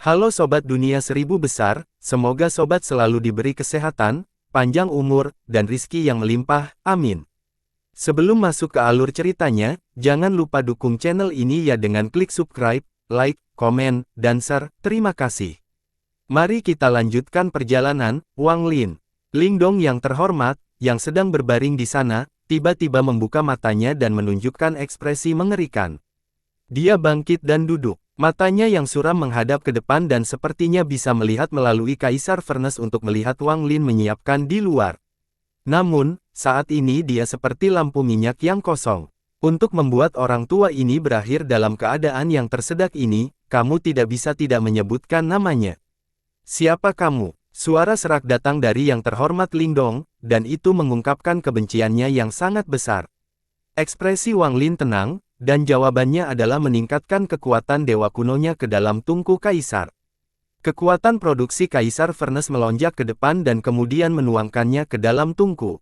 Halo Sobat Dunia Seribu Besar, semoga Sobat selalu diberi kesehatan, panjang umur, dan rizki yang melimpah, amin. Sebelum masuk ke alur ceritanya, jangan lupa dukung channel ini ya dengan klik subscribe, like, komen, dan share, terima kasih. Mari kita lanjutkan perjalanan. Wang Lin. Lingdong yang terhormat, yang sedang berbaring di sana, tiba-tiba membuka matanya dan menunjukkan ekspresi mengerikan. Dia bangkit dan duduk. Matanya yang suram menghadap ke depan dan sepertinya bisa melihat melalui Kaisar Furnace untuk melihat Wang Lin menyiapkan di luar. Namun, saat ini dia seperti lampu minyak yang kosong. Untuk membuat orang tua ini berakhir dalam keadaan yang tersedak ini, kamu tidak bisa tidak menyebutkan namanya. Siapa kamu? Suara serak datang dari yang terhormat Lingdong, dan itu mengungkapkan kebenciannya yang sangat besar. Ekspresi Wang Lin tenang, dan jawabannya adalah meningkatkan kekuatan dewa kunonya ke dalam tungku kaisar. Kekuatan produksi Kaisar Furnace melonjak ke depan dan kemudian menuangkannya ke dalam tungku.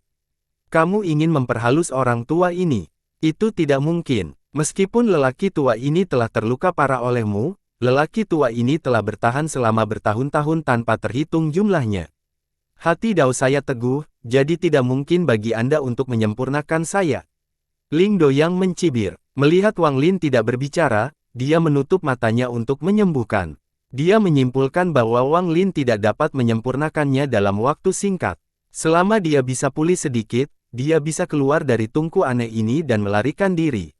Kamu ingin memperhalus orang tua ini? Itu tidak mungkin. Meskipun lelaki tua ini telah terluka parah olehmu, lelaki tua ini telah bertahan selama bertahun-tahun tanpa terhitung jumlahnya. Hati Dao saya teguh, jadi tidak mungkin bagi Anda untuk menyempurnakan saya. Ling Doyang mencibir. Melihat Wang Lin tidak berbicara, dia menutup matanya untuk menyembuhkan. Dia menyimpulkan bahwa Wang Lin tidak dapat menyempurnakannya dalam waktu singkat. Selama dia bisa pulih sedikit, dia bisa keluar dari tungku aneh ini dan melarikan diri.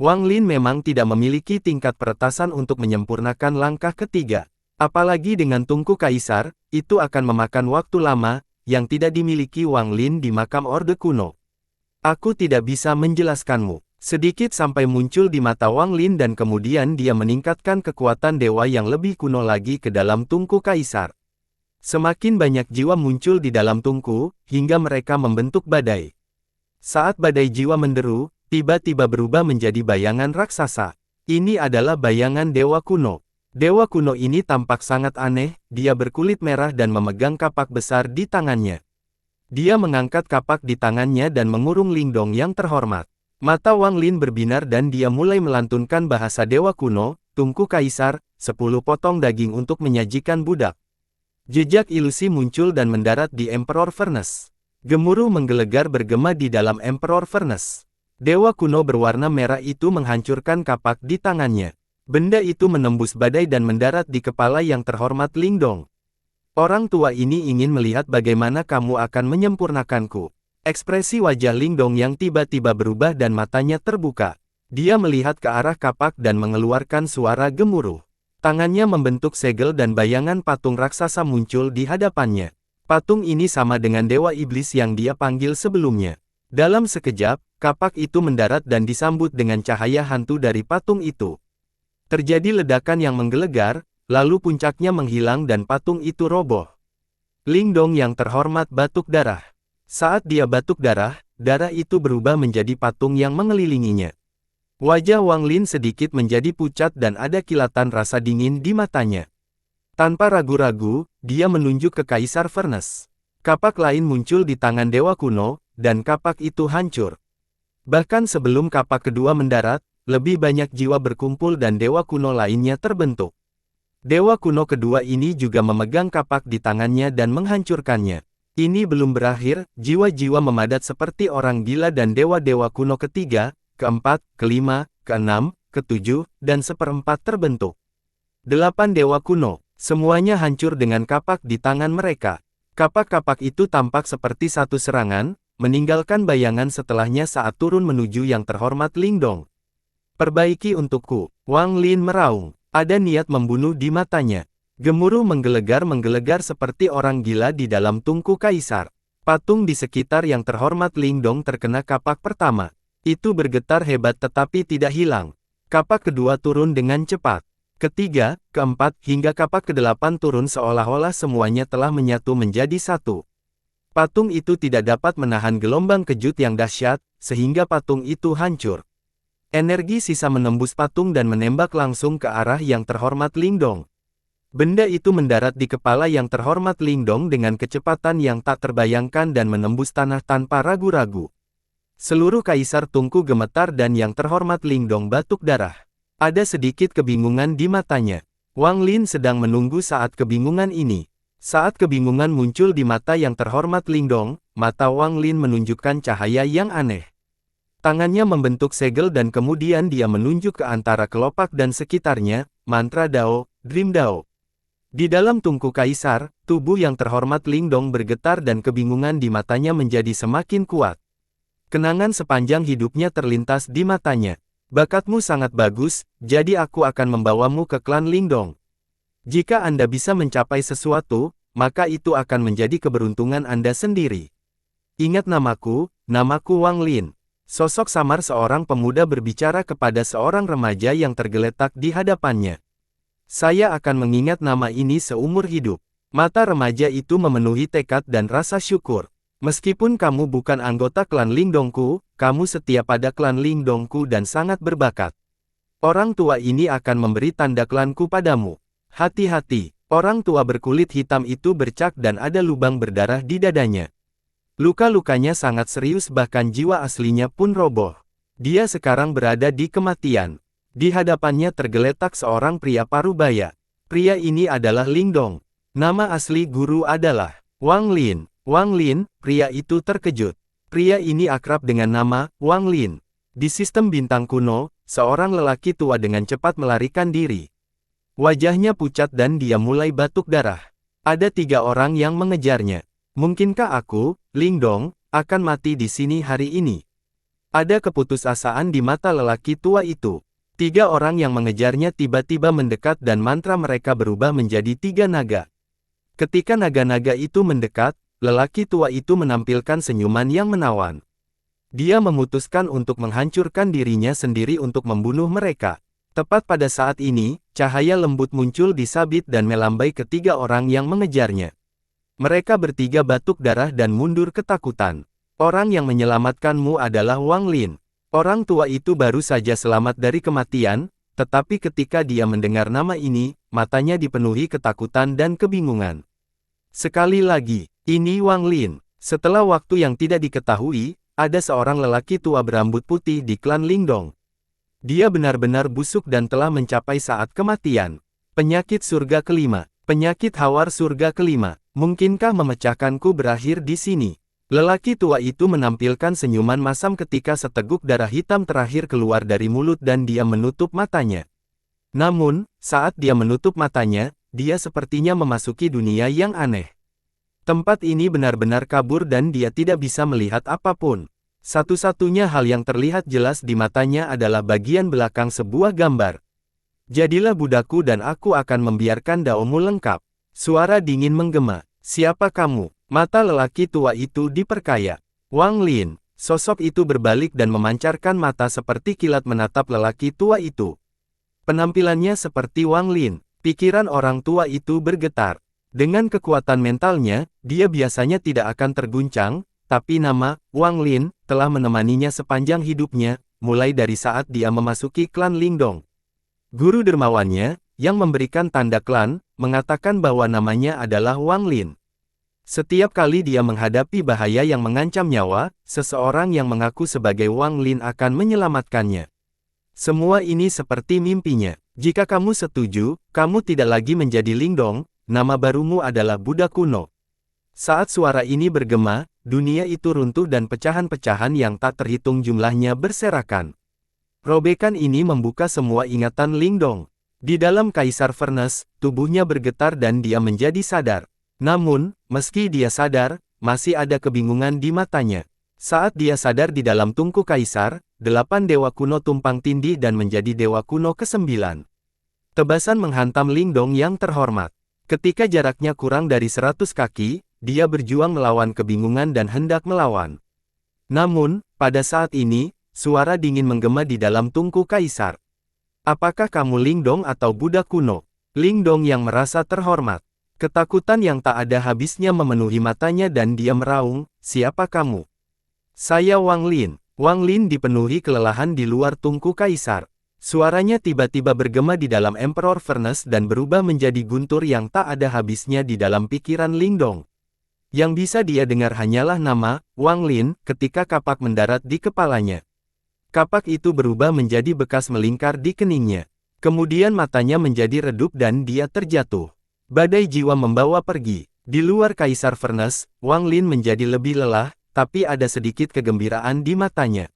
Wang Lin memang tidak memiliki tingkat peretasan untuk menyempurnakan langkah ketiga. Apalagi dengan tungku kaisar, itu akan memakan waktu lama, yang tidak dimiliki Wang Lin di makam Orde Kuno. Aku tidak bisa menjelaskanmu. Sedikit sampai muncul di mata Wang Lin dan kemudian dia meningkatkan kekuatan dewa yang lebih kuno lagi ke dalam tungku kaisar. Semakin banyak jiwa muncul di dalam tungku, hingga mereka membentuk badai. Saat badai jiwa menderu, tiba-tiba berubah menjadi bayangan raksasa. Ini adalah bayangan dewa kuno. Dewa kuno ini tampak sangat aneh, dia berkulit merah dan memegang kapak besar di tangannya. Dia mengangkat kapak di tangannya dan mengurung Lingdong yang terhormat. Mata Wang Lin berbinar dan dia mulai melantunkan bahasa dewa kuno, tungku kaisar, 10 potong daging untuk menyajikan budak. Jejak ilusi muncul dan mendarat di Emperor Furnace. Gemuruh menggelegar bergema di dalam Emperor Furnace. Dewa kuno berwarna merah itu menghancurkan kapak di tangannya. Benda itu menembus badai dan mendarat di kepala yang terhormat Lingdong. Orang tua ini ingin melihat bagaimana kamu akan menyempurnakanku. Ekspresi wajah Lingdong yang tiba-tiba berubah dan matanya terbuka. Dia melihat ke arah kapak dan mengeluarkan suara gemuruh. Tangannya membentuk segel dan bayangan patung raksasa muncul di hadapannya. Patung ini sama dengan dewa iblis yang dia panggil sebelumnya. Dalam sekejap, kapak itu mendarat dan disambut dengan cahaya hantu dari patung itu. Terjadi ledakan yang menggelegar, lalu puncaknya menghilang dan patung itu roboh. Lingdong yang terhormat batuk darah. Saat dia batuk darah, darah itu berubah menjadi patung yang mengelilinginya. Wajah Wang Lin sedikit menjadi pucat dan ada kilatan rasa dingin di matanya. Tanpa ragu-ragu, dia menunjuk ke Kaisar Furnace. Kapak lain muncul di tangan dewa kuno, dan kapak itu hancur. Bahkan sebelum kapak kedua mendarat, lebih banyak jiwa berkumpul dan dewa kuno lainnya terbentuk. Dewa kuno kedua ini juga memegang kapak di tangannya dan menghancurkannya. Ini belum berakhir, jiwa-jiwa memadat seperti orang gila dan dewa-dewa kuno ketiga, keempat, kelima, keenam, ketujuh, dan seperempat terbentuk. 8 dewa kuno, semuanya hancur dengan kapak di tangan mereka. Kapak-kapak itu tampak seperti satu serangan, meninggalkan bayangan setelahnya saat turun menuju yang terhormat Lingdong. Perbaiki untukku, Wang Lin meraung, ada niat membunuh di matanya. Gemuruh menggelegar seperti orang gila di dalam tungku kaisar. Patung di sekitar yang terhormat Lingdong terkena kapak pertama. Itu bergetar hebat tetapi tidak hilang. Kapak kedua turun dengan cepat. Ketiga, keempat, hingga kapak kedelapan turun seolah-olah semuanya telah menyatu menjadi satu. Patung itu tidak dapat menahan gelombang kejut yang dahsyat, sehingga patung itu hancur. Energi sisa menembus patung dan menembak langsung ke arah yang terhormat Lingdong. Benda itu mendarat di kepala yang terhormat Lingdong dengan kecepatan yang tak terbayangkan dan menembus tanah tanpa ragu-ragu. Seluruh kaisar tungku gemetar dan yang terhormat Lingdong batuk darah. Ada sedikit kebingungan di matanya. Wang Lin sedang menunggu saat kebingungan ini. Saat kebingungan muncul di mata yang terhormat Lingdong, mata Wang Lin menunjukkan cahaya yang aneh. Tangannya membentuk segel dan kemudian dia menunjuk ke antara kelopak dan sekitarnya, mantra Dao, Dream Dao. Di dalam tungku kaisar, tubuh yang terhormat Lingdong bergetar dan kebingungan di matanya menjadi semakin kuat. Kenangan sepanjang hidupnya terlintas di matanya. Bakatmu sangat bagus, jadi aku akan membawamu ke klan Lingdong. Jika Anda bisa mencapai sesuatu, maka itu akan menjadi keberuntungan Anda sendiri. Ingat namaku Wang Lin. Sosok samar seorang pemuda berbicara kepada seorang remaja yang tergeletak di hadapannya. Saya akan mengingat nama ini seumur hidup. Mata remaja itu memenuhi tekad dan rasa syukur. Meskipun kamu bukan anggota klan Lingdongku, kamu setia pada klan Lingdongku dan sangat berbakat. Orang tua ini akan memberi tanda klanku padamu. Hati-hati, orang tua berkulit hitam itu bercak dan ada lubang berdarah di dadanya. Luka-lukanya sangat serius bahkan jiwa aslinya pun roboh. Dia sekarang berada di kematian. Di hadapannya tergeletak seorang pria parubaya. Pria ini adalah Lingdong. Nama asli guru adalah Wang Lin. Wang Lin, pria itu terkejut. Pria ini akrab dengan nama Wang Lin. Di sistem bintang kuno, seorang lelaki tua dengan cepat melarikan diri. Wajahnya pucat dan dia mulai batuk darah. Ada 3 orang yang mengejarnya. Mungkinkah aku, Lingdong, akan mati di sini hari ini? Ada keputusasaan di mata lelaki tua itu. 3 orang yang mengejarnya tiba-tiba mendekat dan mantra mereka berubah menjadi 3 naga. Ketika naga-naga itu mendekat, lelaki tua itu menampilkan senyuman yang menawan. Dia memutuskan untuk menghancurkan dirinya sendiri untuk membunuh mereka. Tepat pada saat ini, cahaya lembut muncul di sabit dan melambai ke 3 orang yang mengejarnya. Mereka bertiga batuk darah dan mundur ketakutan. Orang yang menyelamatkanmu adalah Wang Lin. Orang tua itu baru saja selamat dari kematian, tetapi ketika dia mendengar nama ini, matanya dipenuhi ketakutan dan kebingungan. Sekali lagi, ini Wang Lin. Setelah waktu yang tidak diketahui, ada seorang lelaki tua berambut putih di klan Lingdong. Dia benar-benar busuk dan telah mencapai saat kematian. Penyakit surga kelima. Penyakit hawar surga kelima. Mungkinkah memecahkanku berakhir di sini? Lelaki tua itu menampilkan senyuman masam ketika seteguk darah hitam terakhir keluar dari mulut dan dia menutup matanya. Namun, saat dia menutup matanya, dia sepertinya memasuki dunia yang aneh. Tempat ini benar-benar kabur dan dia tidak bisa melihat apapun. Satu-satunya hal yang terlihat jelas di matanya adalah bagian belakang sebuah gambar. Jadilah budaku dan aku akan membiarkan daomu lengkap. Suara dingin menggema. Siapa kamu? Mata lelaki tua itu diperkaya. Wang Lin. Sosok itu berbalik dan memancarkan mata seperti kilat menatap lelaki tua itu. Penampilannya seperti Wang Lin. Pikiran orang tua itu bergetar. Dengan kekuatan mentalnya, dia biasanya tidak akan terguncang, tapi nama Wang Lin telah menemaninya sepanjang hidupnya, mulai dari saat dia memasuki klan Lingdong. Guru dermawannya, yang memberikan tanda klan, mengatakan bahwa namanya adalah Wang Lin. Setiap kali dia menghadapi bahaya yang mengancam nyawa, seseorang yang mengaku sebagai Wang Lin akan menyelamatkannya. Semua ini seperti mimpinya. Jika kamu setuju, kamu tidak lagi menjadi Lingdong. Nama barumu adalah Buddha kuno. Saat suara ini bergema, dunia itu runtuh dan pecahan-pecahan yang tak terhitung jumlahnya berserakan. Robekan ini membuka semua ingatan Lingdong. Di dalam Kaisar Furnace, tubuhnya bergetar dan dia menjadi sadar. Namun, meski dia sadar, masih ada kebingungan di matanya. Saat dia sadar di dalam tungku Kaisar, 8 dewa kuno tumpang tindih dan menjadi dewa kuno ke-9. Tebasan menghantam Lingdong yang terhormat. Ketika jaraknya kurang dari 100 kaki, dia berjuang melawan kebingungan dan hendak melawan. Namun, pada saat ini, suara dingin menggema di dalam tungku Kaisar. Apakah kamu Lingdong atau Buddha kuno? Lingdong yang merasa terhormat. Ketakutan yang tak ada habisnya memenuhi matanya dan dia meraung, siapa kamu? Saya Wang Lin. Wang Lin dipenuhi kelelahan di luar tungku Kaisar. Suaranya tiba-tiba bergema di dalam Emperor Furnace dan berubah menjadi guntur yang tak ada habisnya di dalam pikiran Lingdong. Yang bisa dia dengar hanyalah nama, Wang Lin, ketika kapak mendarat di kepalanya. Kapak itu berubah menjadi bekas melingkar di keningnya. Kemudian matanya menjadi redup dan dia terjatuh. Badai jiwa membawa pergi. Di luar Kaisar Furnace, Wang Lin menjadi lebih lelah, tapi ada sedikit kegembiraan di matanya.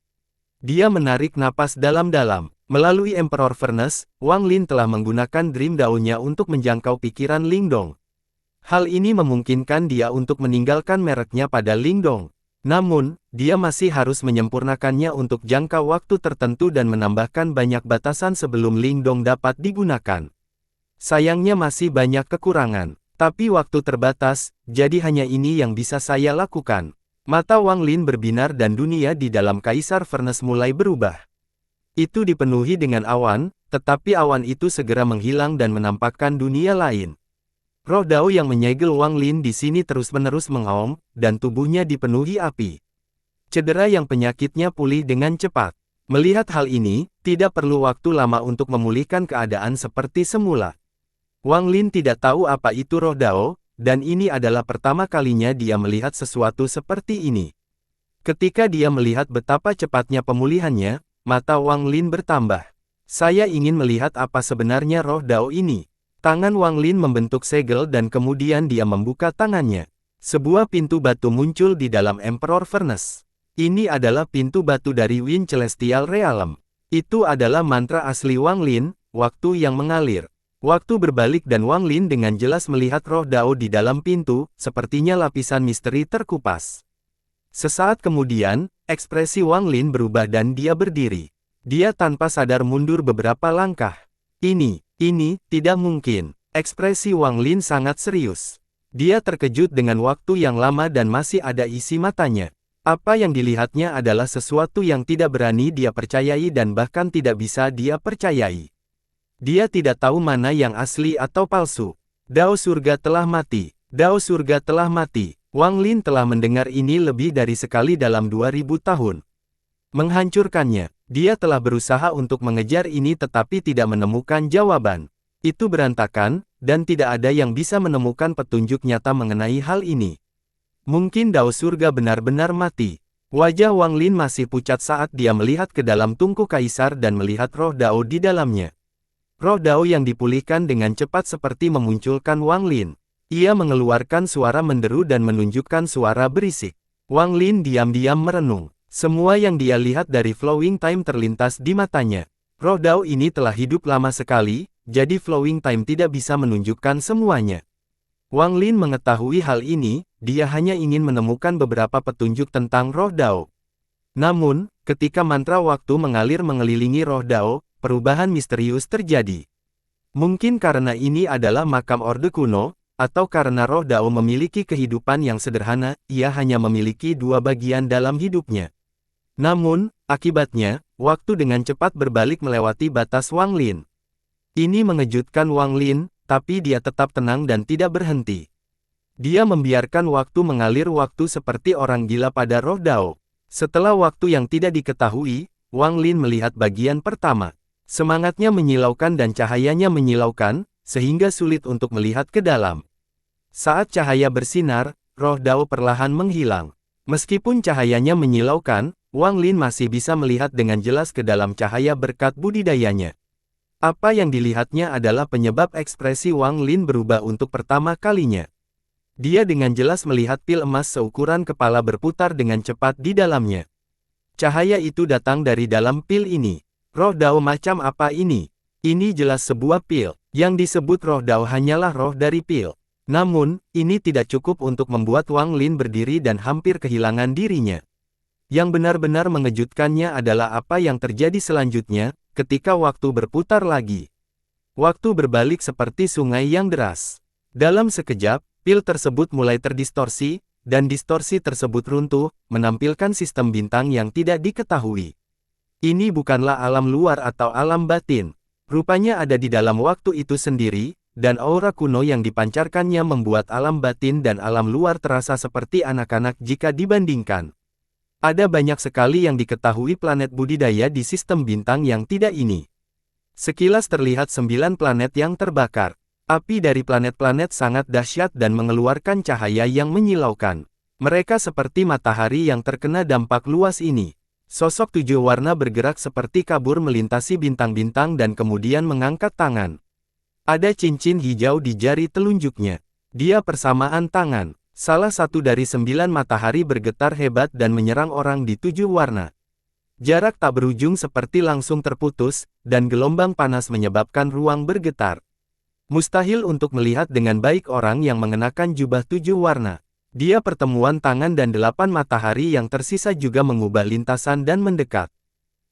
Dia menarik napas dalam-dalam. Melalui Emperor Furnace, Wang Lin telah menggunakan Dream Daun-nya untuk menjangkau pikiran Lingdong. Hal ini memungkinkan dia untuk meninggalkan mereknya pada Lingdong. Namun, dia masih harus menyempurnakannya untuk jangka waktu tertentu dan menambahkan banyak batasan sebelum Lingdong dapat digunakan. Sayangnya masih banyak kekurangan. Tapi waktu terbatas, jadi hanya ini yang bisa saya lakukan. Mata Wang Lin berbinar dan dunia di dalam Kaisar Furnace mulai berubah. Itu dipenuhi dengan awan, tetapi awan itu segera menghilang dan menampakkan dunia lain. Roh Dao yang menyegel Wang Lin di sini terus-menerus mengaum, dan tubuhnya dipenuhi api. Cedera yang penyakitnya pulih dengan cepat. Melihat hal ini, tidak perlu waktu lama untuk memulihkan keadaan seperti semula. Wang Lin tidak tahu apa itu Roh Dao, dan ini adalah pertama kalinya dia melihat sesuatu seperti ini. Ketika dia melihat betapa cepatnya pemulihannya, mata Wang Lin bertambah. Saya ingin melihat apa sebenarnya Roh Dao ini. Tangan Wang Lin membentuk segel dan kemudian dia membuka tangannya. Sebuah pintu batu muncul di dalam Emperor Furnace. Ini adalah pintu batu dari Wind Celestial Realm. Itu adalah mantra asli Wang Lin, waktu yang mengalir. Waktu berbalik dan Wang Lin dengan jelas melihat Roh Dao di dalam pintu, sepertinya lapisan misteri terkupas. Sesaat kemudian, ekspresi Wang Lin berubah dan dia berdiri. Dia tanpa sadar mundur beberapa langkah. Ini tidak mungkin. Ekspresi Wang Lin sangat serius. Dia terkejut dengan waktu yang lama dan masih ada isi matanya. Apa yang dilihatnya adalah sesuatu yang tidak berani dia percayai dan bahkan tidak bisa dia percayai. Dia tidak tahu mana yang asli atau palsu. Dao surga telah mati. Dao surga telah mati. Wang Lin telah mendengar ini lebih dari sekali dalam 2000 tahun. Menghancurkannya. Dia telah berusaha untuk mengejar ini tetapi tidak menemukan jawaban. Itu berantakan, dan tidak ada yang bisa menemukan petunjuk nyata mengenai hal ini. Mungkin Dao surga benar-benar mati. Wajah Wang Lin masih pucat saat dia melihat ke dalam tungku kaisar dan melihat Roh Dao di dalamnya. Roh Dao yang dipulihkan dengan cepat seperti memunculkan Wang Lin. Ia mengeluarkan suara menderu dan menunjukkan suara berisik. Wang Lin diam-diam merenung. Semua yang dia lihat dari Flowing Time terlintas di matanya. Roh Dao ini telah hidup lama sekali, jadi Flowing Time tidak bisa menunjukkan semuanya. Wang Lin mengetahui hal ini, dia hanya ingin menemukan beberapa petunjuk tentang Roh Dao. Namun, ketika mantra waktu mengalir mengelilingi Roh Dao, perubahan misterius terjadi. Mungkin karena ini adalah makam Orde Kuno, atau karena Roh Dao memiliki kehidupan yang sederhana, ia hanya memiliki dua bagian dalam hidupnya. Namun, akibatnya, waktu dengan cepat berbalik melewati batas Wang Lin. Ini mengejutkan Wang Lin, tapi dia tetap tenang dan tidak berhenti. Dia membiarkan waktu mengalir waktu seperti orang gila pada Roh Dao. Setelah waktu yang tidak diketahui, Wang Lin melihat bagian pertama. Semangatnya menyilaukan dan cahayanya menyilaukan, sehingga sulit untuk melihat ke dalam. Saat cahaya bersinar, Roh Dao perlahan menghilang. Meskipun cahayanya menyilaukan, Wang Lin masih bisa melihat dengan jelas ke dalam cahaya berkat budidayanya. Apa yang dilihatnya adalah penyebab ekspresi Wang Lin berubah untuk pertama kalinya. Dia dengan jelas melihat pil emas seukuran kepala berputar dengan cepat di dalamnya. Cahaya itu datang dari dalam pil ini. Roh Dao macam apa ini? Ini jelas sebuah pil. Yang disebut Roh Dao hanyalah roh dari pil. Namun, ini tidak cukup untuk membuat Wang Lin berdiri dan hampir kehilangan dirinya. Yang benar-benar mengejutkannya adalah apa yang terjadi selanjutnya, ketika waktu berputar lagi. Waktu berbalik seperti sungai yang deras. Dalam sekejap, pil tersebut mulai terdistorsi, dan distorsi tersebut runtuh, menampilkan sistem bintang yang tidak diketahui. Ini bukanlah alam luar atau alam batin. Rupanya ada di dalam waktu itu sendiri, dan aura kuno yang dipancarkannya membuat alam batin dan alam luar terasa seperti anak-anak jika dibandingkan. Ada banyak sekali yang diketahui planet budidaya di sistem bintang yang tidak ini. Sekilas terlihat 9 planet yang terbakar. Api dari planet-planet sangat dahsyat dan mengeluarkan cahaya yang menyilaukan. Mereka seperti matahari yang terkena dampak luas ini. Sosok 7 warna bergerak seperti kabur melintasi bintang-bintang dan kemudian mengangkat tangan. Ada cincin hijau di jari telunjuknya. Dia persamaan tangan. Salah satu dari 9 matahari bergetar hebat dan menyerang orang di 7 warna. Jarak tak berujung seperti langsung terputus, dan gelombang panas menyebabkan ruang bergetar. Mustahil untuk melihat dengan baik orang yang mengenakan jubah 7 warna. Dia pertemuan tangan dan 8 matahari yang tersisa juga mengubah lintasan dan mendekat.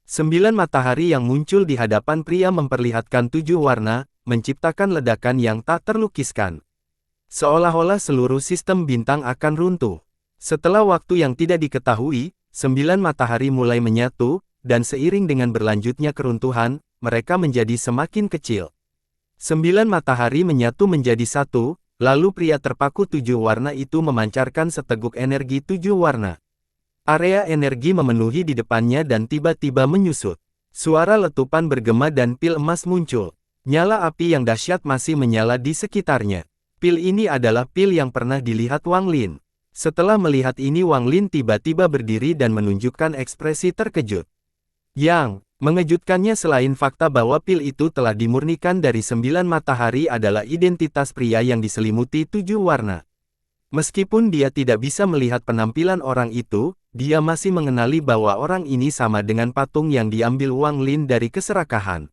9 matahari yang muncul di hadapan pria memperlihatkan 7 warna, menciptakan ledakan yang tak terlukiskan. Seolah-olah seluruh sistem bintang akan runtuh. Setelah waktu yang tidak diketahui, 9 matahari mulai menyatu, dan seiring dengan berlanjutnya keruntuhan, mereka menjadi semakin kecil. 9 matahari menyatu menjadi satu, lalu pria terpaku 7 warna itu memancarkan seteguk energi 7 warna. Area energi memenuhi di depannya dan tiba-tiba menyusut. Suara letupan bergema dan pil emas muncul. Nyala api yang dahsyat masih menyala di sekitarnya. Pil ini adalah pil yang pernah dilihat Wang Lin. Setelah melihat ini Wang Lin tiba-tiba berdiri dan menunjukkan ekspresi terkejut. Yang mengejutkannya selain fakta bahwa pil itu telah dimurnikan dari 9 matahari adalah identitas pria yang diselimuti 7 warna. Meskipun dia tidak bisa melihat penampilan orang itu, dia masih mengenali bahwa orang ini sama dengan patung yang diambil Wang Lin dari keserakahan.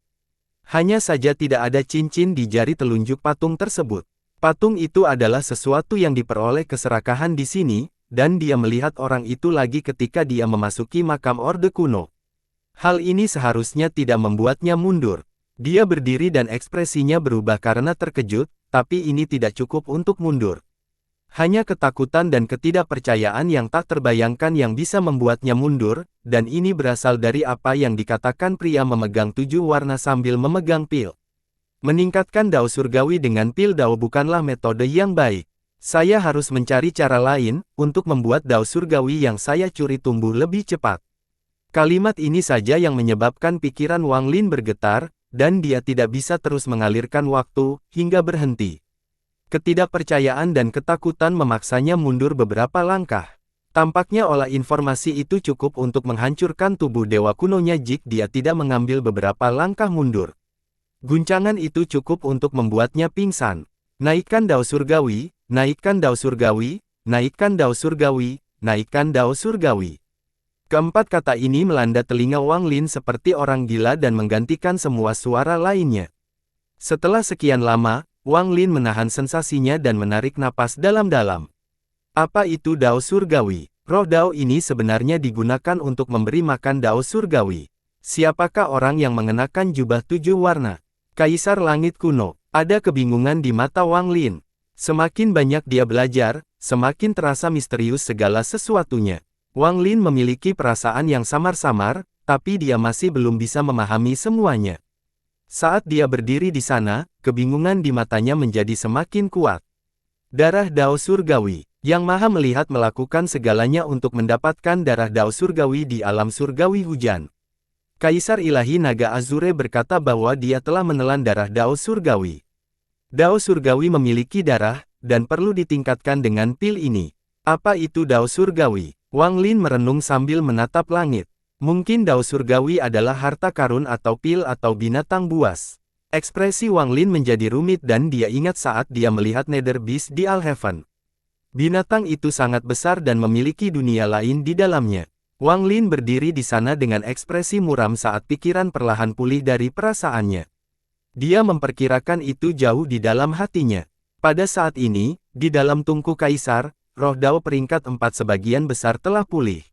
Hanya saja tidak ada cincin di jari telunjuk patung tersebut. Patung itu adalah sesuatu yang diperoleh keserakahan di sini, dan dia melihat orang itu lagi ketika dia memasuki makam Orde Kuno. Hal ini seharusnya tidak membuatnya mundur. Dia berdiri dan ekspresinya berubah karena terkejut, tapi ini tidak cukup untuk mundur. Hanya ketakutan dan ketidakpercayaan yang tak terbayangkan yang bisa membuatnya mundur, dan ini berasal dari apa yang dikatakan pria memegang 7 warna sambil memegang pil. Meningkatkan dao surgawi dengan pil dao bukanlah metode yang baik. Saya harus mencari cara lain, untuk membuat dao surgawi yang saya curi tumbuh lebih cepat. Kalimat ini saja yang menyebabkan pikiran Wang Lin bergetar, dan dia tidak bisa terus mengalirkan waktu, hingga berhenti. Ketidakpercayaan dan ketakutan memaksanya mundur beberapa langkah. Tampaknya olah informasi itu cukup untuk menghancurkan tubuh dewa kunonya jika dia tidak mengambil beberapa langkah mundur. Guncangan itu cukup untuk membuatnya pingsan. Naikkan dao surgawi, naikkan dao surgawi, naikkan dao surgawi, naikkan dao surgawi. Keempat kata ini melanda telinga Wang Lin seperti orang gila dan menggantikan semua suara lainnya. Setelah sekian lama, Wang Lin menahan sensasinya dan menarik napas dalam-dalam. Apa itu dao surgawi? Roh dao ini sebenarnya digunakan untuk memberi makan dao surgawi. Siapakah orang yang mengenakan jubah 7 warna? Kaisar Langit Kuno. Ada kebingungan di mata Wang Lin. Semakin banyak dia belajar, semakin terasa misterius segala sesuatunya. Wang Lin memiliki perasaan yang samar-samar, tapi dia masih belum bisa memahami semuanya. Saat dia berdiri di sana, kebingungan di matanya menjadi semakin kuat. Darah dao surgawi. Yang Maha Melihat melakukan segalanya untuk mendapatkan darah dao surgawi di alam surgawi hujan. Kaisar Ilahi Naga Azure berkata bahwa dia telah menelan darah dao surgawi. Dao surgawi memiliki darah, dan perlu ditingkatkan dengan pil ini. Apa itu dao surgawi? Wang Lin merenung sambil menatap langit. Mungkin dao surgawi adalah harta karun atau pil atau binatang buas. Ekspresi Wang Lin menjadi rumit dan dia ingat saat dia melihat Nether Beast di Alhaven. Binatang itu sangat besar dan memiliki dunia lain di dalamnya. Wang Lin berdiri di sana dengan ekspresi muram saat pikiran perlahan pulih dari perasaannya. Dia memperkirakan itu jauh di dalam hatinya. Pada saat ini, di dalam tungku kaisar, roh dao peringkat 4 sebagian besar telah pulih.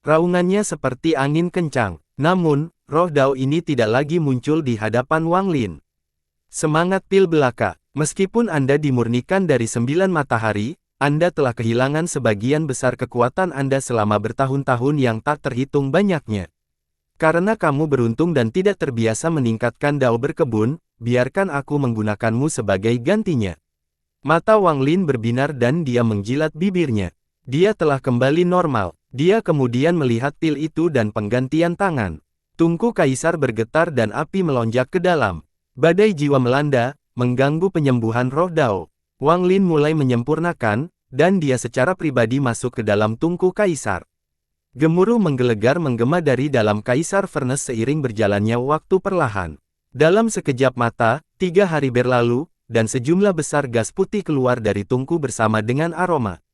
Raungannya seperti angin kencang. Namun, roh dao ini tidak lagi muncul di hadapan Wang Lin. Semangat pil belaka. Meskipun Anda dimurnikan dari 9 matahari, Anda telah kehilangan sebagian besar kekuatan Anda selama bertahun-tahun yang tak terhitung banyaknya. Karena kamu beruntung dan tidak terbiasa meningkatkan dao berkebun, biarkan aku menggunakanmu sebagai gantinya. Mata Wang Lin berbinar dan dia menjilat bibirnya. Dia telah kembali normal. Dia kemudian melihat pil itu dan penggantian tangan. Tungku kaisar bergetar dan api melonjak ke dalam. Badai jiwa melanda, mengganggu penyembuhan roh dao. Wang Lin mulai menyempurnakan, dan dia secara pribadi masuk ke dalam tungku kaisar. Gemuruh menggelegar menggema dari dalam Kaisar Furnace seiring berjalannya waktu perlahan. Dalam sekejap mata, 3 hari berlalu, dan sejumlah besar gas putih keluar dari tungku bersama dengan aroma.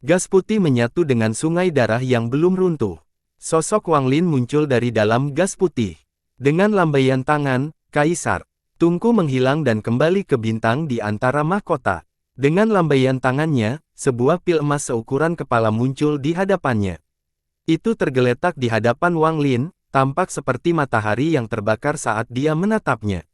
Gas putih menyatu dengan sungai darah yang belum runtuh. Sosok Wang Lin muncul dari dalam gas putih. Dengan lambaian tangan, Kaisar tungku menghilang dan kembali ke bintang di antara mahkota. Dengan lambaian tangannya, sebuah pil emas seukuran kepala muncul di hadapannya. Itu tergeletak di hadapan Wang Lin, tampak seperti matahari yang terbakar saat dia menatapnya.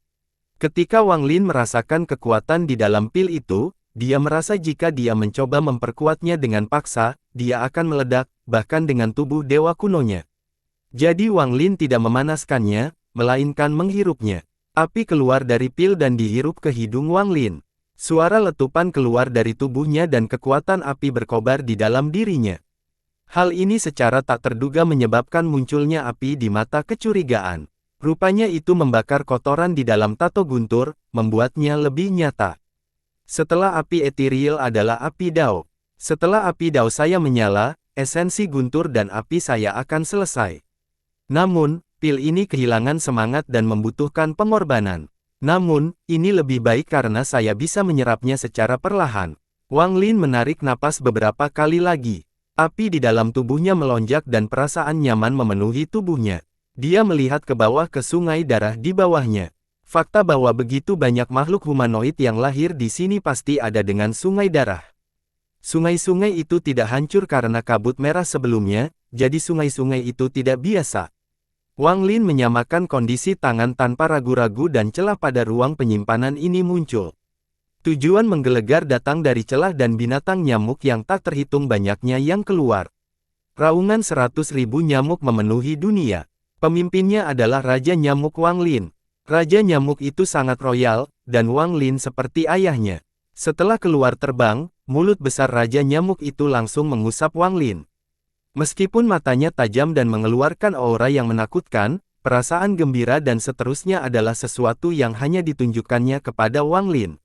Ketika Wang Lin merasakan kekuatan di dalam pil itu, dia merasa jika dia mencoba memperkuatnya dengan paksa, dia akan meledak, bahkan dengan tubuh dewa kunonya. Jadi Wang Lin tidak memanaskannya, melainkan menghirupnya. Api keluar dari pil dan dihirup ke hidung Wang Lin. Suara letupan keluar dari tubuhnya dan kekuatan api berkobar di dalam dirinya. Hal ini secara tak terduga menyebabkan munculnya api di mata kecurigaan. Rupanya itu membakar kotoran di dalam tato guntur, membuatnya lebih nyata. Setelah api etiril adalah api dao. Setelah api dao saya menyala, esensi guntur dan api saya akan selesai. Namun, pil ini kehilangan semangat dan membutuhkan pengorbanan. Namun, ini lebih baik karena saya bisa menyerapnya secara perlahan. Wang Lin menarik napas beberapa kali lagi. Api di dalam tubuhnya melonjak dan perasaan nyaman memenuhi tubuhnya. Dia melihat ke bawah ke sungai darah di bawahnya. Fakta bahwa begitu banyak makhluk humanoid yang lahir di sini pasti ada dengan sungai darah. Sungai-sungai itu tidak hancur karena kabut merah sebelumnya, jadi sungai-sungai itu tidak biasa. Wang Lin menyamakan kondisi tangan tanpa ragu-ragu dan celah pada ruang penyimpanan ini muncul. Tujuan menggelegar datang dari celah dan binatang nyamuk yang tak terhitung banyaknya yang keluar. Raungan 100.000 nyamuk memenuhi dunia. Pemimpinnya adalah Raja Nyamuk Wang Lin. Raja Nyamuk itu sangat royal, dan Wang Lin seperti ayahnya. Setelah keluar terbang, mulut besar Raja Nyamuk itu langsung mengusap Wang Lin. Meskipun matanya tajam dan mengeluarkan aura yang menakutkan, perasaan gembira dan seterusnya adalah sesuatu yang hanya ditunjukkannya kepada Wang Lin.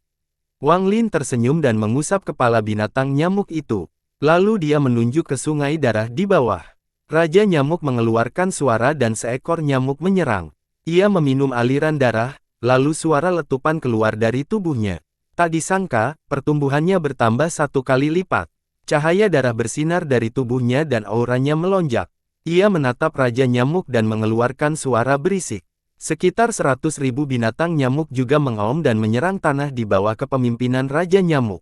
Wang Lin tersenyum dan mengusap kepala binatang nyamuk itu. Lalu dia menunjuk ke sungai darah di bawah. Raja Nyamuk mengeluarkan suara dan seekor nyamuk menyerang. Ia meminum aliran darah, lalu suara letupan keluar dari tubuhnya. Tak disangka, pertumbuhannya bertambah 1 kali lipat. Cahaya darah bersinar dari tubuhnya dan auranya melonjak. Ia menatap Raja Nyamuk dan mengeluarkan suara berisik. Sekitar 100.000 binatang nyamuk juga mengaum dan menyerang tanah di bawah kepemimpinan Raja Nyamuk.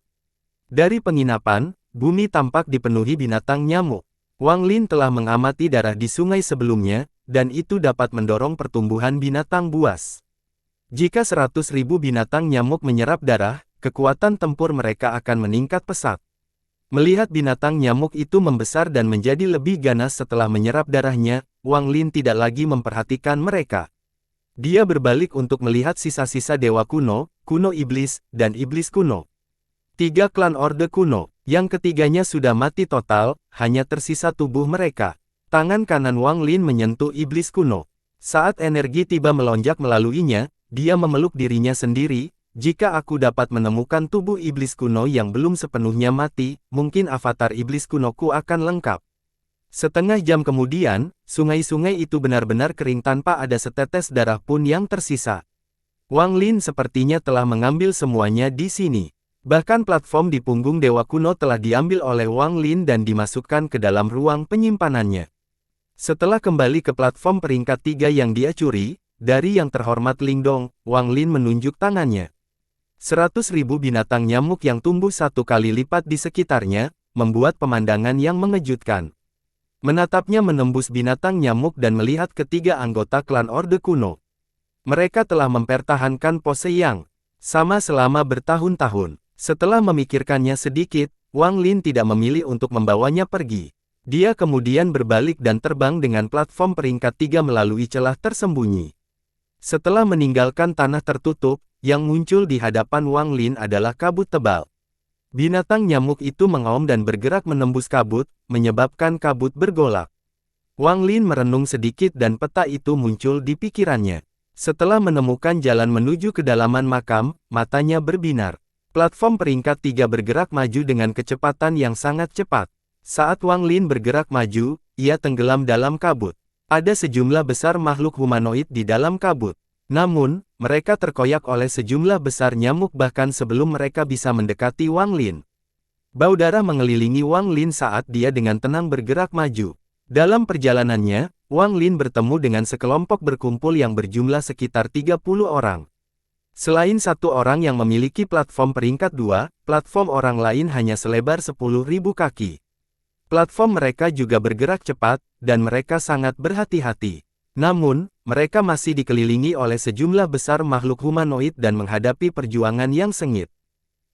Dari penginapan, bumi tampak dipenuhi binatang nyamuk. Wang Lin telah mengamati darah di sungai sebelumnya, dan itu dapat mendorong pertumbuhan binatang buas. Jika 100.000 binatang nyamuk menyerap darah, kekuatan tempur mereka akan meningkat pesat. Melihat binatang nyamuk itu membesar dan menjadi lebih ganas setelah menyerap darahnya, Wang Lin tidak lagi memperhatikan mereka. Dia berbalik untuk melihat sisa-sisa dewa kuno, kuno iblis, dan iblis kuno. 3 klan orde kuno, yang ketiganya sudah mati total, hanya tersisa tubuh mereka. Tangan kanan Wang Lin menyentuh iblis kuno. Saat energi tiba melonjak melaluinya, dia memeluk dirinya sendiri. Jika aku dapat menemukan tubuh iblis kuno yang belum sepenuhnya mati, mungkin avatar iblis kunoku akan lengkap. Setengah jam kemudian, sungai-sungai itu benar-benar kering tanpa ada setetes darah pun yang tersisa. Wang Lin sepertinya telah mengambil semuanya di sini. Bahkan platform di punggung dewa kuno telah diambil oleh Wang Lin dan dimasukkan ke dalam ruang penyimpanannya. Setelah kembali ke platform peringkat 3 yang dia curi, dari yang terhormat Lingdong, Wang Lin menunjuk tangannya. 100.000 binatang nyamuk yang tumbuh 1 kali lipat di sekitarnya, membuat pemandangan yang mengejutkan. Menatapnya menembus binatang nyamuk dan melihat ketiga anggota klan Orde Kuno. Mereka telah mempertahankan pose yang sama selama bertahun-tahun. Setelah memikirkannya sedikit, Wang Lin tidak memilih untuk membawanya pergi. Dia kemudian berbalik dan terbang dengan platform peringkat 3 melalui celah tersembunyi. Setelah meninggalkan tanah tertutup, yang muncul di hadapan Wang Lin adalah kabut tebal. Binatang nyamuk itu mengaum dan bergerak menembus kabut, menyebabkan kabut bergolak. Wang Lin merenung sedikit dan peta itu muncul di pikirannya. Setelah menemukan jalan menuju kedalaman makam, matanya berbinar. Platform peringkat 3 bergerak maju dengan kecepatan yang sangat cepat. Saat Wang Lin bergerak maju, ia tenggelam dalam kabut. Ada sejumlah besar makhluk humanoid di dalam kabut. Namun, mereka terkoyak oleh sejumlah besar nyamuk bahkan sebelum mereka bisa mendekati Wang Lin. Bau darah mengelilingi Wang Lin saat dia dengan tenang bergerak maju. Dalam perjalanannya, Wang Lin bertemu dengan sekelompok berkumpul yang berjumlah sekitar 30 orang. Selain satu orang yang memiliki platform peringkat 2, platform orang lain hanya selebar 10.000 kaki. Platform mereka juga bergerak cepat, dan mereka sangat berhati-hati. Namun, mereka masih dikelilingi oleh sejumlah besar makhluk humanoid dan menghadapi perjuangan yang sengit.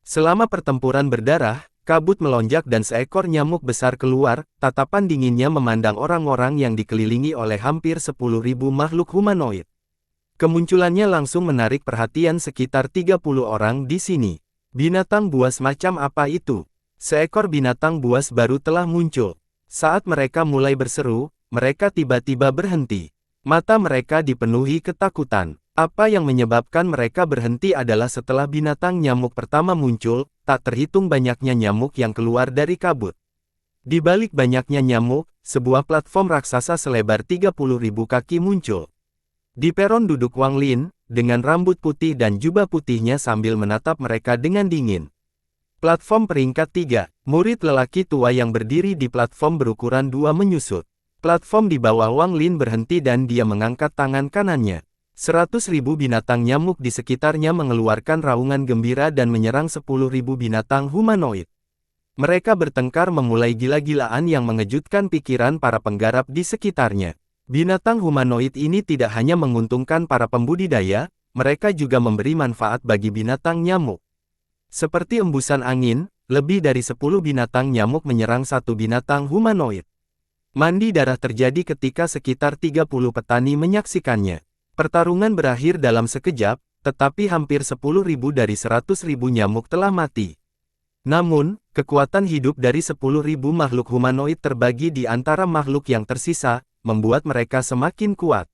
Selama pertempuran berdarah, kabut melonjak dan seekor nyamuk besar keluar, tatapan dinginnya memandang orang-orang yang dikelilingi oleh hampir 10.000 makhluk humanoid. Kemunculannya langsung menarik perhatian sekitar 30 orang di sini. Binatang buas macam apa itu? Seekor binatang buas baru telah muncul. Saat mereka mulai berseru, mereka tiba-tiba berhenti. Mata mereka dipenuhi ketakutan. Apa yang menyebabkan mereka berhenti adalah setelah binatang nyamuk pertama muncul, tak terhitung banyaknya nyamuk yang keluar dari kabut. Di balik banyaknya nyamuk, sebuah platform raksasa selebar 30.000 kaki muncul. Di peron duduk Wang Lin, dengan rambut putih dan jubah putihnya sambil menatap mereka dengan dingin. Platform peringkat 3, murid lelaki tua yang berdiri di platform berukuran 2 menyusut. Platform di bawah Wang Lin berhenti dan dia mengangkat tangan kanannya. 100.000 binatang nyamuk di sekitarnya mengeluarkan raungan gembira dan menyerang 10.000 binatang humanoid. Mereka bertengkar memulai gila-gilaan yang mengejutkan pikiran para penggarap di sekitarnya. Binatang humanoid ini tidak hanya menguntungkan para pembudidaya, mereka juga memberi manfaat bagi binatang nyamuk. Seperti embusan angin, lebih dari 10 binatang nyamuk menyerang satu binatang humanoid. Mandi darah terjadi ketika sekitar 30 petani menyaksikannya. Pertarungan berakhir dalam sekejap, tetapi hampir 10.000 dari 100.000 nyamuk telah mati. Namun, kekuatan hidup dari 10.000 makhluk humanoid terbagi di antara makhluk yang tersisa, membuat mereka semakin kuat.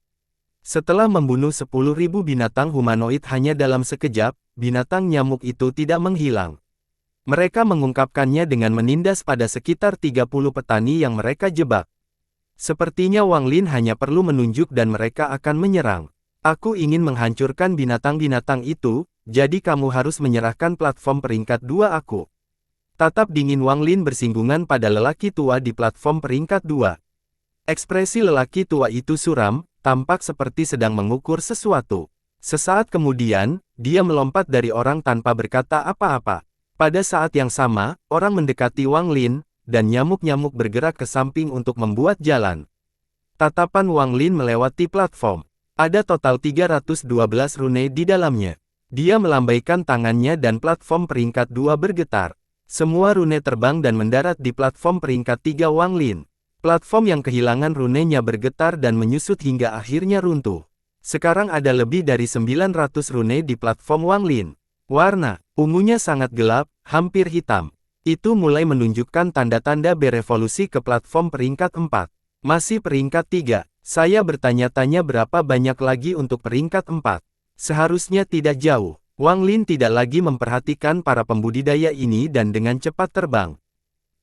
Setelah membunuh 10.000 binatang humanoid hanya dalam sekejap, binatang nyamuk itu tidak menghilang. Mereka mengungkapkannya dengan menindas pada sekitar 30 petani yang mereka jebak. Sepertinya Wang Lin hanya perlu menunjuk dan mereka akan menyerang. Aku ingin menghancurkan binatang-binatang itu, jadi kamu harus menyerahkan platform peringkat 2 aku. Tatap dingin Wang Lin bersinggungan pada lelaki tua di platform peringkat 2. Ekspresi lelaki tua itu suram, tampak seperti sedang mengukur sesuatu. Sesaat kemudian, dia melompat dari orang tanpa berkata apa-apa. Pada saat yang sama, orang mendekati Wang Lin, dan nyamuk-nyamuk bergerak ke samping untuk membuat jalan. Tatapan Wang Lin melewati platform. Ada total 312 rune di dalamnya. Dia melambaikan tangannya dan platform peringkat 2 bergetar. Semua rune terbang dan mendarat di platform peringkat 3 Wang Lin. Platform yang kehilangan runenya bergetar dan menyusut hingga akhirnya runtuh. Sekarang ada lebih dari 900 rune di platform Wang Lin. Warna ungunya sangat gelap, hampir hitam. Itu mulai menunjukkan tanda-tanda berevolusi ke platform peringkat 4. Masih peringkat 3. Saya bertanya-tanya berapa banyak lagi untuk peringkat 4. Seharusnya tidak jauh. Wang Lin tidak lagi memperhatikan para pembudidaya ini dan dengan cepat terbang.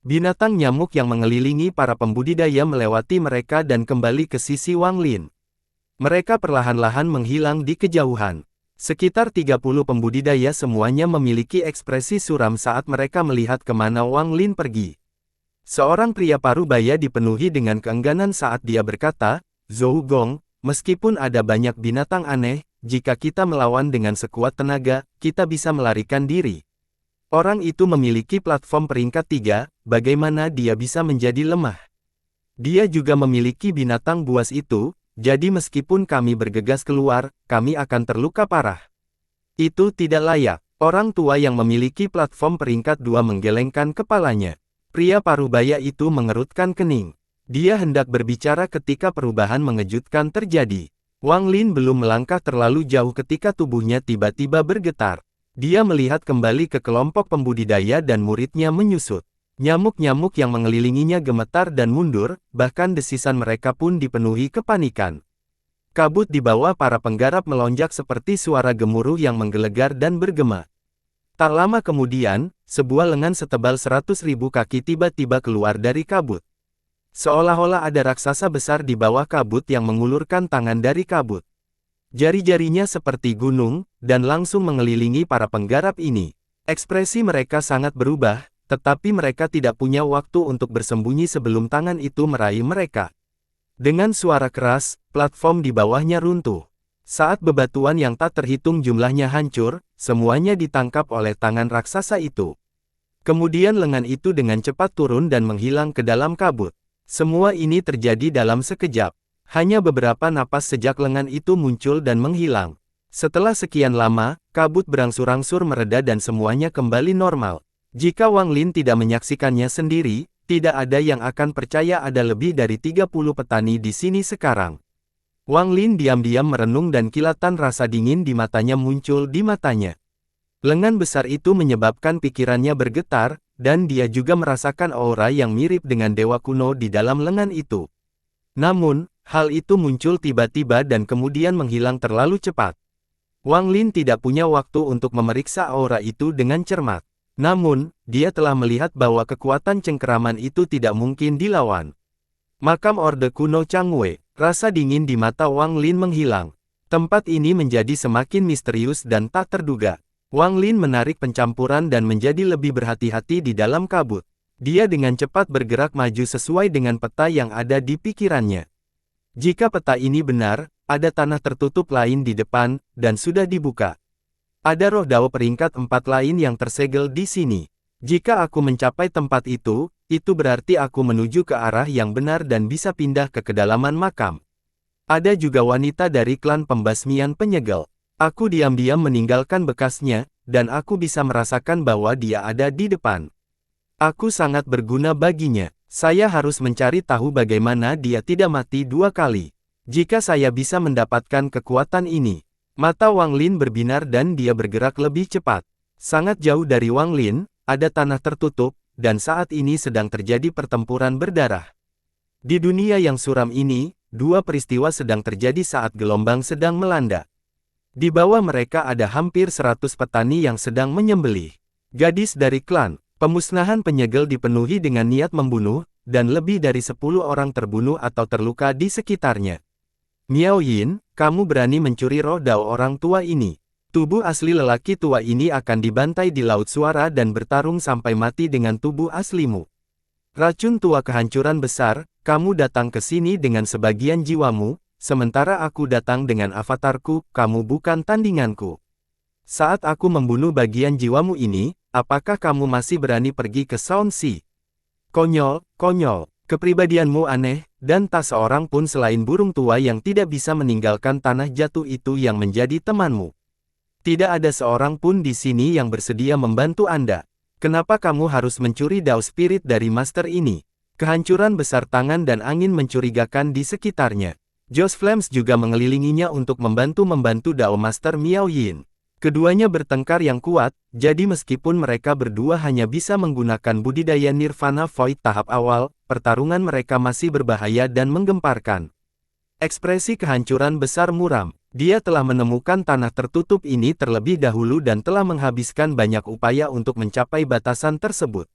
Binatang nyamuk yang mengelilingi para pembudidaya melewati mereka dan kembali ke sisi Wang Lin. Mereka perlahan-lahan menghilang di kejauhan. Sekitar 30 pembudidaya semuanya memiliki ekspresi suram saat mereka melihat kemana Wang Lin pergi. Seorang pria parubaya dipenuhi dengan keengganan saat dia berkata, Zhou Gong, meskipun ada banyak binatang aneh, jika kita melawan dengan sekuat tenaga, kita bisa melarikan diri. Orang itu memiliki platform peringkat 3, bagaimana dia bisa menjadi lemah? Dia juga memiliki binatang buas itu, jadi meskipun kami bergegas keluar, kami akan terluka parah. Itu tidak layak. Orang tua yang memiliki platform peringkat 2 menggelengkan kepalanya. Pria parubaya itu mengerutkan kening. Dia hendak berbicara ketika perubahan mengejutkan terjadi. Wang Lin belum melangkah terlalu jauh ketika tubuhnya tiba-tiba bergetar. Dia melihat kembali ke kelompok pembudidaya dan muridnya menyusut. Nyamuk-nyamuk yang mengelilinginya gemetar dan mundur, bahkan desisan mereka pun dipenuhi kepanikan. Kabut di bawah para penggarap melonjak seperti suara gemuruh yang menggelegar dan bergema. Tak lama kemudian, sebuah lengan setebal 100.000 kaki tiba-tiba keluar dari kabut. Seolah-olah ada raksasa besar di bawah kabut yang mengulurkan tangan dari kabut. Jari-jarinya seperti gunung, dan langsung mengelilingi para penggarap ini. Ekspresi mereka sangat berubah, tetapi mereka tidak punya waktu untuk bersembunyi sebelum tangan itu meraih mereka. Dengan suara keras, platform di bawahnya runtuh. Saat bebatuan yang tak terhitung jumlahnya hancur, semuanya ditangkap oleh tangan raksasa itu. Kemudian lengan itu dengan cepat turun dan menghilang ke dalam kabut. Semua ini terjadi dalam sekejap. Hanya beberapa napas sejak lengan itu muncul dan menghilang. Setelah sekian lama, kabut berangsur-angsur mereda dan semuanya kembali normal. Jika Wang Lin tidak menyaksikannya sendiri, tidak ada yang akan percaya ada lebih dari 30 petani di sini sekarang. Wang Lin diam-diam merenung dan kilatan rasa dingin di matanya muncul di matanya. Lengan besar itu menyebabkan pikirannya bergetar, dan dia juga merasakan aura yang mirip dengan dewa kuno di dalam lengan itu. Namun, hal itu muncul tiba-tiba dan kemudian menghilang terlalu cepat. Wang Lin tidak punya waktu untuk memeriksa aura itu dengan cermat. Namun, dia telah melihat bahwa kekuatan cengkeraman itu tidak mungkin dilawan. Makam Orde Kuno Changwei, rasa dingin di mata Wang Lin menghilang. Tempat ini menjadi semakin misterius dan tak terduga. Wang Lin menarik pencampuran dan menjadi lebih berhati-hati di dalam kabut. Dia dengan cepat bergerak maju sesuai dengan peta yang ada di pikirannya. Jika peta ini benar, ada tanah tertutup lain di depan, dan sudah dibuka. Ada roh dao peringkat 4 lain yang tersegel di sini. Jika aku mencapai tempat itu berarti aku menuju ke arah yang benar dan bisa pindah ke kedalaman makam. Ada juga wanita dari klan pembasmian penyegel. Aku diam-diam meninggalkan bekasnya, dan aku bisa merasakan bahwa dia ada di depan. Aku sangat berguna baginya. Saya harus mencari tahu bagaimana dia tidak mati 2 kali. Jika saya bisa mendapatkan kekuatan ini. Mata Wang Lin berbinar dan dia bergerak lebih cepat. Sangat jauh dari Wang Lin, ada tanah tertutup, dan saat ini sedang terjadi pertempuran berdarah. Di dunia yang suram ini, 2 peristiwa sedang terjadi saat gelombang sedang melanda. Di bawah mereka ada hampir 100 petani yang sedang menyembelih. Gadis dari klan pemusnahan penyegel dipenuhi dengan niat membunuh, dan lebih dari 10 orang terbunuh atau terluka di sekitarnya. Miao Yin, kamu berani mencuri roh dao orang tua ini. Tubuh asli lelaki tua ini akan dibantai di laut suara dan bertarung sampai mati dengan tubuh aslimu. Racun tua kehancuran besar, kamu datang ke sini dengan sebagian jiwamu, sementara aku datang dengan avatarku, kamu bukan tandinganku. Saat aku membunuh bagian jiwamu ini, apakah kamu masih berani pergi ke Shaanxi? Konyol, konyol, kepribadianmu aneh, dan tak seorang pun selain burung tua yang tidak bisa meninggalkan tanah jatuh itu yang menjadi temanmu. Tidak ada seorang pun di sini yang bersedia membantu Anda. Kenapa kamu harus mencuri dao spirit dari master ini? Kehancuran besar tangan dan angin mencurigakan di sekitarnya. Josh Flames juga mengelilinginya untuk membantu dao master Miao Yin. Keduanya bertengkar yang kuat, jadi meskipun mereka berdua hanya bisa menggunakan budidaya Nirvana Void tahap awal, pertarungan mereka masih berbahaya dan menggemparkan. Ekspresi kehancuran besar muram. Dia telah menemukan tanah tertutup ini terlebih dahulu dan telah menghabiskan banyak upaya untuk mencapai batasan tersebut.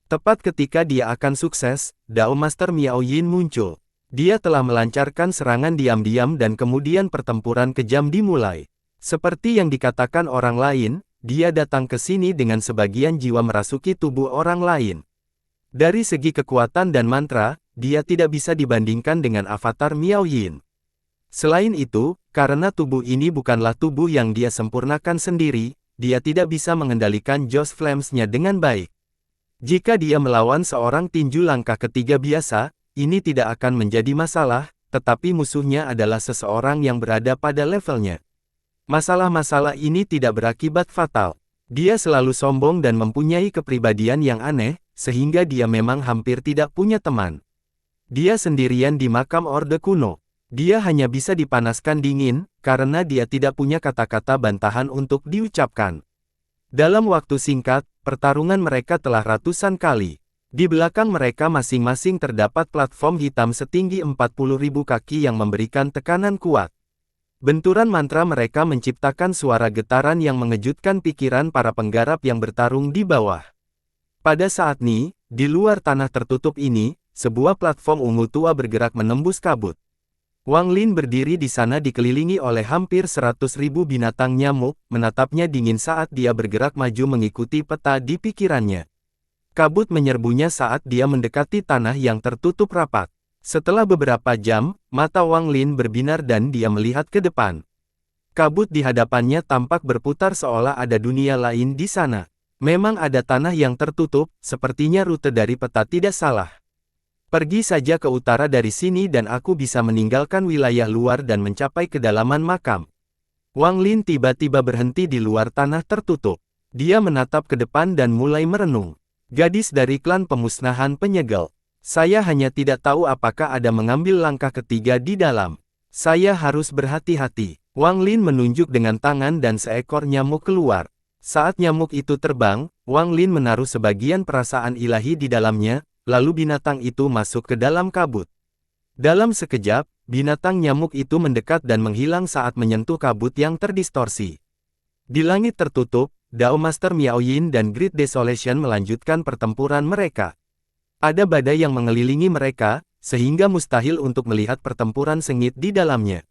Tepat ketika dia akan sukses, Dao Master Miao Yin muncul. Dia telah melancarkan serangan diam-diam dan kemudian pertempuran kejam dimulai. Seperti yang dikatakan orang lain, dia datang ke sini dengan sebagian jiwa merasuki tubuh orang lain. Dari segi kekuatan dan mantra, dia tidak bisa dibandingkan dengan avatar Miao Yin. Selain itu, karena tubuh ini bukanlah tubuh yang dia sempurnakan sendiri, dia tidak bisa mengendalikan Josh Flames-nya dengan baik. Jika dia melawan seorang tinju langkah ketiga biasa, ini tidak akan menjadi masalah, tetapi musuhnya adalah seseorang yang berada pada levelnya. Masalah-masalah ini tidak berakibat fatal. Dia selalu sombong dan mempunyai kepribadian yang aneh, sehingga dia memang hampir tidak punya teman. Dia sendirian di makam Orde Kuno. Dia hanya bisa dipanaskan dingin, karena dia tidak punya kata-kata bantahan untuk diucapkan. Dalam waktu singkat, pertarungan mereka telah ratusan kali. Di belakang mereka masing-masing terdapat platform hitam setinggi 40.000 kaki yang memberikan tekanan kuat. Benturan mantra mereka menciptakan suara getaran yang mengejutkan pikiran para penggarap yang bertarung di bawah. Pada saat ini, di luar tanah tertutup ini, sebuah platform ungu tua bergerak menembus kabut. Wang Lin berdiri di sana dikelilingi oleh hampir 100.000 binatang nyamuk, menatapnya dingin saat dia bergerak maju mengikuti peta di pikirannya. Kabut menyerbunya saat dia mendekati tanah yang tertutup rapat. Setelah beberapa jam, mata Wang Lin berbinar dan dia melihat ke depan. Kabut di hadapannya tampak berputar seolah ada dunia lain di sana. Memang ada tanah yang tertutup, sepertinya rute dari peta tidak salah. Pergi saja ke utara dari sini dan aku bisa meninggalkan wilayah luar dan mencapai kedalaman makam. Wang Lin tiba-tiba berhenti di luar tanah tertutup. Dia menatap ke depan dan mulai merenung. Gadis dari klan pemusnahan penyegel. Saya hanya tidak tahu apakah ada mengambil langkah ketiga di dalam. Saya harus berhati-hati. Wang Lin menunjuk dengan tangan dan seekor nyamuk keluar. Saat nyamuk itu terbang, Wang Lin menaruh sebagian perasaan ilahi di dalamnya, lalu binatang itu masuk ke dalam kabut. Dalam sekejap, binatang nyamuk itu mendekat dan menghilang saat menyentuh kabut yang terdistorsi. Di langit tertutup, Dao Master Miao Yin dan Great Desolation melanjutkan pertempuran mereka. Ada badai yang mengelilingi mereka, sehingga mustahil untuk melihat pertempuran sengit di dalamnya.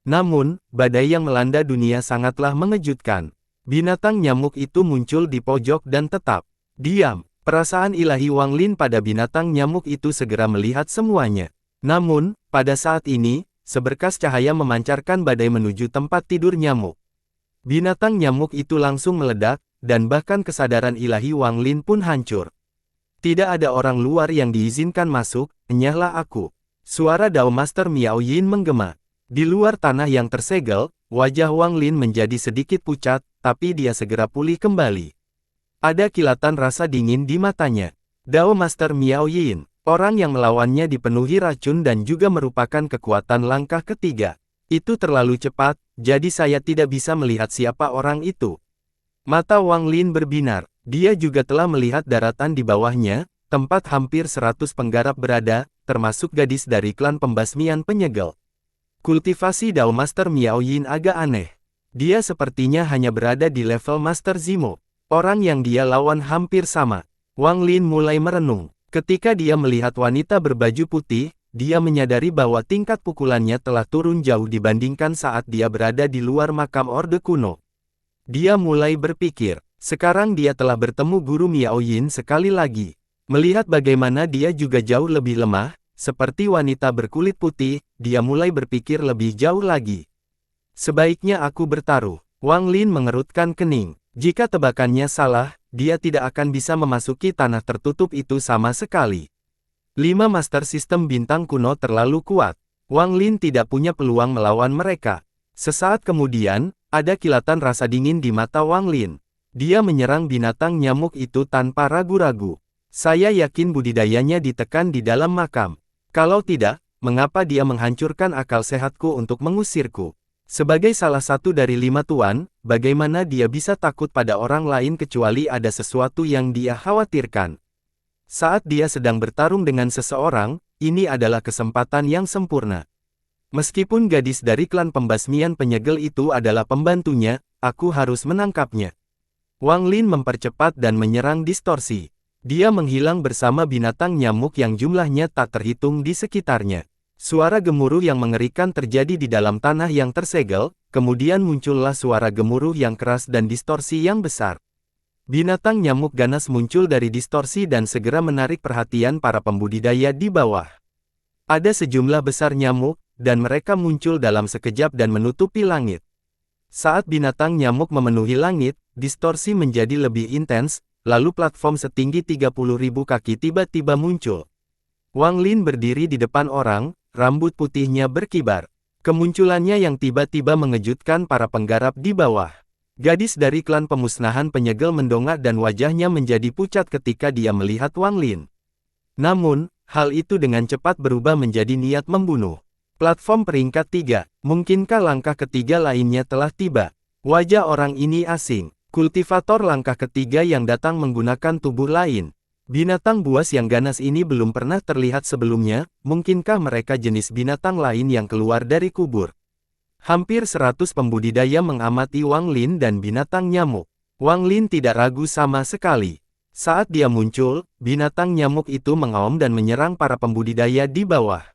Namun, badai yang melanda dunia sangatlah mengejutkan. Binatang nyamuk itu muncul di pojok dan tetap diam. Perasaan ilahi Wang Lin pada binatang nyamuk itu segera melihat semuanya. Namun, pada saat ini, seberkas cahaya memancarkan badai menuju tempat tidur nyamuk. Binatang nyamuk itu langsung meledak, dan bahkan kesadaran ilahi Wang Lin pun hancur. Tidak ada orang luar yang diizinkan masuk, enyahlah aku. Suara Dao Master Miao Yin menggema. Di luar tanah yang tersegel, wajah Wang Lin menjadi sedikit pucat, tapi dia segera pulih kembali. Ada kilatan rasa dingin di matanya. Dao Master Miao Yin, orang yang melawannya dipenuhi racun dan juga merupakan kekuatan langkah ketiga. Itu terlalu cepat, jadi saya tidak bisa melihat siapa orang itu. Mata Wang Lin berbinar. Dia juga telah melihat daratan di bawahnya, tempat hampir 100 penggarap berada, termasuk gadis dari klan pembasmian penyegel. Kultivasi Dao Master Miao Yin agak aneh. Dia sepertinya hanya berada di level Master Zimo. Orang yang dia lawan hampir sama. Wang Lin mulai merenung. Ketika dia melihat wanita berbaju putih, dia menyadari bahwa tingkat pukulannya telah turun jauh dibandingkan saat dia berada di luar makam Orde Kuno. Dia mulai berpikir, sekarang dia telah bertemu Guru Miao Yin sekali lagi. Melihat bagaimana dia juga jauh lebih lemah, seperti wanita berkulit putih, dia mulai berpikir lebih jauh lagi. Sebaiknya aku bertaruh. Wang Lin mengerutkan kening. Jika tebakannya salah, dia tidak akan bisa memasuki tanah tertutup itu sama sekali. 5 Master Sistem Bintang Kuno terlalu kuat. Wang Lin tidak punya peluang melawan mereka. Sesaat kemudian, ada kilatan rasa dingin di mata Wang Lin. Dia menyerang binatang nyamuk itu tanpa ragu-ragu. Saya yakin budidayanya ditekan di dalam makam. Kalau tidak, mengapa dia menghancurkan akal sehatku untuk mengusirku? Sebagai salah satu dari 5 tuan, bagaimana dia bisa takut pada orang lain kecuali ada sesuatu yang dia khawatirkan? Saat dia sedang bertarung dengan seseorang, ini adalah kesempatan yang sempurna. Meskipun gadis dari klan pembasmian penyegel itu adalah pembantunya, aku harus menangkapnya. Wang Lin mempercepat dan menyerang distorsi. Dia menghilang bersama binatang nyamuk yang jumlahnya tak terhitung di sekitarnya. Suara gemuruh yang mengerikan terjadi di dalam tanah yang tersegel, kemudian muncullah suara gemuruh yang keras dan distorsi yang besar. Binatang nyamuk ganas muncul dari distorsi dan segera menarik perhatian para pembudidaya di bawah. Ada sejumlah besar nyamuk, dan mereka muncul dalam sekejap dan menutupi langit. Saat binatang nyamuk memenuhi langit, distorsi menjadi lebih intens, lalu platform setinggi 30.000 kaki tiba-tiba muncul. Wang Lin berdiri di depan orang, rambut putihnya berkibar. Kemunculannya yang tiba-tiba mengejutkan para penggarap di bawah. Gadis dari klan pemusnahan penyegel mendongak dan wajahnya menjadi pucat ketika dia melihat Wang Lin. Namun, hal itu dengan cepat berubah menjadi niat membunuh. Platform peringkat 3, mungkinkah langkah ketiga lainnya telah tiba? Wajah orang ini asing. Kultivator langkah ketiga yang datang menggunakan tubuh lain. Binatang buas yang ganas ini belum pernah terlihat sebelumnya, mungkinkah mereka jenis binatang lain yang keluar dari kubur? Hampir 100 pembudidaya mengamati Wang Lin dan binatang nyamuk. Wang Lin tidak ragu sama sekali. Saat dia muncul, binatang nyamuk itu mengaum dan menyerang para pembudidaya di bawah.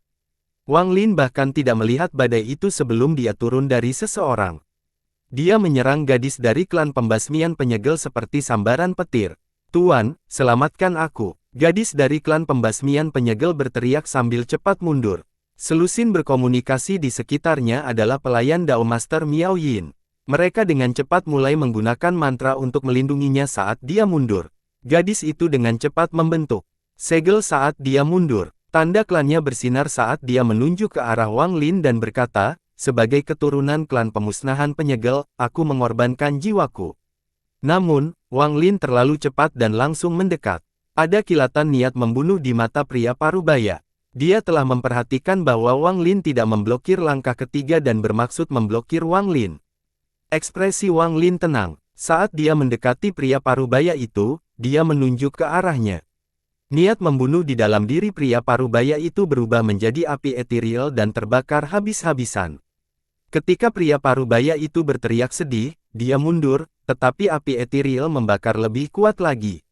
Wang Lin bahkan tidak melihat badai itu sebelum dia turun dari seseorang. Dia menyerang gadis dari klan pembasmian penyegel seperti sambaran petir. "Tuan, selamatkan aku!" Gadis dari klan pembasmian penyegel berteriak sambil cepat mundur. Selusin berkomunikasi di sekitarnya adalah pelayan Dao Master Miao Yin. Mereka dengan cepat mulai menggunakan mantra untuk melindunginya saat dia mundur. Gadis itu dengan cepat membentuk segel saat dia mundur. Tanda klannya bersinar saat dia menunjuk ke arah Wang Lin dan berkata, "Sebagai keturunan klan pemusnahan penyegel, aku mengorbankan jiwaku." Namun, Wang Lin terlalu cepat dan langsung mendekat. Ada kilatan niat membunuh di mata pria parubaya. Dia telah memperhatikan bahwa Wang Lin tidak memblokir langkah ketiga dan bermaksud memblokir Wang Lin. Ekspresi Wang Lin tenang. Saat dia mendekati pria parubaya itu, dia menunjuk ke arahnya. Niat membunuh di dalam diri pria parubaya itu berubah menjadi api etiril dan terbakar habis-habisan. Ketika pria parubaya itu berteriak sedih, dia mundur, tetapi api etiril membakar lebih kuat lagi.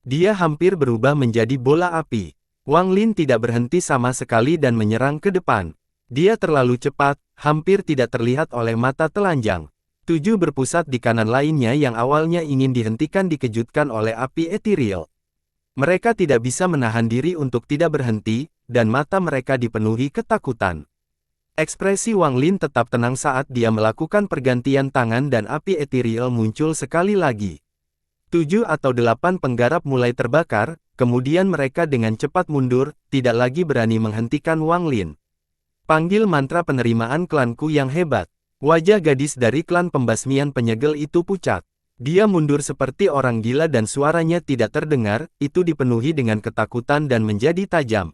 Dia hampir berubah menjadi bola api. Wang Lin tidak berhenti sama sekali dan menyerang ke depan. Dia terlalu cepat, hampir tidak terlihat oleh mata telanjang. 7 berpusat di kanan lainnya yang awalnya ingin dihentikan dikejutkan oleh api etiril. Mereka tidak bisa menahan diri untuk tidak berhenti, dan mata mereka dipenuhi ketakutan. Ekspresi Wang Lin tetap tenang saat dia melakukan pergantian tangan dan api etiril muncul sekali lagi. 7 atau 8 penggarap mulai terbakar, kemudian mereka dengan cepat mundur, tidak lagi berani menghentikan Wang Lin. "Panggil mantra penerimaan klanku yang hebat." Wajah gadis dari klan pembasmian penyegel itu pucat. Dia mundur seperti orang gila dan suaranya tidak terdengar, itu dipenuhi dengan ketakutan dan menjadi tajam.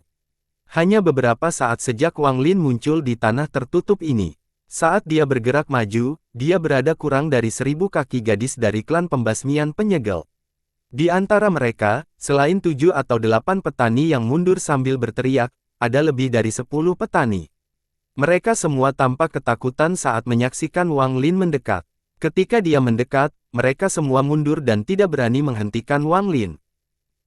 Hanya beberapa saat sejak Wang Lin muncul di tanah tertutup ini. Saat dia bergerak maju, dia berada kurang dari 1000 kaki gadis dari klan pembasmian penyegel. Di antara mereka, selain 7 atau 8 petani yang mundur sambil berteriak, ada lebih dari 10 petani. Mereka semua tampak ketakutan saat menyaksikan Wang Lin mendekat. Ketika dia mendekat, mereka semua mundur dan tidak berani menghentikan Wang Lin.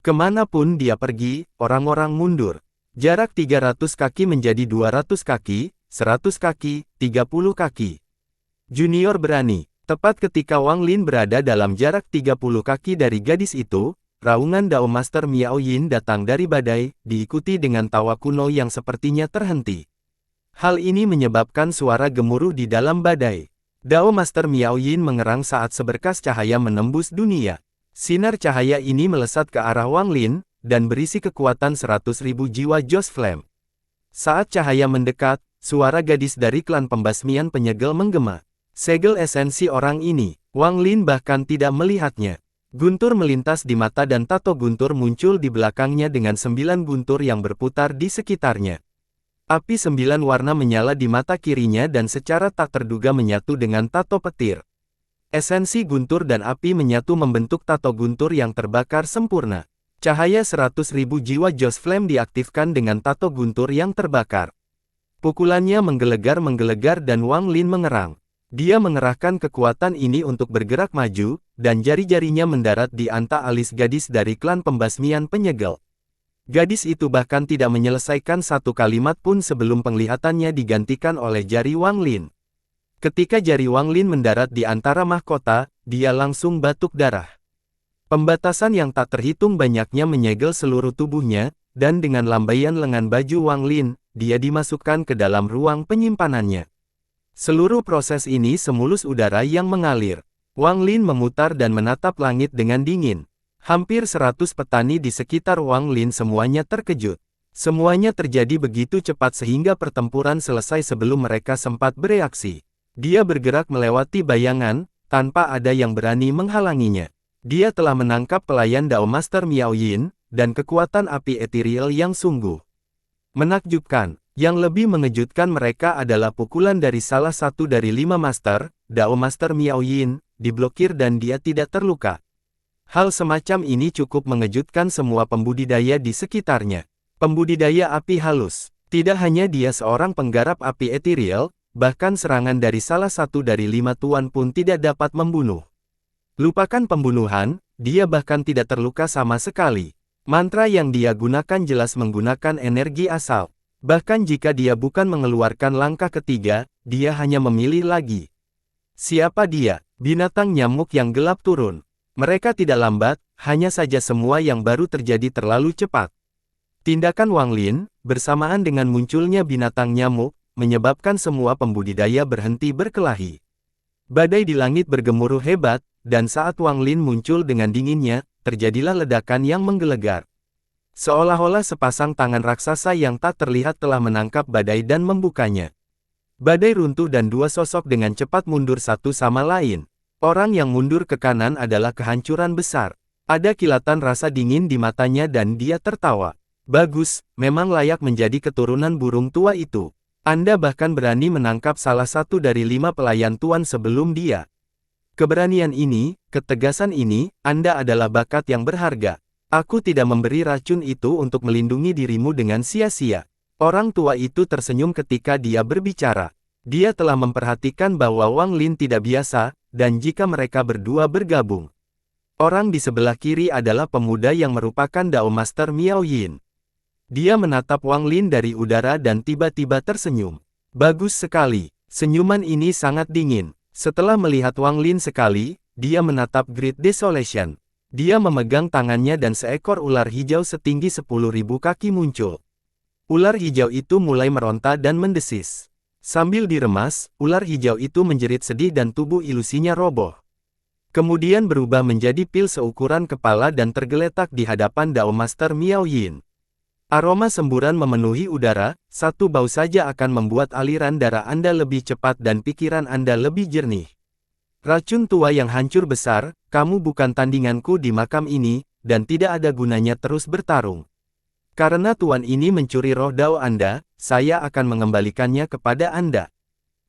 Kemanapun dia pergi, orang-orang mundur. Jarak 300 kaki menjadi 200 kaki, 100 kaki, 30 kaki. Junior berani. Tepat ketika Wang Lin berada dalam jarak 30 kaki dari gadis itu, raungan Dao Master Miao Yin datang dari badai, diikuti dengan tawa kuno yang sepertinya terhenti. Hal ini menyebabkan suara gemuruh di dalam badai. Dao Master Miao Yin mengerang saat seberkas cahaya menembus dunia. Sinar cahaya ini melesat ke arah Wang Lin, dan berisi kekuatan 100.000 jiwa Joss Flame. Saat cahaya mendekat, suara gadis dari klan pembasmian penyegel menggema. "Segel esensi orang ini." Wang Lin bahkan tidak melihatnya. Guntur melintas di mata dan tato guntur muncul di belakangnya dengan 9 guntur yang berputar di sekitarnya. Api 9 warna menyala di mata kirinya dan secara tak terduga menyatu dengan tato petir. Esensi guntur dan api menyatu membentuk tato guntur yang terbakar sempurna. Cahaya 100.000 jiwa Joss Flame diaktifkan dengan tato guntur yang terbakar. Pukulannya menggelegar-menggelegar dan Wang Lin mengerang. Dia mengerahkan kekuatan ini untuk bergerak maju, dan jari-jarinya mendarat di anta alis gadis dari klan pembasmian penyegel. Gadis itu bahkan tidak menyelesaikan satu kalimat pun sebelum penglihatannya digantikan oleh jari Wang Lin. Ketika jari Wang Lin mendarat di antara mahkota, dia langsung batuk darah. Pembatasan yang tak terhitung banyaknya menyegel seluruh tubuhnya, dan dengan lambaian lengan baju Wang Lin, dia dimasukkan ke dalam ruang penyimpanannya. Seluruh proses ini semulus udara yang mengalir. Wang Lin memutar dan menatap langit dengan dingin. Hampir 100 petani di sekitar Wang Lin semuanya terkejut. Semuanya terjadi begitu cepat sehingga pertempuran selesai sebelum mereka sempat bereaksi. Dia bergerak melewati bayangan, tanpa ada yang berani menghalanginya. Dia telah menangkap pelayan Dao Master Miao Yin, dan kekuatan api etiril yang sungguh menakjubkan. Yang lebih mengejutkan mereka adalah pukulan dari salah satu dari 5 master, Dao Master Miao Yin, diblokir dan dia tidak terluka. Hal semacam ini cukup mengejutkan semua pembudidaya di sekitarnya. Pembudidaya api halus. Tidak hanya dia seorang penggarap api etiril, bahkan serangan dari salah satu dari 5 tuan pun tidak dapat membunuh. Lupakan pembunuhan, dia bahkan tidak terluka sama sekali. Mantra yang dia gunakan jelas menggunakan energi asal. Bahkan jika dia bukan mengeluarkan langkah ketiga, dia hanya memilih lagi. Siapa dia? Binatang nyamuk yang gelap turun. Mereka tidak lambat, hanya saja semua yang baru terjadi terlalu cepat. Tindakan Wang Lin, bersamaan dengan munculnya binatang nyamuk, menyebabkan semua pembudidaya berhenti berkelahi. Badai di langit bergemuruh hebat, dan saat Wang Lin muncul dengan dinginnya, terjadilah ledakan yang menggelegar. Seolah-olah sepasang tangan raksasa yang tak terlihat telah menangkap badai dan membukanya. Badai runtuh dan dua sosok dengan cepat mundur satu sama lain. Orang yang mundur ke kanan adalah kehancuran besar. Ada kilatan rasa dingin di matanya dan dia tertawa. Bagus, memang layak menjadi keturunan burung tua itu. Anda bahkan berani menangkap salah satu dari 5 pelayan tuan sebelum dia. Keberanian ini, ketegasan ini, Anda adalah bakat yang berharga. Aku tidak memberi racun itu untuk melindungi dirimu dengan sia-sia. Orang tua itu tersenyum ketika dia berbicara. Dia telah memperhatikan bahwa Wang Lin tidak biasa, dan jika mereka berdua bergabung. Orang di sebelah kiri adalah pemuda yang merupakan Dao Master Miao Yin. Dia menatap Wang Lin dari udara dan tiba-tiba tersenyum. Bagus sekali. Senyuman ini sangat dingin. Setelah melihat Wang Lin sekali, dia menatap Great Desolation. Dia memegang tangannya dan seekor ular hijau setinggi 10.000 kaki muncul. Ular hijau itu mulai meronta dan mendesis. Sambil diremas, ular hijau itu menjerit sedih dan tubuh ilusinya roboh. Kemudian berubah menjadi pil seukuran kepala dan tergeletak di hadapan Dao Master Miao Yin. Aroma semburan memenuhi udara, satu bau saja akan membuat aliran darah Anda lebih cepat dan pikiran Anda lebih jernih. Racun tua yang hancur besar, kamu bukan tandinganku di makam ini, dan tidak ada gunanya terus bertarung. Karena tuan ini mencuri roh Dao Anda, saya akan mengembalikannya kepada Anda.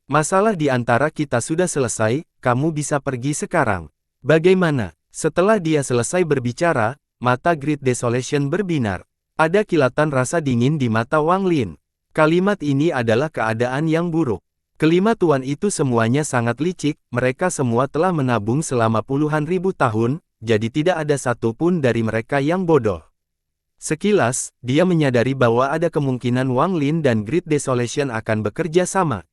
Masalah di antara kita sudah selesai, kamu bisa pergi sekarang. Bagaimana? Setelah dia selesai berbicara, mata Great Desolation berbinar. Ada kilatan rasa dingin di mata Wang Lin. Kalimat ini adalah keadaan yang buruk. Kelima tuan itu semuanya sangat licik, mereka semua telah menabung selama puluhan ribu tahun, jadi tidak ada satupun dari mereka yang bodoh. Sekilas, dia menyadari bahwa ada kemungkinan Wang Lin dan Great Desolation akan bekerja sama.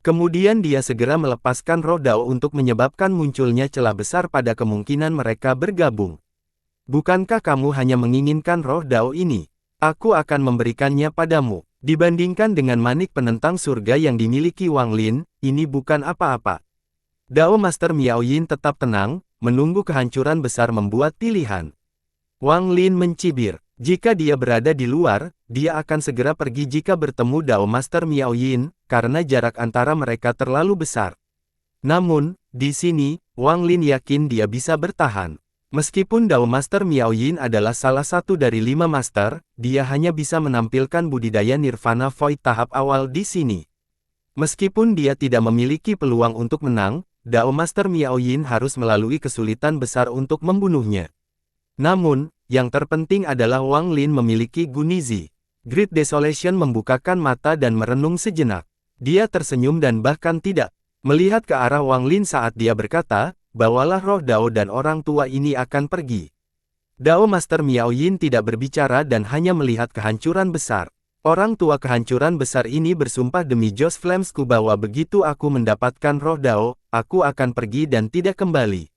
Kemudian dia segera melepaskan roh Dao untuk menyebabkan munculnya celah besar pada kemungkinan mereka bergabung. Bukankah kamu hanya menginginkan roh Dao ini? Aku akan memberikannya padamu. Dibandingkan dengan manik penentang surga yang dimiliki Wang Lin, ini bukan apa-apa. Dao Master Miao Yin tetap tenang, menunggu kehancuran besar membuat pilihan. Wang Lin mencibir. Jika dia berada di luar, dia akan segera pergi jika bertemu Dao Master Miao Yin, karena jarak antara mereka terlalu besar. Namun, di sini, Wang Lin yakin dia bisa bertahan. Meskipun Dao Master Miao Yin adalah salah satu dari 5 master, dia hanya bisa menampilkan budidaya Nirvana Void tahap awal di sini. Meskipun dia tidak memiliki peluang untuk menang, Dao Master Miao Yin harus melalui kesulitan besar untuk membunuhnya. Namun, yang terpenting adalah Wang Lin memiliki Gunizi. Great Desolation membukakan mata dan merenung sejenak. Dia tersenyum dan bahkan tidak melihat ke arah Wang Lin saat dia berkata, bawalah roh Dao dan orang tua ini akan pergi. Dao Master Miao Yin tidak berbicara dan hanya melihat kehancuran besar. Orang tua kehancuran besar ini bersumpah demi Joss Flamesku bahwa begitu aku mendapatkan roh Dao, aku akan pergi dan tidak kembali.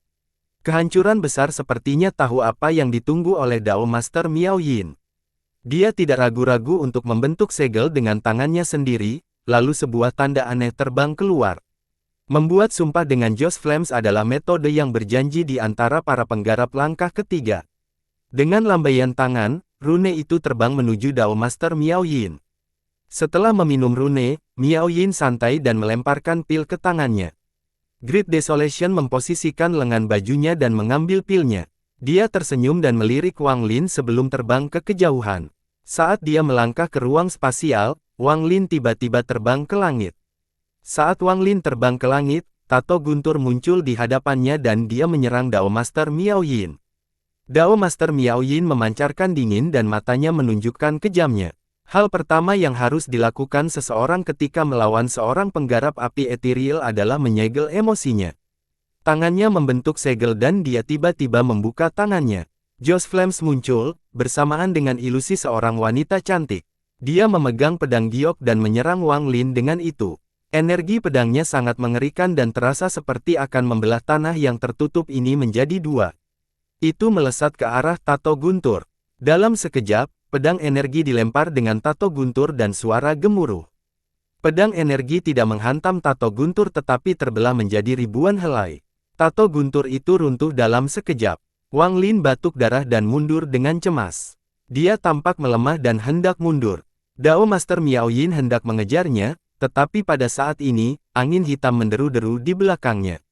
Kehancuran besar sepertinya tahu apa yang ditunggu oleh Dao Master Miao Yin. Dia tidak ragu-ragu untuk membentuk segel dengan tangannya sendiri, lalu sebuah tanda aneh terbang keluar. Membuat sumpah dengan Joss Flames adalah metode yang berjanji di antara para penggarap langkah ketiga. Dengan lambaian tangan, rune itu terbang menuju Dao Master Miao Yin. Setelah meminum rune, Miao Yin santai dan melemparkan pil ke tangannya. Great Desolation memposisikan lengan bajunya dan mengambil pilnya. Dia tersenyum dan melirik Wang Lin sebelum terbang ke kejauhan. Saat dia melangkah ke ruang spasial, Wang Lin tiba-tiba terbang ke langit. Saat Wang Lin terbang ke langit, tato guntur muncul di hadapannya dan dia menyerang Dao Master Miao Yin. Dao Master Miao Yin memancarkan dingin dan matanya menunjukkan kejamnya. Hal pertama yang harus dilakukan seseorang ketika melawan seorang penggarap api ethereal adalah menyegel emosinya. Tangannya membentuk segel dan dia tiba-tiba membuka tangannya. Joss Flames muncul, bersamaan dengan ilusi seorang wanita cantik. Dia memegang pedang giok dan menyerang Wang Lin dengan itu. Energi pedangnya sangat mengerikan dan terasa seperti akan membelah tanah yang tertutup ini menjadi dua. Itu melesat ke arah tato guntur. Dalam sekejap, pedang energi dilempar dengan tato guntur dan suara gemuruh. Pedang energi tidak menghantam tato guntur tetapi terbelah menjadi ribuan helai. Tato guntur itu runtuh dalam sekejap. Wang Lin batuk darah dan mundur dengan cemas. Dia tampak melemah dan hendak mundur. Dao Master Miao Yin hendak mengejarnya, tetapi pada saat ini, angin hitam menderu-deru di belakangnya.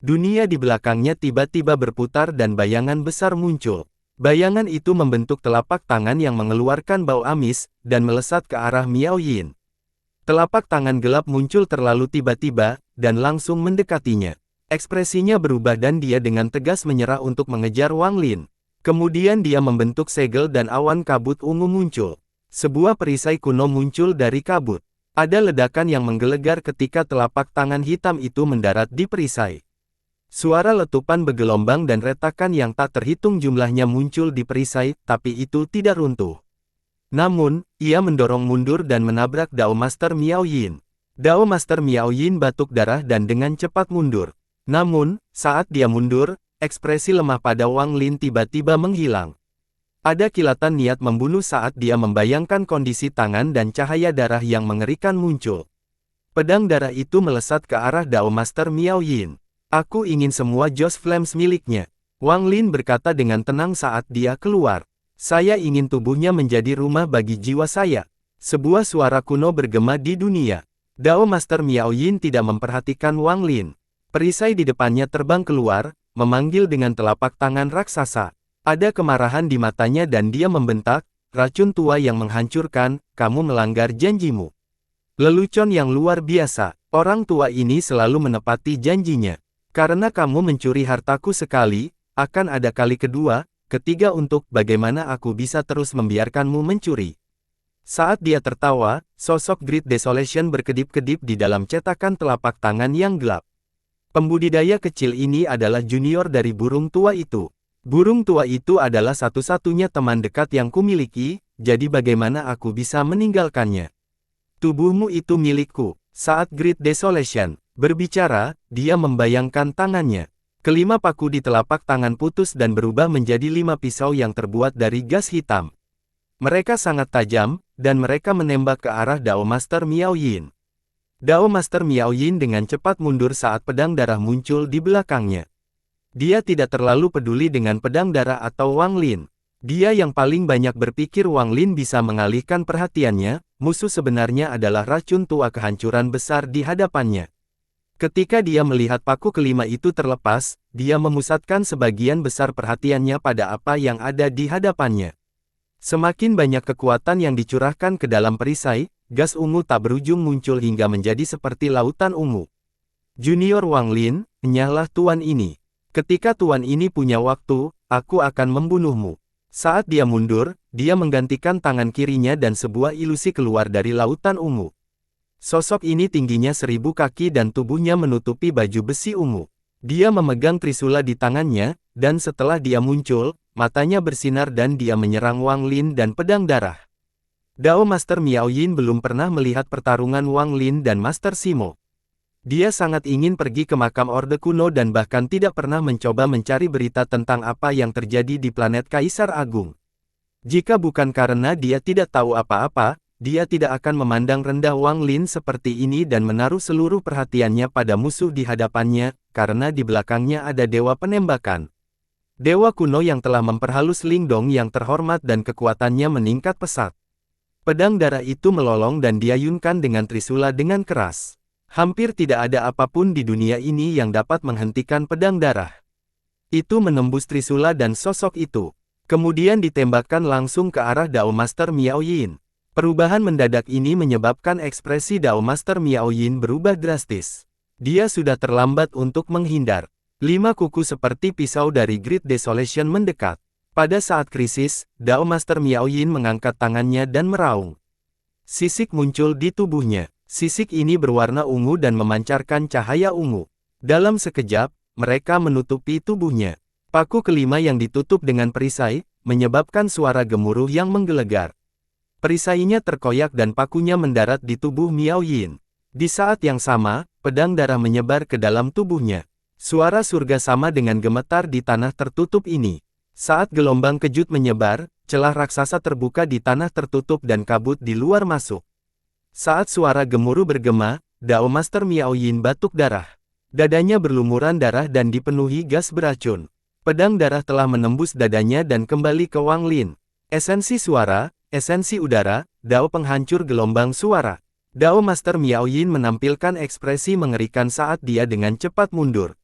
Dunia di belakangnya tiba-tiba berputar dan bayangan besar muncul. Bayangan itu membentuk telapak tangan yang mengeluarkan bau amis, dan melesat ke arah Miao Yin. Telapak tangan gelap muncul terlalu tiba-tiba, dan langsung mendekatinya. Ekspresinya berubah dan dia dengan tegas menyerah untuk mengejar Wang Lin. Kemudian dia membentuk segel dan awan kabut ungu muncul. Sebuah perisai kuno muncul dari kabut. Ada ledakan yang menggelegar ketika telapak tangan hitam itu mendarat di perisai. Suara letupan bergelombang dan retakan yang tak terhitung jumlahnya muncul di perisai, tapi itu tidak runtuh. Namun, ia mendorong mundur dan menabrak Dao Master Miao Yin. Dao Master Miao Yin batuk darah dan dengan cepat mundur. Namun, saat dia mundur, ekspresi lemah pada Wang Lin tiba-tiba menghilang. Ada kilatan niat membunuh saat dia membayangkan kondisi tangan dan cahaya darah yang mengerikan muncul. Pedang darah itu melesat ke arah Dao Master Miao Yin. Aku ingin semua Joss Flames miliknya. Wang Lin berkata dengan tenang saat dia keluar. Saya ingin tubuhnya menjadi rumah bagi jiwa saya. Sebuah suara kuno bergema di dunia. Dao Master Miao Yin tidak memperhatikan Wang Lin. Perisai di depannya terbang keluar, memanggil dengan telapak tangan raksasa. Ada kemarahan di matanya dan dia membentak, racun tua yang menghancurkan, kamu melanggar janjimu. Lelucon yang luar biasa, orang tua ini selalu menepati janjinya. Karena kamu mencuri hartaku sekali, akan ada kali kedua, ketiga untuk bagaimana aku bisa terus membiarkanmu mencuri. Saat dia tertawa, sosok Great Desolation berkedip-kedip di dalam cetakan telapak tangan yang gelap. Pembudidaya kecil ini adalah junior dari burung tua itu. Burung tua itu adalah satu-satunya teman dekat yang kumiliki, jadi bagaimana aku bisa meninggalkannya? Tubuhmu itu milikku. Saat Great Desolation berbicara, dia membayangkan tangannya. Kelima paku di telapak tangan putus dan berubah menjadi 5 pisau yang terbuat dari gas hitam. Mereka sangat tajam, dan mereka menembak ke arah Dao Master Miao Yin. Dao Master Miao Yin dengan cepat mundur saat pedang darah muncul di belakangnya. Dia tidak terlalu peduli dengan pedang darah atau Wang Lin. Dia yang paling banyak berpikir Wang Lin bisa mengalihkan perhatiannya, musuh sebenarnya adalah racun tua kehancuran besar di hadapannya. Ketika dia melihat paku kelima itu terlepas, dia memusatkan sebagian besar perhatiannya pada apa yang ada di hadapannya. Semakin banyak kekuatan yang dicurahkan ke dalam perisai, gas ungu tak berujung muncul hingga menjadi seperti lautan ungu. Junior Wang Lin, enyahlah tuan ini. Ketika tuan ini punya waktu, aku akan membunuhmu. Saat dia mundur, dia menggantikan tangan kirinya dan sebuah ilusi keluar dari lautan ungu. Sosok ini tingginya 1000 kaki dan tubuhnya menutupi baju besi ungu. Dia memegang trisula di tangannya, dan setelah dia muncul, matanya bersinar dan dia menyerang Wang Lin dan pedang darah. Dao Master Miao Yin belum pernah melihat pertarungan Wang Lin dan Master Simo. Dia sangat ingin pergi ke makam Orde Kuno dan bahkan tidak pernah mencoba mencari berita tentang apa yang terjadi di planet Kaisar Agung. Jika bukan karena dia tidak tahu apa-apa, dia tidak akan memandang rendah Wang Lin seperti ini dan menaruh seluruh perhatiannya pada musuh di hadapannya, karena di belakangnya ada dewa penembakan. Dewa kuno yang telah memperhalus Lingdong yang terhormat dan kekuatannya meningkat pesat. Pedang darah itu melolong dan diayunkan dengan trisula dengan keras. Hampir tidak ada apapun di dunia ini yang dapat menghentikan pedang darah. Itu menembus trisula dan sosok itu. Kemudian ditembakkan langsung ke arah Dao Master Miao Yin. Perubahan mendadak ini menyebabkan ekspresi Dao Master Miao Yin berubah drastis. Dia sudah terlambat untuk menghindar. 5 kuku seperti pisau dari Great Desolation mendekat. Pada saat krisis, Dao Master Miao Yin mengangkat tangannya dan meraung. Sisik muncul di tubuhnya. Sisik ini berwarna ungu dan memancarkan cahaya ungu. Dalam sekejap, mereka menutupi tubuhnya. Paku kelima yang ditutup dengan perisai, menyebabkan suara gemuruh yang menggelegar. Perisainya terkoyak dan pakunya mendarat di tubuh Miao Yin. Di saat yang sama, pedang darah menyebar ke dalam tubuhnya. Suara surga sama dengan gemetar di tanah tertutup ini. Saat gelombang kejut menyebar, celah raksasa terbuka di tanah tertutup dan kabut di luar masuk. Saat suara gemuruh bergema, Dao Master Miao Yin batuk darah. Dadanya berlumuran darah dan dipenuhi gas beracun. Pedang darah telah menembus dadanya dan kembali ke Wang Lin. Esensi suara, esensi udara, Dao penghancur gelombang suara. Dao Master Miao Yin menampilkan ekspresi mengerikan saat dia dengan cepat mundur.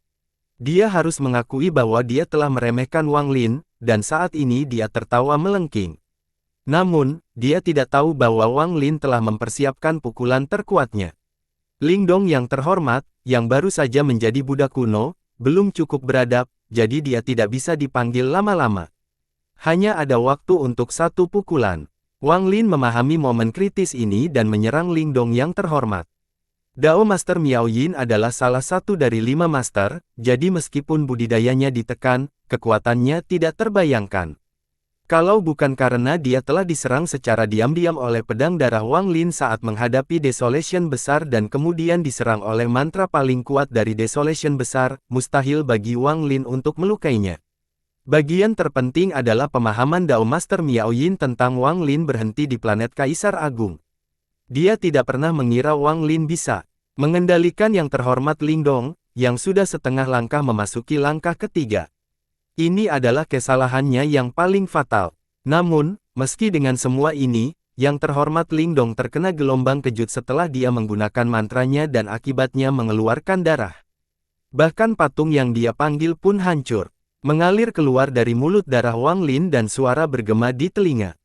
Dia harus mengakui bahwa dia telah meremehkan Wang Lin, dan saat ini dia tertawa melengking. Namun, dia tidak tahu bahwa Wang Lin telah mempersiapkan pukulan terkuatnya. Lingdong yang terhormat, yang baru saja menjadi budak kuno, belum cukup beradab, jadi dia tidak bisa dipanggil lama-lama. Hanya ada waktu untuk satu pukulan. Wang Lin memahami momen kritis ini dan menyerang Lingdong yang terhormat. Dao Master Miao Yin adalah salah satu dari 5 master, jadi meskipun budidayanya ditekan, kekuatannya tidak terbayangkan. Kalau bukan karena dia telah diserang secara diam-diam oleh pedang darah Wang Lin saat menghadapi Desolation besar dan kemudian diserang oleh mantra paling kuat dari Desolation besar, mustahil bagi Wang Lin untuk melukainya. Bagian terpenting adalah pemahaman Dao Master Miao Yin tentang Wang Lin berhenti di planet Kaisar Agung. Dia tidak pernah mengira Wang Lin bisa mengendalikan yang terhormat Lingdong, yang sudah setengah langkah memasuki langkah ketiga. Ini adalah kesalahannya yang paling fatal. Namun, meski dengan semua ini, yang terhormat Lingdong terkena gelombang kejut setelah dia menggunakan mantranya dan akibatnya mengeluarkan darah. Bahkan patung yang dia panggil pun hancur. Mengalir keluar dari mulut darah Wang Lin dan suara bergema di telinga.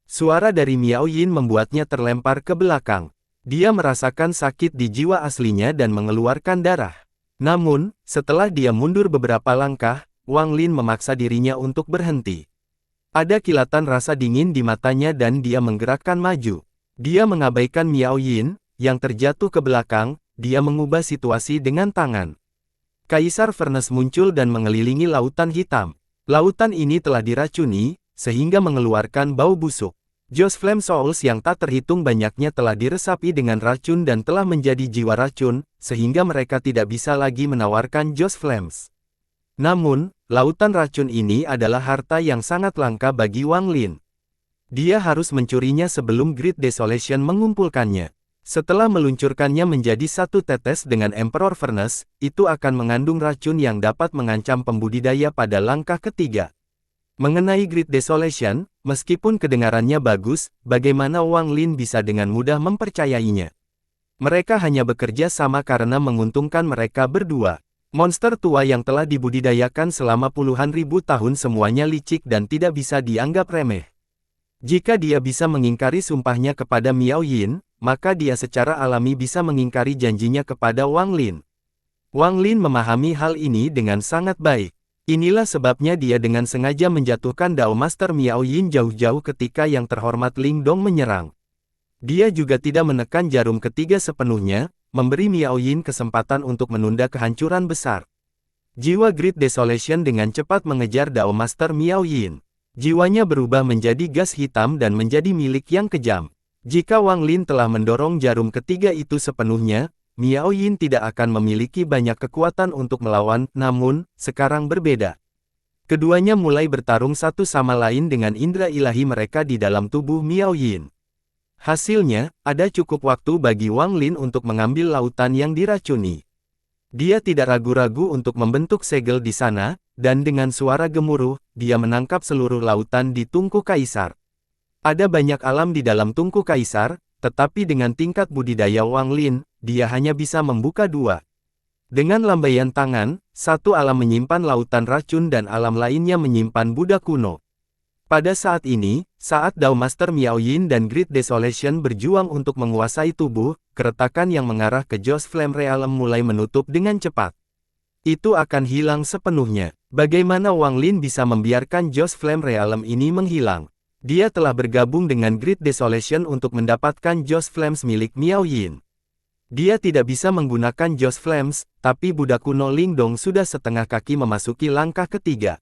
Suara dari Miao Yin membuatnya terlempar ke belakang. Dia merasakan sakit di jiwa aslinya dan mengeluarkan darah. Namun, setelah dia mundur beberapa langkah, Wang Lin memaksa dirinya untuk berhenti. Ada kilatan rasa dingin di matanya dan dia menggerakkan maju. Dia mengabaikan Miao Yin, yang terjatuh ke belakang, dia mengubah situasi dengan tangan. Kaisar Furnace muncul dan mengelilingi lautan hitam. Lautan ini telah diracuni, sehingga mengeluarkan bau busuk. Joss Flame Souls yang tak terhitung banyaknya telah diresapi dengan racun dan telah menjadi jiwa racun, sehingga mereka tidak bisa lagi menawarkan Joss Flames. Namun, lautan racun ini adalah harta yang sangat langka bagi Wang Lin. Dia harus mencurinya sebelum Great Desolation mengumpulkannya. Setelah meluncurkannya menjadi satu tetes dengan Emperor Furnace, itu akan mengandung racun yang dapat mengancam pembudidaya pada langkah ketiga. Mengenai Great Desolation, meskipun kedengarannya bagus, bagaimana Wang Lin bisa dengan mudah mempercayainya? Mereka hanya bekerja sama karena menguntungkan mereka berdua. Monster tua yang telah dibudidayakan selama puluhan ribu tahun semuanya licik dan tidak bisa dianggap remeh. Jika dia bisa mengingkari sumpahnya kepada Miao Yin, maka dia secara alami bisa mengingkari janjinya kepada Wang Lin. Wang Lin memahami hal ini dengan sangat baik. Inilah sebabnya dia dengan sengaja menjatuhkan Dao Master Miao Yin jauh-jauh ketika yang terhormat Lingdong menyerang. Dia juga tidak menekan jarum ketiga sepenuhnya, memberi Miao Yin kesempatan untuk menunda kehancuran besar. Jiwa Great Desolation dengan cepat mengejar Dao Master Miao Yin. Jiwanya berubah menjadi gas hitam dan menjadi milik yang kejam. Jika Wang Lin telah mendorong jarum ketiga itu sepenuhnya, Miao Yin tidak akan memiliki banyak kekuatan untuk melawan, namun, sekarang berbeda. Keduanya mulai bertarung satu sama lain dengan indera ilahi mereka di dalam tubuh Miao Yin. Hasilnya, ada cukup waktu bagi Wang Lin untuk mengambil lautan yang diracuni. Dia tidak ragu-ragu untuk membentuk segel di sana, dan dengan suara gemuruh, dia menangkap seluruh lautan di tungku kaisar. Ada banyak alam di dalam tungku kaisar, tetapi dengan tingkat budidaya Wang Lin, dia hanya bisa membuka 2. Dengan lambaian tangan, satu alam menyimpan lautan racun dan alam lainnya menyimpan budak kuno. Pada saat ini, saat Dao Master Miao Yin dan Great Desolation berjuang untuk menguasai tubuh, keretakan yang mengarah ke Joss Flame Realm mulai menutup dengan cepat. Itu akan hilang sepenuhnya. Bagaimana Wang Lin bisa membiarkan Joss Flame Realm ini menghilang? Dia telah bergabung dengan Great Desolation untuk mendapatkan Joss Flames milik Miao Yin. Dia tidak bisa menggunakan Joss Flames, tapi budak kuno Lingdong sudah setengah kaki memasuki langkah ketiga.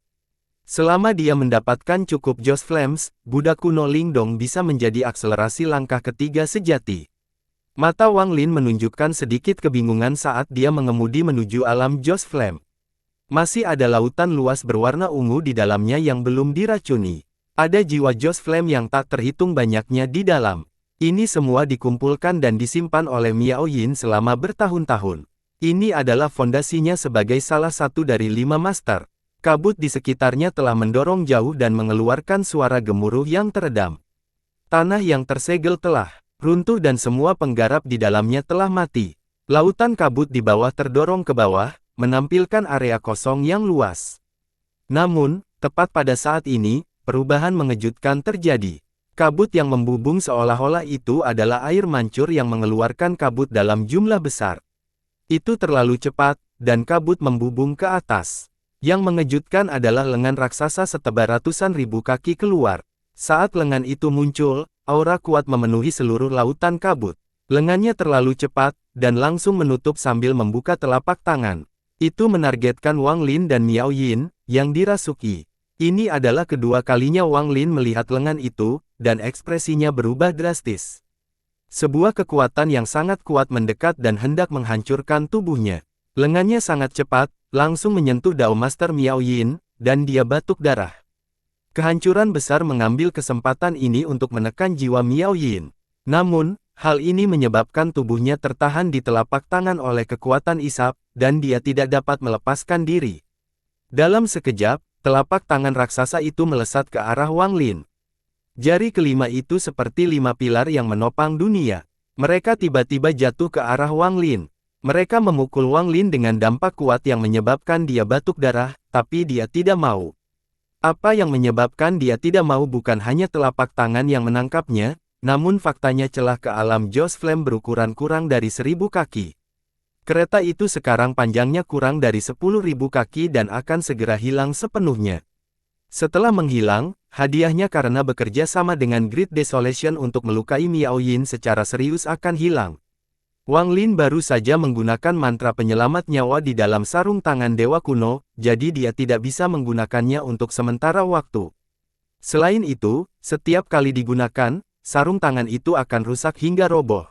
Selama dia mendapatkan cukup Joss Flames, budak kuno Lingdong bisa menjadi akselerasi langkah ketiga sejati. Mata Wang Lin menunjukkan sedikit kebingungan saat dia mengemudi menuju alam Joss Flame. Masih ada lautan luas berwarna ungu di dalamnya yang belum diracuni. Ada jiwa Joss Flame yang tak terhitung banyaknya di dalam. Ini semua dikumpulkan dan disimpan oleh Miao Yin selama bertahun-tahun. Ini adalah fondasinya sebagai salah satu dari 5 master. Kabut di sekitarnya telah mendorong jauh dan mengeluarkan suara gemuruh yang teredam. Tanah yang tersegel telah runtuh dan semua penggarap di dalamnya telah mati. Lautan kabut di bawah terdorong ke bawah, menampilkan area kosong yang luas. Namun, tepat pada saat ini, perubahan mengejutkan terjadi. Kabut yang membubung seolah-olah itu adalah air mancur yang mengeluarkan kabut dalam jumlah besar. Itu terlalu cepat, dan kabut membubung ke atas. Yang mengejutkan adalah lengan raksasa setebal ratusan ribu kaki keluar. Saat lengan itu muncul, aura kuat memenuhi seluruh lautan kabut. Lengannya terlalu cepat, dan langsung menutup sambil membuka telapak tangan. Itu menargetkan Wang Lin dan Miao Yin, yang dirasuki. Ini adalah kedua kalinya Wang Lin melihat lengan itu, dan ekspresinya berubah drastis. Sebuah kekuatan yang sangat kuat mendekat dan hendak menghancurkan tubuhnya. Lengannya sangat cepat, langsung menyentuh Dao Master Miao Yin, dan dia batuk darah. Kehancuran besar mengambil kesempatan ini untuk menekan jiwa Miao Yin. Namun, hal ini menyebabkan tubuhnya tertahan di telapak tangan oleh kekuatan isap, dan dia tidak dapat melepaskan diri. Dalam sekejap, telapak tangan raksasa itu melesat ke arah Wang Lin. Jari kelima itu seperti 5 pilar yang menopang dunia. Mereka tiba-tiba jatuh ke arah Wang Lin. Mereka memukul Wang Lin dengan dampak kuat yang menyebabkan dia batuk darah, tapi dia tidak mau. Apa yang menyebabkan dia tidak mau bukan hanya telapak tangan yang menangkapnya, namun faktanya celah ke alam Joss Flame berukuran kurang dari 1000 kaki. Kereta itu sekarang panjangnya kurang dari 10.000 kaki dan akan segera hilang sepenuhnya. Setelah menghilang, hadiahnya karena bekerja sama dengan Great Desolation untuk melukai Miao Yin secara serius akan hilang. Wang Lin baru saja menggunakan mantra penyelamat nyawa di dalam sarung tangan Dewa Kuno, jadi dia tidak bisa menggunakannya untuk sementara waktu. Selain itu, setiap kali digunakan, sarung tangan itu akan rusak hingga roboh.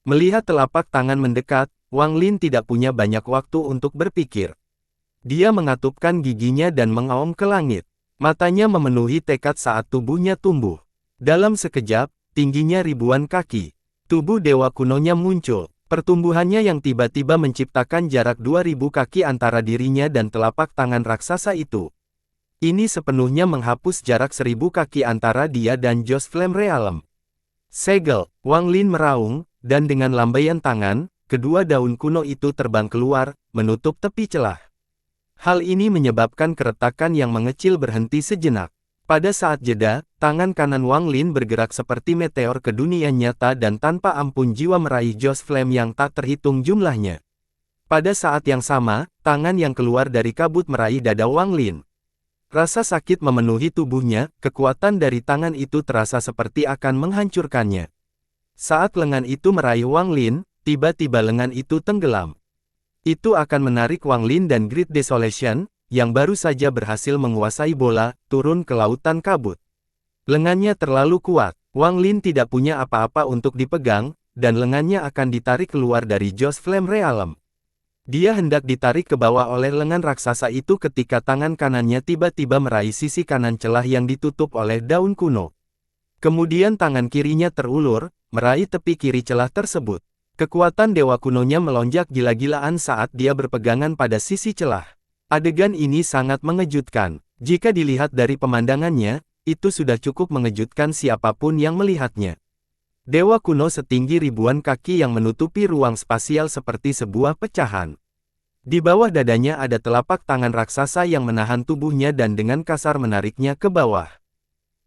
Melihat telapak tangan mendekat, Wang Lin tidak punya banyak waktu untuk berpikir. Dia mengatupkan giginya dan mengaum ke langit. Matanya memenuhi tekad saat tubuhnya tumbuh. Dalam sekejap, tingginya ribuan kaki. Tubuh Dewa Kunonya muncul. Pertumbuhannya yang tiba-tiba menciptakan jarak 2000 kaki antara dirinya dan telapak tangan raksasa itu. Ini sepenuhnya menghapus jarak 1000 kaki antara dia dan Joss Flame Realm. Segel, Wang Lin meraung, dan dengan lambaian tangan, kedua daun kuno itu terbang keluar, menutup tepi celah. Hal ini menyebabkan keretakan yang mengecil berhenti sejenak. Pada saat jeda, tangan kanan Wang Lin bergerak seperti meteor ke dunia nyata dan tanpa ampun jiwa meraih Joss Flame yang tak terhitung jumlahnya. Pada saat yang sama, tangan yang keluar dari kabut meraih dada Wang Lin. Rasa sakit memenuhi tubuhnya, kekuatan dari tangan itu terasa seperti akan menghancurkannya. Saat lengan itu meraih Wang Lin, tiba-tiba lengan itu tenggelam. Itu akan menarik Wang Lin dan Great Desolation, yang baru saja berhasil menguasai bola, turun ke lautan kabut. Lengannya terlalu kuat, Wang Lin tidak punya apa-apa untuk dipegang, dan lengannya akan ditarik keluar dari Joss Flame Realm. Dia hendak ditarik ke bawah oleh lengan raksasa itu ketika tangan kanannya tiba-tiba meraih sisi kanan celah yang ditutup oleh daun kuno. Kemudian tangan kirinya terulur, meraih tepi kiri celah tersebut. Kekuatan Dewa Kunonya melonjak gila-gilaan saat dia berpegangan pada sisi celah. Adegan ini sangat mengejutkan. Jika dilihat dari pemandangannya, itu sudah cukup mengejutkan siapapun yang melihatnya. Dewa Kuno setinggi ribuan kaki yang menutupi ruang spasial seperti sebuah pecahan. Di bawah dadanya ada telapak tangan raksasa yang menahan tubuhnya dan dengan kasar menariknya ke bawah.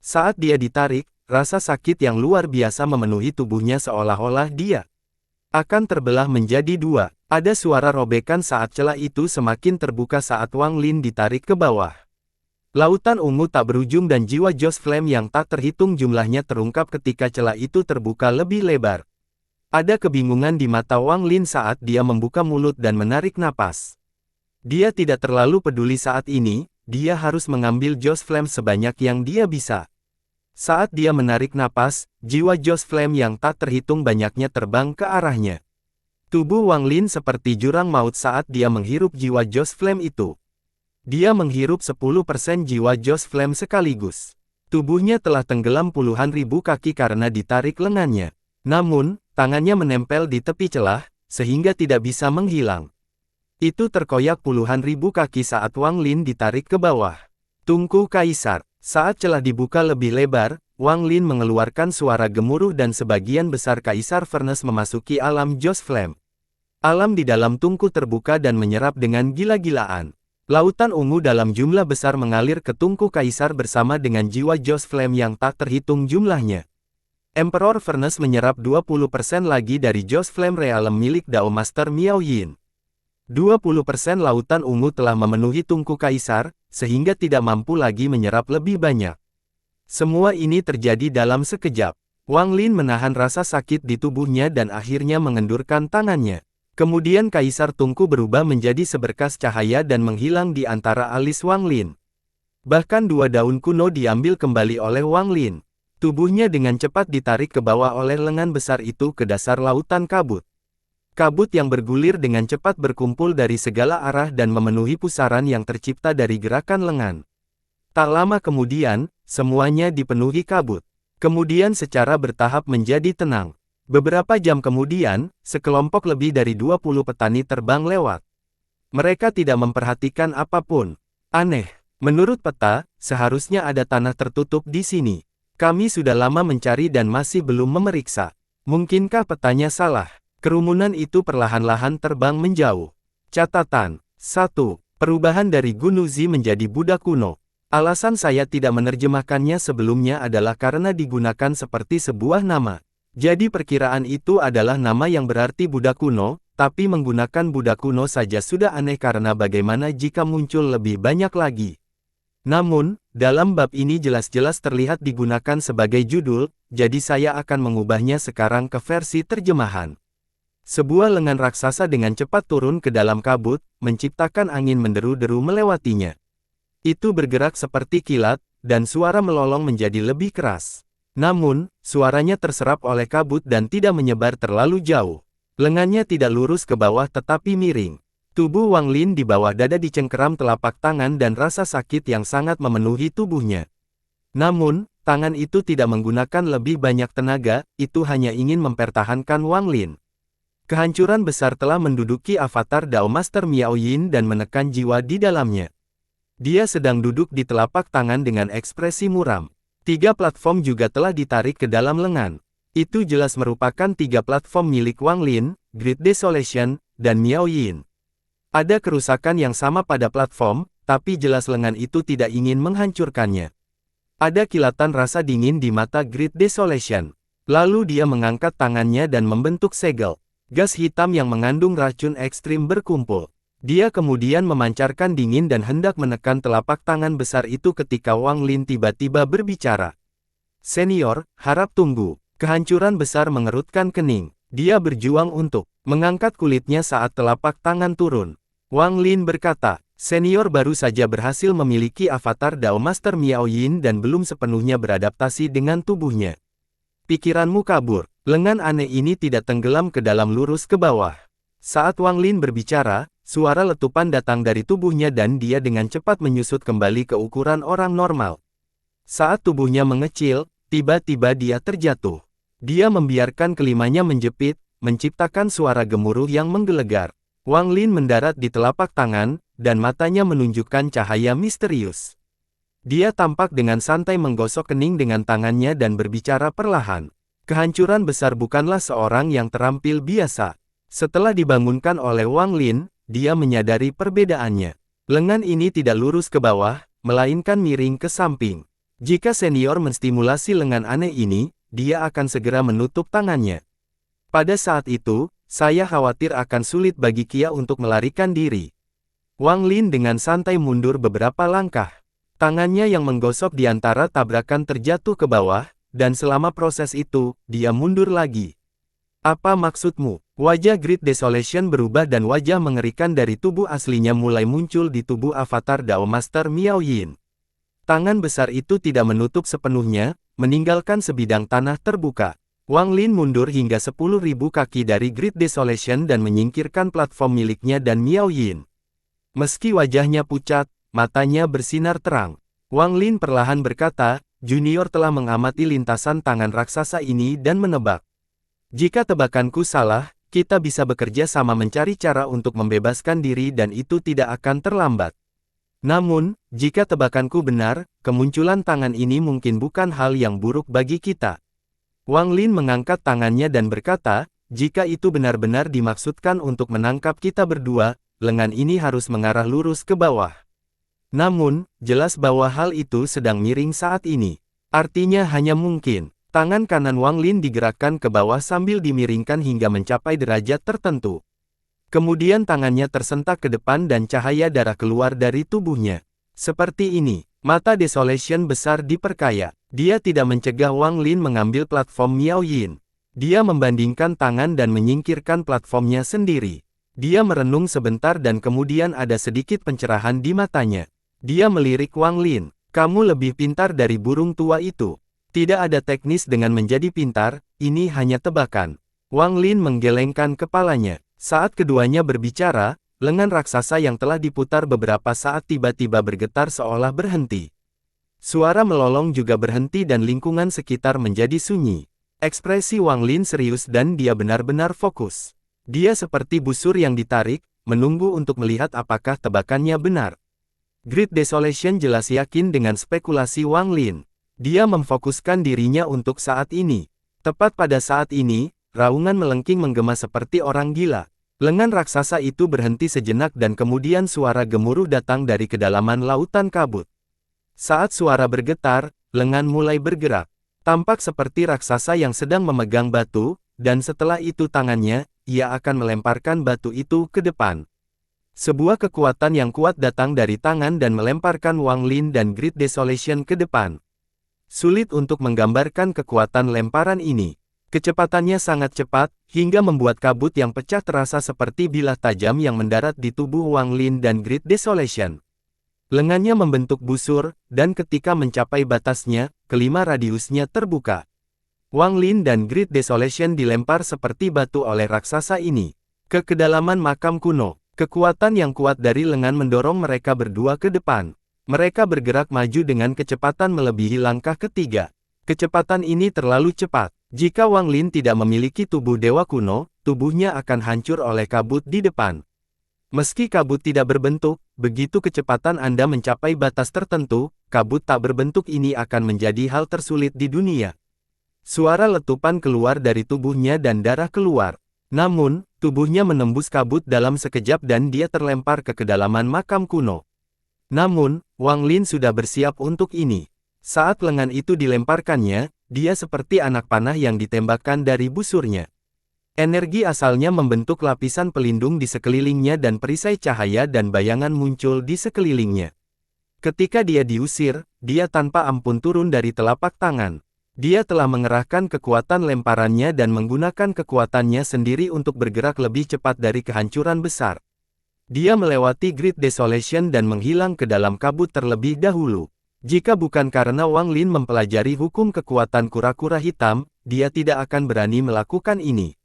Saat dia ditarik, rasa sakit yang luar biasa memenuhi tubuhnya seolah-olah dia akan terbelah menjadi dua. Ada suara robekan saat celah itu semakin terbuka saat Wang Lin ditarik ke bawah. Lautan ungu tak berujung dan jiwa Joss Flame yang tak terhitung jumlahnya terungkap ketika celah itu terbuka lebih lebar. Ada kebingungan di mata Wang Lin saat dia membuka mulut dan menarik napas. Dia tidak terlalu peduli saat ini, dia harus mengambil Joss Flame sebanyak yang dia bisa. Saat dia menarik napas, jiwa Joss Flame yang tak terhitung banyaknya terbang ke arahnya. Tubuh Wang Lin seperti jurang maut saat dia menghirup jiwa Joss Flame itu. Dia menghirup 10% jiwa Joss Flame sekaligus. Tubuhnya telah tenggelam puluhan ribu kaki karena ditarik lengannya. Namun, tangannya menempel di tepi celah, sehingga tidak bisa menghilang. Itu terkoyak puluhan ribu kaki saat Wang Lin ditarik ke bawah. Tungku Kaisar. Saat celah dibuka lebih lebar, Wang Lin mengeluarkan suara gemuruh dan sebagian besar Kaisar Furnace memasuki alam Joss Flame. Alam di dalam tungku terbuka dan menyerap dengan gila-gilaan. Lautan ungu dalam jumlah besar mengalir ke tungku Kaisar bersama dengan jiwa Joss Flame yang tak terhitung jumlahnya. Emperor Furnace menyerap 20% lagi dari Joss Flame Realm milik Dao Master Miao Yin. 20% lautan ungu telah memenuhi tungku Kaisar, sehingga tidak mampu lagi menyerap lebih banyak. Semua ini terjadi dalam sekejap. Wang Lin menahan rasa sakit di tubuhnya dan akhirnya mengendurkan tangannya. Kemudian Kaisar Tungku berubah menjadi seberkas cahaya dan menghilang di antara alis Wang Lin. Bahkan 2 daun kuno diambil kembali oleh Wang Lin. Tubuhnya dengan cepat ditarik ke bawah oleh lengan besar itu ke dasar lautan kabut. Kabut yang bergulir dengan cepat berkumpul dari segala arah dan memenuhi pusaran yang tercipta dari gerakan lengan. Tak lama kemudian, semuanya dipenuhi kabut. Kemudian secara bertahap menjadi tenang. Beberapa jam kemudian, sekelompok lebih dari 20 petani terbang lewat. Mereka tidak memperhatikan apapun. Aneh. Menurut peta, seharusnya ada tanah tertutup di sini. Kami sudah lama mencari dan masih belum memeriksa. Mungkinkah petanya salah? Kerumunan itu perlahan-lahan terbang menjauh. Catatan 1. Perubahan dari Gunuzi menjadi Buddha kuno. Alasan saya tidak menerjemahkannya sebelumnya adalah karena digunakan seperti sebuah nama. Jadi perkiraan itu adalah nama yang berarti Buddha kuno, tapi menggunakan Buddha kuno saja sudah aneh karena bagaimana jika muncul lebih banyak lagi. Namun, dalam bab ini jelas-jelas terlihat digunakan sebagai judul, jadi saya akan mengubahnya sekarang ke versi terjemahan. Sebuah lengan raksasa dengan cepat turun ke dalam kabut, menciptakan angin menderu-deru melewatinya. Itu bergerak seperti kilat, dan suara melolong menjadi lebih keras. Namun, suaranya terserap oleh kabut dan tidak menyebar terlalu jauh. Lengannya tidak lurus ke bawah tetapi miring. Tubuh Wang Lin di bawah dada dicengkeram telapak tangan dan rasa sakit yang sangat memenuhi tubuhnya. Namun, tangan itu tidak menggunakan lebih banyak tenaga, itu hanya ingin mempertahankan Wang Lin. Kehancuran besar telah menduduki avatar Dao Master Miao Yin dan menekan jiwa di dalamnya. Dia sedang duduk di telapak tangan dengan ekspresi muram. 3 platform juga telah ditarik ke dalam lengan. Itu jelas merupakan 3 platform milik Wang Lin, Great Desolation, dan Miao Yin. Ada kerusakan yang sama pada platform, tapi jelas lengan itu tidak ingin menghancurkannya. Ada kilatan rasa dingin di mata Great Desolation. Lalu dia mengangkat tangannya dan membentuk segel. Gas hitam yang mengandung racun ekstrim berkumpul. Dia kemudian memancarkan dingin dan hendak menekan telapak tangan besar itu ketika Wang Lin tiba-tiba berbicara. Senior, harap tunggu. Kehancuran besar mengerutkan kening. Dia berjuang untuk mengangkat kulitnya saat telapak tangan turun. Wang Lin berkata, senior baru saja berhasil memiliki avatar Dao Master Miao Yin dan belum sepenuhnya beradaptasi dengan tubuhnya. Pikiranmu kabur. Lengan aneh ini tidak tenggelam ke dalam lurus ke bawah. Saat Wang Lin berbicara, suara letupan datang dari tubuhnya dan dia dengan cepat menyusut kembali ke ukuran orang normal. Saat tubuhnya mengecil, tiba-tiba dia terjatuh. Dia membiarkan kelimanya menjepit, menciptakan suara gemuruh yang menggelegar. Wang Lin mendarat di telapak tangan, dan matanya menunjukkan cahaya misterius. Dia tampak dengan santai menggosok kening dengan tangannya dan berbicara perlahan. Kehancuran besar bukanlah seorang yang terampil biasa. Setelah dibangunkan oleh Wang Lin, dia menyadari perbedaannya. Lengan ini tidak lurus ke bawah, melainkan miring ke samping. Jika senior menstimulasi lengan aneh ini, dia akan segera menutup tangannya. Pada saat itu, saya khawatir akan sulit bagi Kia untuk melarikan diri. Wang Lin dengan santai mundur beberapa langkah. Tangannya yang menggosok di antara tabrakan terjatuh ke bawah, dan selama proses itu, dia mundur lagi. Apa maksudmu? Wajah Great Desolation berubah dan wajah mengerikan dari tubuh aslinya mulai muncul di tubuh avatar Dao Master Miao Yin. Tangan besar itu tidak menutup sepenuhnya, meninggalkan sebidang tanah terbuka. Wang Lin mundur hingga 10.000 kaki dari Great Desolation dan menyingkirkan platform miliknya dan Miao Yin. Meski wajahnya pucat, matanya bersinar terang. Wang Lin perlahan berkata, Junior telah mengamati lintasan tangan raksasa ini dan menebak. Jika tebakanku salah, kita bisa bekerja sama mencari cara untuk membebaskan diri dan itu tidak akan terlambat. Namun, jika tebakanku benar, kemunculan tangan ini mungkin bukan hal yang buruk bagi kita. Wang Lin mengangkat tangannya dan berkata, jika itu benar-benar dimaksudkan untuk menangkap kita berdua, lengan ini harus mengarah lurus ke bawah. Namun, jelas bahwa hal itu sedang miring saat ini. Artinya hanya mungkin. Tangan kanan Wang Lin digerakkan ke bawah sambil dimiringkan hingga mencapai derajat tertentu. Kemudian tangannya tersentak ke depan dan cahaya darah keluar dari tubuhnya. Seperti ini, mata Desolation besar diperkaya. Dia tidak mencegah Wang Lin mengambil platform Miao Yin. Dia membandingkan tangan dan menyingkirkan platformnya sendiri. Dia merenung sebentar dan kemudian ada sedikit pencerahan di matanya. Dia melirik Wang Lin. Kamu lebih pintar dari burung tua itu. Tidak ada teknis dengan menjadi pintar, ini hanya tebakan. Wang Lin menggelengkan kepalanya. Saat keduanya berbicara, lengan raksasa yang telah diputar beberapa saat tiba-tiba bergetar seolah berhenti. Suara melolong juga berhenti dan lingkungan sekitar menjadi sunyi. Ekspresi Wang Lin serius dan dia benar-benar fokus. Dia seperti busur yang ditarik, menunggu untuk melihat apakah tebakannya benar. Great Desolation jelas yakin dengan spekulasi Wang Lin. Dia memfokuskan dirinya untuk saat ini. Tepat pada saat ini, raungan melengking menggema seperti orang gila. Lengan raksasa itu berhenti sejenak dan kemudian suara gemuruh datang dari kedalaman lautan kabut. Saat suara bergetar, lengan mulai bergerak. Tampak seperti raksasa yang sedang memegang batu, dan setelah itu tangannya, ia akan melemparkan batu itu ke depan. Sebuah kekuatan yang kuat datang dari tangan dan melemparkan Wang Lin dan Great Desolation ke depan. Sulit untuk menggambarkan kekuatan lemparan ini. Kecepatannya sangat cepat, hingga membuat kabut yang pecah terasa seperti bilah tajam yang mendarat di tubuh Wang Lin dan Great Desolation. Lengannya membentuk busur, dan ketika mencapai batasnya, kelima radiusnya terbuka. Wang Lin dan Great Desolation dilempar seperti batu oleh raksasa ini. Ke kedalaman makam kuno, kekuatan yang kuat dari lengan mendorong mereka berdua ke depan. Mereka bergerak maju dengan kecepatan melebihi langkah ketiga. Kecepatan ini terlalu cepat. Jika Wang Lin tidak memiliki tubuh dewa kuno, tubuhnya akan hancur oleh kabut di depan. Meski kabut tidak berbentuk, begitu kecepatan Anda mencapai batas tertentu, kabut tak berbentuk ini akan menjadi hal tersulit di dunia. Suara letupan keluar dari tubuhnya dan darah keluar. Namun, tubuhnya menembus kabut dalam sekejap dan dia terlempar ke kedalaman makam kuno. Namun, Wang Lin sudah bersiap untuk ini. Saat lengan itu dilemparkannya, dia seperti anak panah yang ditembakkan dari busurnya. Energi asalnya membentuk lapisan pelindung di sekelilingnya dan perisai cahaya dan bayangan muncul di sekelilingnya. Ketika dia diusir, dia tanpa ampun turun dari telapak tangan. Dia telah mengerahkan kekuatan lemparannya dan menggunakan kekuatannya sendiri untuk bergerak lebih cepat dari kehancuran besar. Dia melewati Great Desolation dan menghilang ke dalam kabut terlebih dahulu. Jika bukan karena Wang Lin mempelajari hukum kekuatan kura-kura hitam, dia tidak akan berani melakukan ini.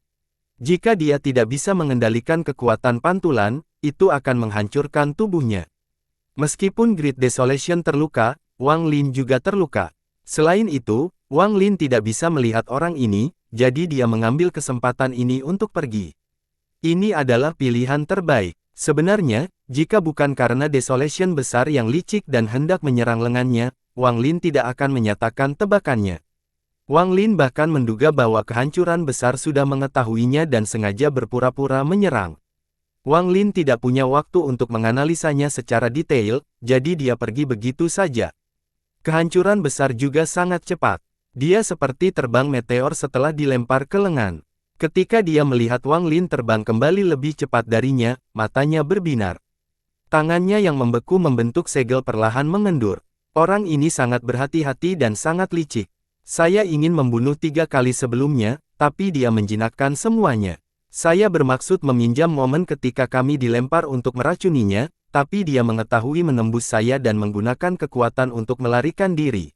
Jika dia tidak bisa mengendalikan kekuatan pantulan, itu akan menghancurkan tubuhnya. Meskipun Great Desolation terluka, Wang Lin juga terluka. Selain itu, Wang Lin tidak bisa melihat orang ini, jadi dia mengambil kesempatan ini untuk pergi. Ini adalah pilihan terbaik. Sebenarnya, jika bukan karena Desolation besar yang licik dan hendak menyerang lengannya, Wang Lin tidak akan menyatakan tebakannya. Wang Lin bahkan menduga bahwa kehancuran besar sudah mengetahuinya dan sengaja berpura-pura menyerang. Wang Lin tidak punya waktu untuk menganalisanya secara detail, jadi dia pergi begitu saja. Kehancuran besar juga sangat cepat. Dia seperti terbang meteor setelah dilempar ke lengan. Ketika dia melihat Wang Lin terbang kembali lebih cepat darinya, matanya berbinar. Tangannya yang membeku membentuk segel perlahan mengendur. Orang ini sangat berhati-hati dan sangat licik. Saya ingin membunuh 3 kali sebelumnya, tapi dia menjinakkan semuanya. Saya bermaksud meminjam momen ketika kami dilempar untuk meracuninya, tapi dia mengetahui menembus saya dan menggunakan kekuatan untuk melarikan diri.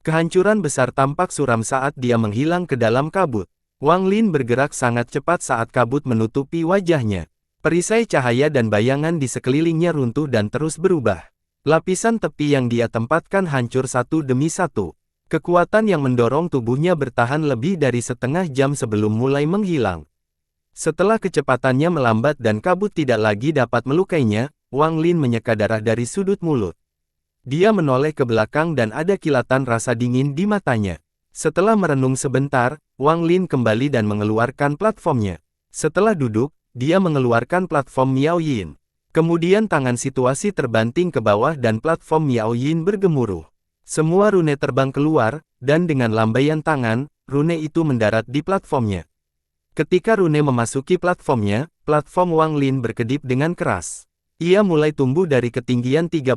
Kehancuran besar tampak suram saat dia menghilang ke dalam kabut. Wang Lin bergerak sangat cepat saat kabut menutupi wajahnya. Perisai cahaya dan bayangan di sekelilingnya runtuh dan terus berubah. Lapisan tepi yang dia tempatkan hancur satu demi satu. Kekuatan yang mendorong tubuhnya bertahan lebih dari setengah jam sebelum mulai menghilang. Setelah kecepatannya melambat dan kabut tidak lagi dapat melukainya, Wang Lin menyeka darah dari sudut mulut. Dia menoleh ke belakang dan ada kilatan rasa dingin di matanya. Setelah merenung sebentar, Wang Lin kembali dan mengeluarkan platformnya. Setelah duduk, dia mengeluarkan platform Miao Yin. Kemudian tangan situasi terbanting ke bawah dan platform Miao Yin bergemuruh. Semua rune terbang keluar, dan dengan lambaian tangan, rune itu mendarat di platformnya. Ketika rune memasuki platformnya, platform Wang Lin berkedip dengan keras. Ia mulai tumbuh dari ketinggian 30.000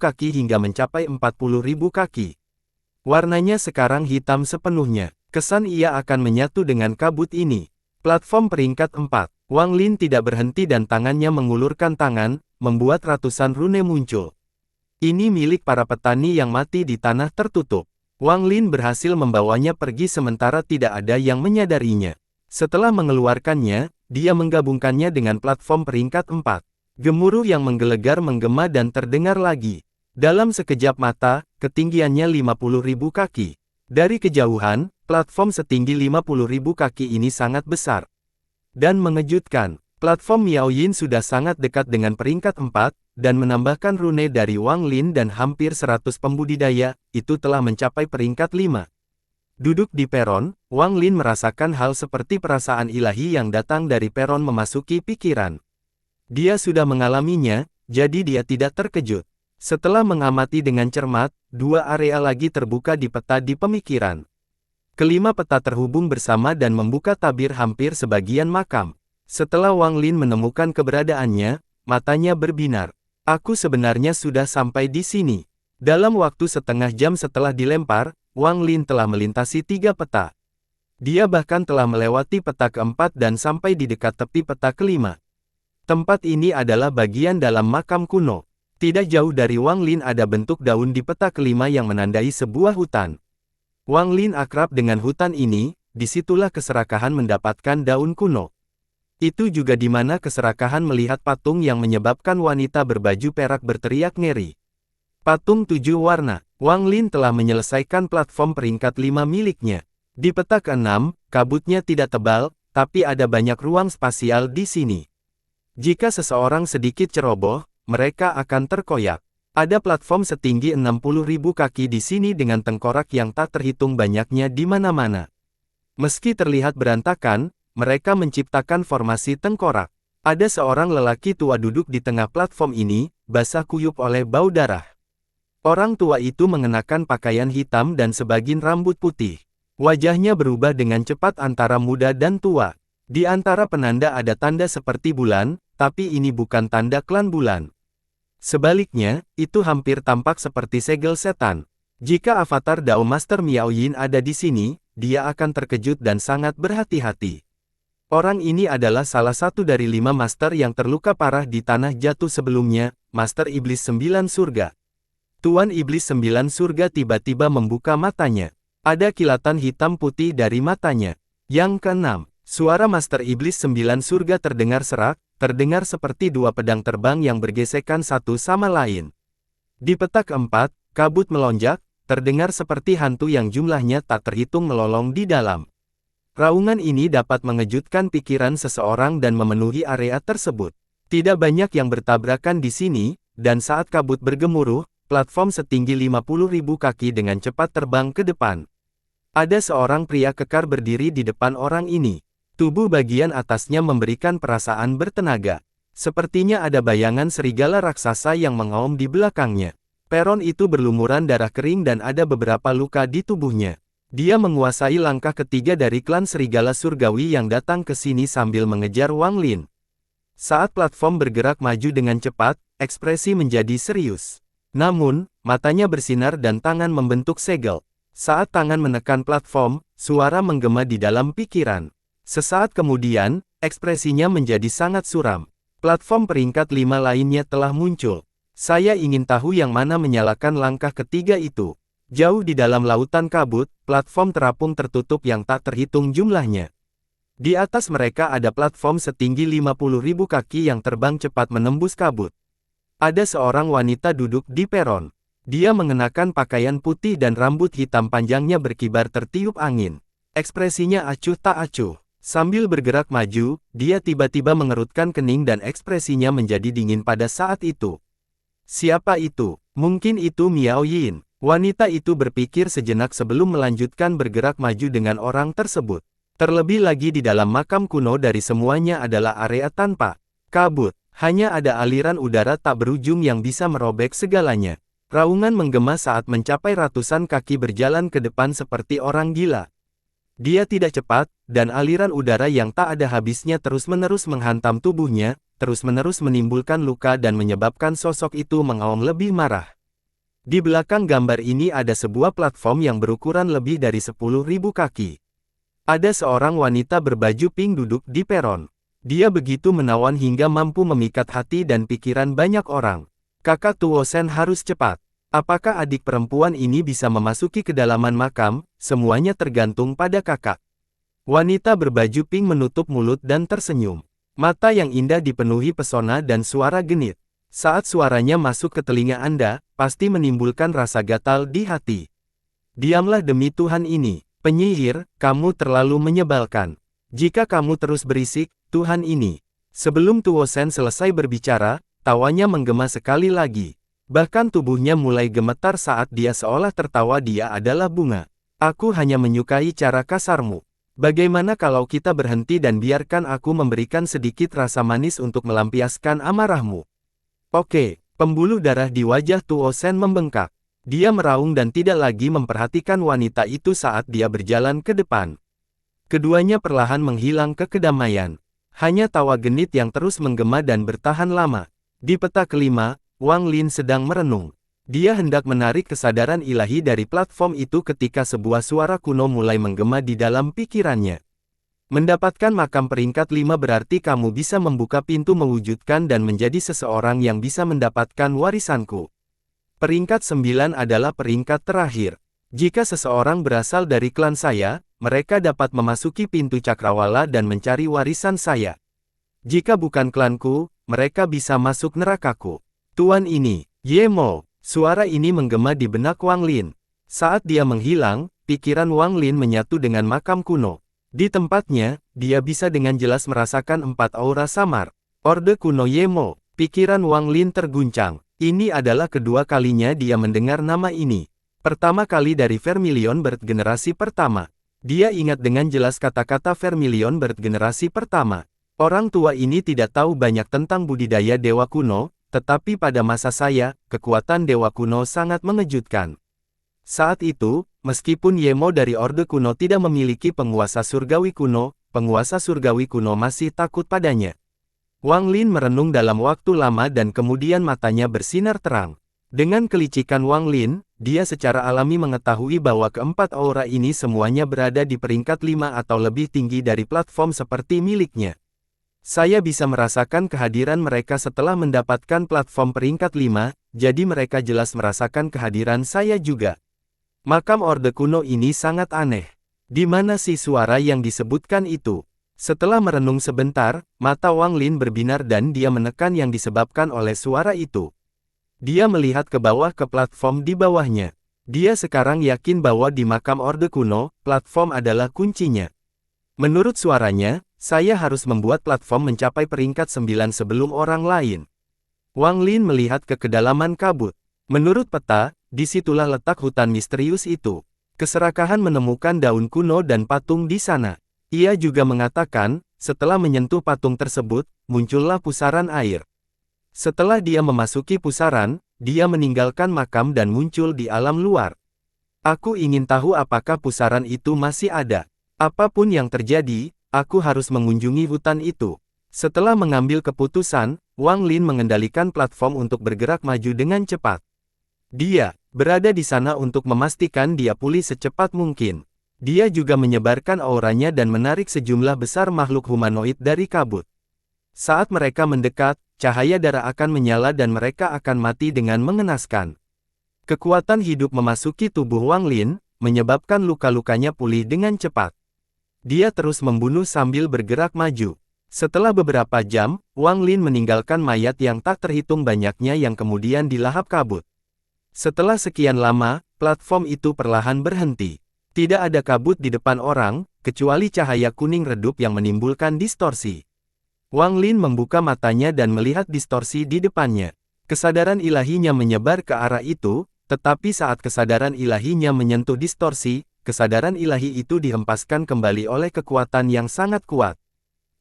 kaki hingga mencapai 40.000 kaki. Warnanya sekarang hitam sepenuhnya. Kesan ia akan menyatu dengan kabut ini. Platform peringkat 4. Wang Lin tidak berhenti dan tangannya mengulurkan tangan, membuat ratusan rune muncul. Ini milik para petani yang mati di tanah tertutup. Wang Lin berhasil membawanya pergi sementara tidak ada yang menyadarinya. Setelah mengeluarkannya, dia menggabungkannya dengan platform peringkat 4. Gemuruh yang menggelegar menggema dan terdengar lagi. Dalam sekejap mata, ketinggiannya 50.000 kaki. Dari kejauhan, platform setinggi 50.000 kaki ini sangat besar. Dan mengejutkan, platform Miao Yin sudah sangat dekat dengan peringkat 4, dan menambahkan rune dari Wang Lin dan hampir 100 pembudidaya, itu telah mencapai peringkat 5. Duduk di peron, Wang Lin merasakan hal seperti perasaan ilahi yang datang dari peron memasuki pikiran. Dia sudah mengalaminya, jadi dia tidak terkejut. Setelah mengamati dengan cermat, dua area lagi terbuka di peta di pemikiran. Kelima peta terhubung bersama dan membuka tabir hampir sebagian makam. Setelah Wang Lin menemukan keberadaannya, matanya berbinar. Aku sebenarnya sudah sampai di sini. Dalam waktu setengah jam setelah dilempar, Wang Lin telah melintasi 3 peta. Dia bahkan telah melewati peta keempat dan sampai di dekat tepi peta kelima. Tempat ini adalah bagian dalam makam kuno. Tidak jauh dari Wang Lin ada bentuk daun di peta kelima yang menandai sebuah hutan. Wang Lin akrab dengan hutan ini, disitulah keserakahan mendapatkan daun kuno. Itu juga di mana keserakahan melihat patung yang menyebabkan wanita berbaju perak berteriak ngeri. Patung 7 warna. Wang Lin telah menyelesaikan platform peringkat 5 miliknya. Di peta ke-6, kabutnya tidak tebal, tapi ada banyak ruang spasial di sini. Jika seseorang sedikit ceroboh, mereka akan terkoyak. Ada platform setinggi 60.000 kaki di sini dengan tengkorak yang tak terhitung banyaknya di mana-mana. Meski terlihat berantakan, mereka menciptakan formasi tengkorak. Ada seorang lelaki tua duduk di tengah platform ini, basah kuyup oleh bau darah. Orang tua itu mengenakan pakaian hitam dan sebagian rambut putih. Wajahnya berubah dengan cepat antara muda dan tua. Di antara penanda ada tanda seperti bulan, tapi ini bukan tanda klan bulan. Sebaliknya, itu hampir tampak seperti segel setan. Jika avatar Dao Master Miao Yin ada di sini, dia akan terkejut dan sangat berhati-hati. Orang ini adalah salah satu dari 5 master yang terluka parah di tanah jatuh sebelumnya, Master Iblis 9 Surga. Tuan Iblis 9 Surga tiba-tiba membuka matanya. Ada kilatan hitam putih dari matanya. Yang ke-6, suara Master Iblis 9 Surga terdengar serak, terdengar seperti 2 pedang terbang yang bergesekan satu sama lain. Di peta ke-4, kabut melonjak, terdengar seperti hantu yang jumlahnya tak terhitung melolong di dalam. Raungan ini dapat mengejutkan pikiran seseorang dan memenuhi area tersebut. Tidak banyak yang bertabrakan di sini, dan saat kabut bergemuruh, platform setinggi 50.000 kaki dengan cepat terbang ke depan. Ada seorang pria kekar berdiri di depan orang ini. Tubuh bagian atasnya memberikan perasaan bertenaga. Sepertinya ada bayangan serigala raksasa yang mengaum di belakangnya. Peron itu berlumuran darah kering dan ada beberapa luka di tubuhnya. Dia menguasai langkah ketiga dari klan serigala surgawi yang datang ke sini sambil mengejar Wang Lin. Saat platform bergerak maju dengan cepat, ekspresi menjadi serius. Namun, matanya bersinar dan tangan membentuk segel. Saat tangan menekan platform, suara menggema di dalam pikiran. Sesaat kemudian, ekspresinya menjadi sangat suram. Platform peringkat 5 lainnya telah muncul. Saya ingin tahu yang mana menyalakan langkah ketiga itu. Jauh di dalam lautan kabut, platform terapung tertutup yang tak terhitung jumlahnya. Di atas mereka ada platform setinggi 50.000 kaki yang terbang cepat menembus kabut. Ada seorang wanita duduk di peron. Dia mengenakan pakaian putih dan rambut hitam panjangnya berkibar tertiup angin. Ekspresinya acuh tak acuh. Sambil bergerak maju, dia tiba-tiba mengerutkan kening dan ekspresinya menjadi dingin pada saat itu. Siapa itu? Mungkin itu Miao Yin. Wanita itu berpikir sejenak sebelum melanjutkan bergerak maju dengan orang tersebut. Terlebih lagi di dalam makam kuno dari semuanya adalah area tanpa kabut. Hanya ada aliran udara tak berujung yang bisa merobek segalanya. Raungan menggema saat mencapai ratusan kaki berjalan ke depan seperti orang gila. Dia tidak cepat, dan aliran udara yang tak ada habisnya terus-menerus menghantam tubuhnya, terus-menerus menimbulkan luka dan menyebabkan sosok itu mengaum lebih marah. Di belakang gambar ini ada sebuah platform yang berukuran lebih dari 10.000 kaki. Ada seorang wanita berbaju pink duduk di peron. Dia begitu menawan hingga mampu memikat hati dan pikiran banyak orang. Kakak Tuo Sen harus cepat. Apakah adik perempuan ini bisa memasuki kedalaman makam? Semuanya tergantung pada kakak. Wanita berbaju pink menutup mulut dan tersenyum. Mata yang indah dipenuhi pesona dan suara genit. Saat suaranya masuk ke telinga Anda, pasti menimbulkan rasa gatal di hati. Diamlah demi Tuhan ini. Penyihir, kamu terlalu menyebalkan. Jika kamu terus berisik, Tuhan ini. Sebelum Tuo Sen selesai berbicara, tawanya menggema sekali lagi. Bahkan tubuhnya mulai gemetar saat dia seolah tertawa dia adalah bunga. Aku hanya menyukai cara kasarmu. Bagaimana kalau kita berhenti dan biarkan aku memberikan sedikit rasa manis untuk melampiaskan amarahmu? Oke, pembuluh darah di wajah Tuo Sen membengkak. Dia meraung dan tidak lagi memperhatikan wanita itu saat dia berjalan ke depan. Keduanya perlahan menghilang ke kedamaian. Hanya tawa genit yang terus menggema dan bertahan lama. Di peta kelima, Wang Lin sedang merenung. Dia hendak menarik kesadaran ilahi dari platform itu ketika sebuah suara kuno mulai menggema di dalam pikirannya. Mendapatkan makam peringkat 5 berarti kamu bisa membuka pintu mewujudkan dan menjadi seseorang yang bisa mendapatkan warisanku. Peringkat 9 adalah peringkat terakhir. Jika seseorang berasal dari klan saya, mereka dapat memasuki pintu cakrawala dan mencari warisan saya. Jika bukan klanku, mereka bisa masuk nerakaku. Tuan ini, Ye Mo. Suara ini menggema di benak Wang Lin. Saat dia menghilang, pikiran Wang Lin menyatu dengan makam kuno. Di tempatnya, dia bisa dengan jelas merasakan 4 aura samar. Orde kuno Ye Mo. Pikiran Wang Lin terguncang. Ini adalah kedua kalinya dia mendengar nama ini. Pertama kali dari Vermilion Bird generasi pertama. Dia ingat dengan jelas kata-kata Vermilion Bird generasi pertama. Orang tua ini tidak tahu banyak tentang budidaya dewa kuno, tetapi pada masa saya, kekuatan dewa kuno sangat mengejutkan. Saat itu, meskipun Yemo dari Orde Kuno tidak memiliki penguasa surgawi kuno, penguasa surgawi kuno masih takut padanya. Wang Lin merenung dalam waktu lama dan kemudian matanya bersinar terang. Dengan kelicikan Wang Lin, dia secara alami mengetahui bahwa keempat aura ini semuanya berada di peringkat 5 atau lebih tinggi dari platform seperti miliknya. Saya bisa merasakan kehadiran mereka setelah mendapatkan platform peringkat 5, jadi mereka jelas merasakan kehadiran saya juga. Makam Orde Kuno ini sangat aneh. Di mana sih suara yang disebutkan itu? Setelah merenung sebentar, mata Wang Lin berbinar dan dia menekan yang disebabkan oleh suara itu. Dia melihat ke bawah ke platform di bawahnya. Dia sekarang yakin bahwa di makam Orde Kuno, platform adalah kuncinya. Menurut suaranya, saya harus membuat platform mencapai peringkat 9 sebelum orang lain. Wang Lin melihat ke kedalaman kabut. Menurut peta, disitulah letak hutan misterius itu. Keserakahan menemukan daun kuno dan patung di sana. Ia juga mengatakan, setelah menyentuh patung tersebut, muncullah pusaran air. Setelah dia memasuki pusaran, dia meninggalkan makam dan muncul di alam luar. Aku ingin tahu apakah pusaran itu masih ada. Apapun yang terjadi, aku harus mengunjungi hutan itu. Setelah mengambil keputusan, Wang Lin mengendalikan platform untuk bergerak maju dengan cepat. Dia berada di sana untuk memastikan dia pulih secepat mungkin. Dia juga menyebarkan auranya dan menarik sejumlah besar makhluk humanoid dari kabut. Saat mereka mendekat, cahaya darah akan menyala dan mereka akan mati dengan mengenaskan. Kekuatan hidup memasuki tubuh Wang Lin, menyebabkan luka-lukanya pulih dengan cepat. Dia terus membunuh sambil bergerak maju. Setelah beberapa jam, Wang Lin meninggalkan mayat yang tak terhitung banyaknya yang kemudian dilahap kabut. Setelah sekian lama, platform itu perlahan berhenti. Tidak ada kabut di depan orang, kecuali cahaya kuning redup yang menimbulkan distorsi. Wang Lin membuka matanya dan melihat distorsi di depannya. Kesadaran ilahinya menyebar ke arah itu, tetapi saat kesadaran ilahinya menyentuh distorsi, kesadaran ilahi itu dihempaskan kembali oleh kekuatan yang sangat kuat.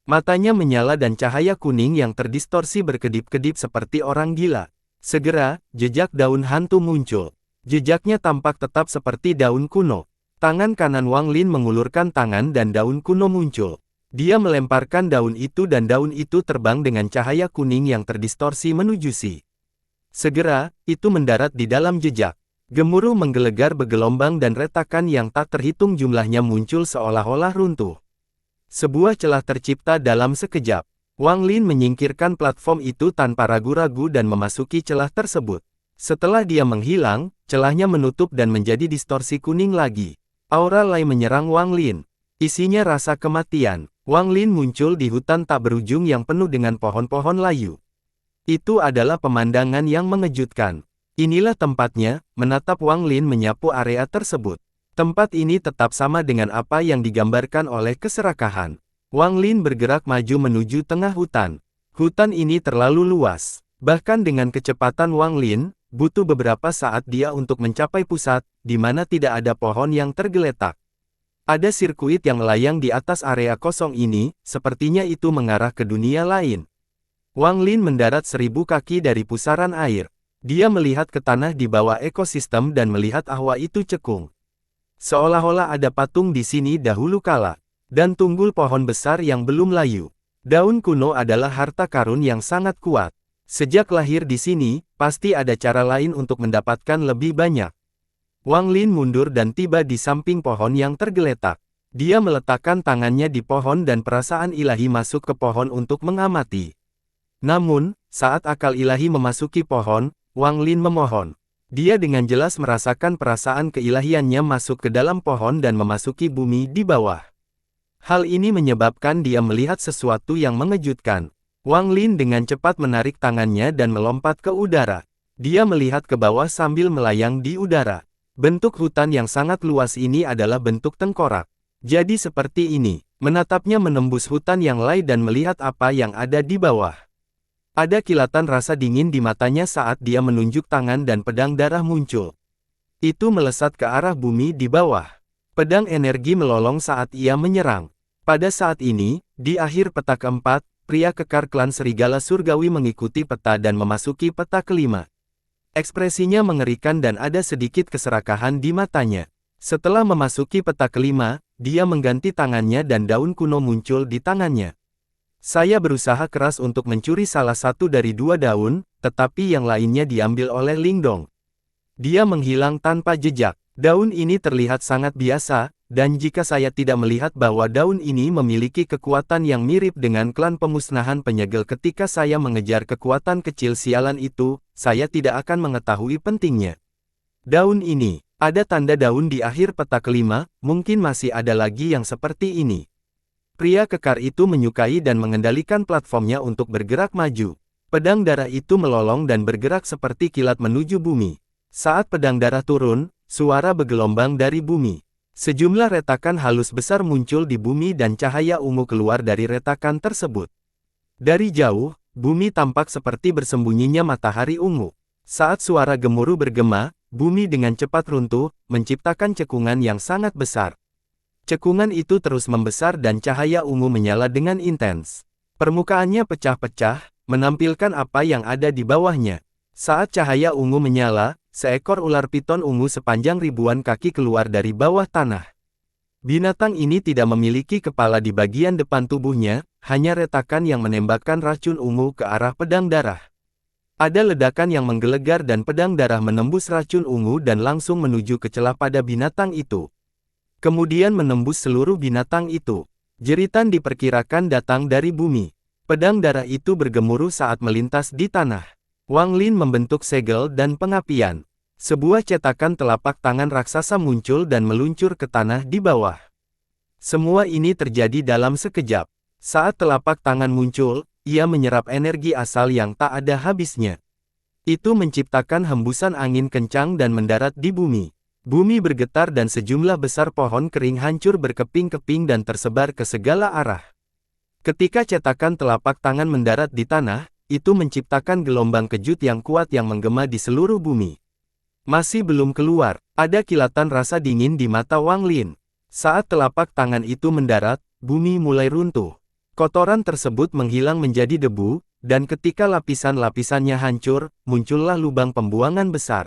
Matanya menyala dan cahaya kuning yang terdistorsi berkedip-kedip seperti orang gila. Segera, jejak daun hantu muncul. Jejaknya tampak tetap seperti daun kuno. Tangan kanan Wang Lin mengulurkan tangan dan daun kuno muncul. Dia melemparkan daun itu dan daun itu terbang dengan cahaya kuning yang terdistorsi menuju Si. Segera, itu mendarat di dalam jejak. Gemuruh menggelegar bergelombang dan retakan yang tak terhitung jumlahnya muncul seolah-olah runtuh. Sebuah celah tercipta dalam sekejap. Wang Lin menyingkirkan platform itu tanpa ragu-ragu dan memasuki celah tersebut. Setelah dia menghilang, celahnya menutup dan menjadi distorsi kuning lagi. Aura Lai menyerang Wang Lin. Isinya rasa kematian. Wang Lin muncul di hutan tak berujung yang penuh dengan pohon-pohon layu. Itu adalah pemandangan yang mengejutkan. Inilah tempatnya, menatap Wang Lin menyapu area tersebut. Tempat ini tetap sama dengan apa yang digambarkan oleh keserakahan. Wang Lin bergerak maju menuju tengah hutan. Hutan ini terlalu luas. Bahkan dengan kecepatan Wang Lin, butuh beberapa saat dia untuk mencapai pusat, di mana tidak ada pohon yang tergeletak. Ada sirkuit yang melayang di atas area kosong ini, sepertinya itu mengarah ke dunia lain. Wang Lin mendarat 1000 kaki dari pusaran air. Dia melihat ke tanah di bawah ekosistem dan melihat ahwa itu cekung. Seolah-olah ada patung di sini dahulu kala. Dan tunggul pohon besar yang belum layu. Daun kuno adalah harta karun yang sangat kuat. Sejak lahir di sini, pasti ada cara lain untuk mendapatkan lebih banyak. Wang Lin mundur dan tiba di samping pohon yang tergeletak. Dia meletakkan tangannya di pohon dan perasaan ilahi masuk ke pohon untuk mengamati. Namun, saat akal ilahi memasuki pohon, Wang Lin memohon. Dia dengan jelas merasakan perasaan keilahiannya masuk ke dalam pohon dan memasuki bumi di bawah. Hal ini menyebabkan dia melihat sesuatu yang mengejutkan. Wang Lin dengan cepat menarik tangannya dan melompat ke udara. Dia melihat ke bawah sambil melayang di udara. Bentuk hutan yang sangat luas ini adalah bentuk tengkorak. Jadi seperti ini, menatapnya menembus hutan yang lain dan melihat apa yang ada di bawah. Ada kilatan rasa dingin di matanya saat dia menunjuk tangan dan pedang darah muncul. Itu melesat ke arah bumi di bawah. Pedang energi melolong saat ia menyerang. Pada saat ini, di akhir peta keempat, pria kekar klan serigala surgawi mengikuti peta dan memasuki peta kelima. Ekspresinya mengerikan dan ada sedikit keserakahan di matanya. Setelah memasuki peta kelima, dia mengganti tangannya dan daun kuno muncul di tangannya. Saya berusaha keras untuk mencuri salah satu dari 2 daun, tetapi yang lainnya diambil oleh Lingdong. Dia menghilang tanpa jejak. Daun ini terlihat sangat biasa, dan jika saya tidak melihat bahwa daun ini memiliki kekuatan yang mirip dengan klan pemusnahan penyegel ketika saya mengejar kekuatan kecil sialan itu, saya tidak akan mengetahui pentingnya. Daun ini, ada tanda daun di akhir peta kelima, mungkin masih ada lagi yang seperti ini. Pria kekar itu menyukai dan mengendalikan platformnya untuk bergerak maju. Pedang darah itu melolong dan bergerak seperti kilat menuju bumi. Saat pedang darah turun, suara bergelombang dari bumi. Sejumlah retakan halus besar muncul di bumi dan cahaya ungu keluar dari retakan tersebut. Dari jauh, bumi tampak seperti bersembunyinya matahari ungu. Saat suara gemuruh bergema, bumi dengan cepat runtuh, menciptakan cekungan yang sangat besar. Cekungan itu terus membesar dan cahaya ungu menyala dengan intens. Permukaannya pecah-pecah, menampilkan apa yang ada di bawahnya. Saat cahaya ungu menyala, seekor ular piton ungu sepanjang ribuan kaki keluar dari bawah tanah. Binatang ini tidak memiliki kepala di bagian depan tubuhnya, hanya retakan yang menembakkan racun ungu ke arah pedang darah. Ada ledakan yang menggelegar dan pedang darah menembus racun ungu dan langsung menuju ke celah pada binatang itu. Kemudian menembus seluruh binatang itu. Jeritan diperkirakan datang dari bumi. Pedang darah itu bergemuruh saat melintas di tanah. Wang Lin membentuk segel dan pengapian. Sebuah cetakan telapak tangan raksasa muncul dan meluncur ke tanah di bawah. Semua ini terjadi dalam sekejap. Saat telapak tangan muncul, ia menyerap energi asal yang tak ada habisnya. Itu menciptakan hembusan angin kencang dan mendarat di bumi. Bumi bergetar dan sejumlah besar pohon kering hancur berkeping-keping dan tersebar ke segala arah. Ketika cetakan telapak tangan mendarat di tanah, itu menciptakan gelombang kejut yang kuat yang menggema di seluruh bumi. Masih belum keluar, ada kilatan rasa dingin di mata Wang Lin. Saat telapak tangan itu mendarat, bumi mulai runtuh. Kotoran tersebut menghilang menjadi debu, dan ketika lapisan-lapisannya hancur, muncullah lubang pembuangan besar.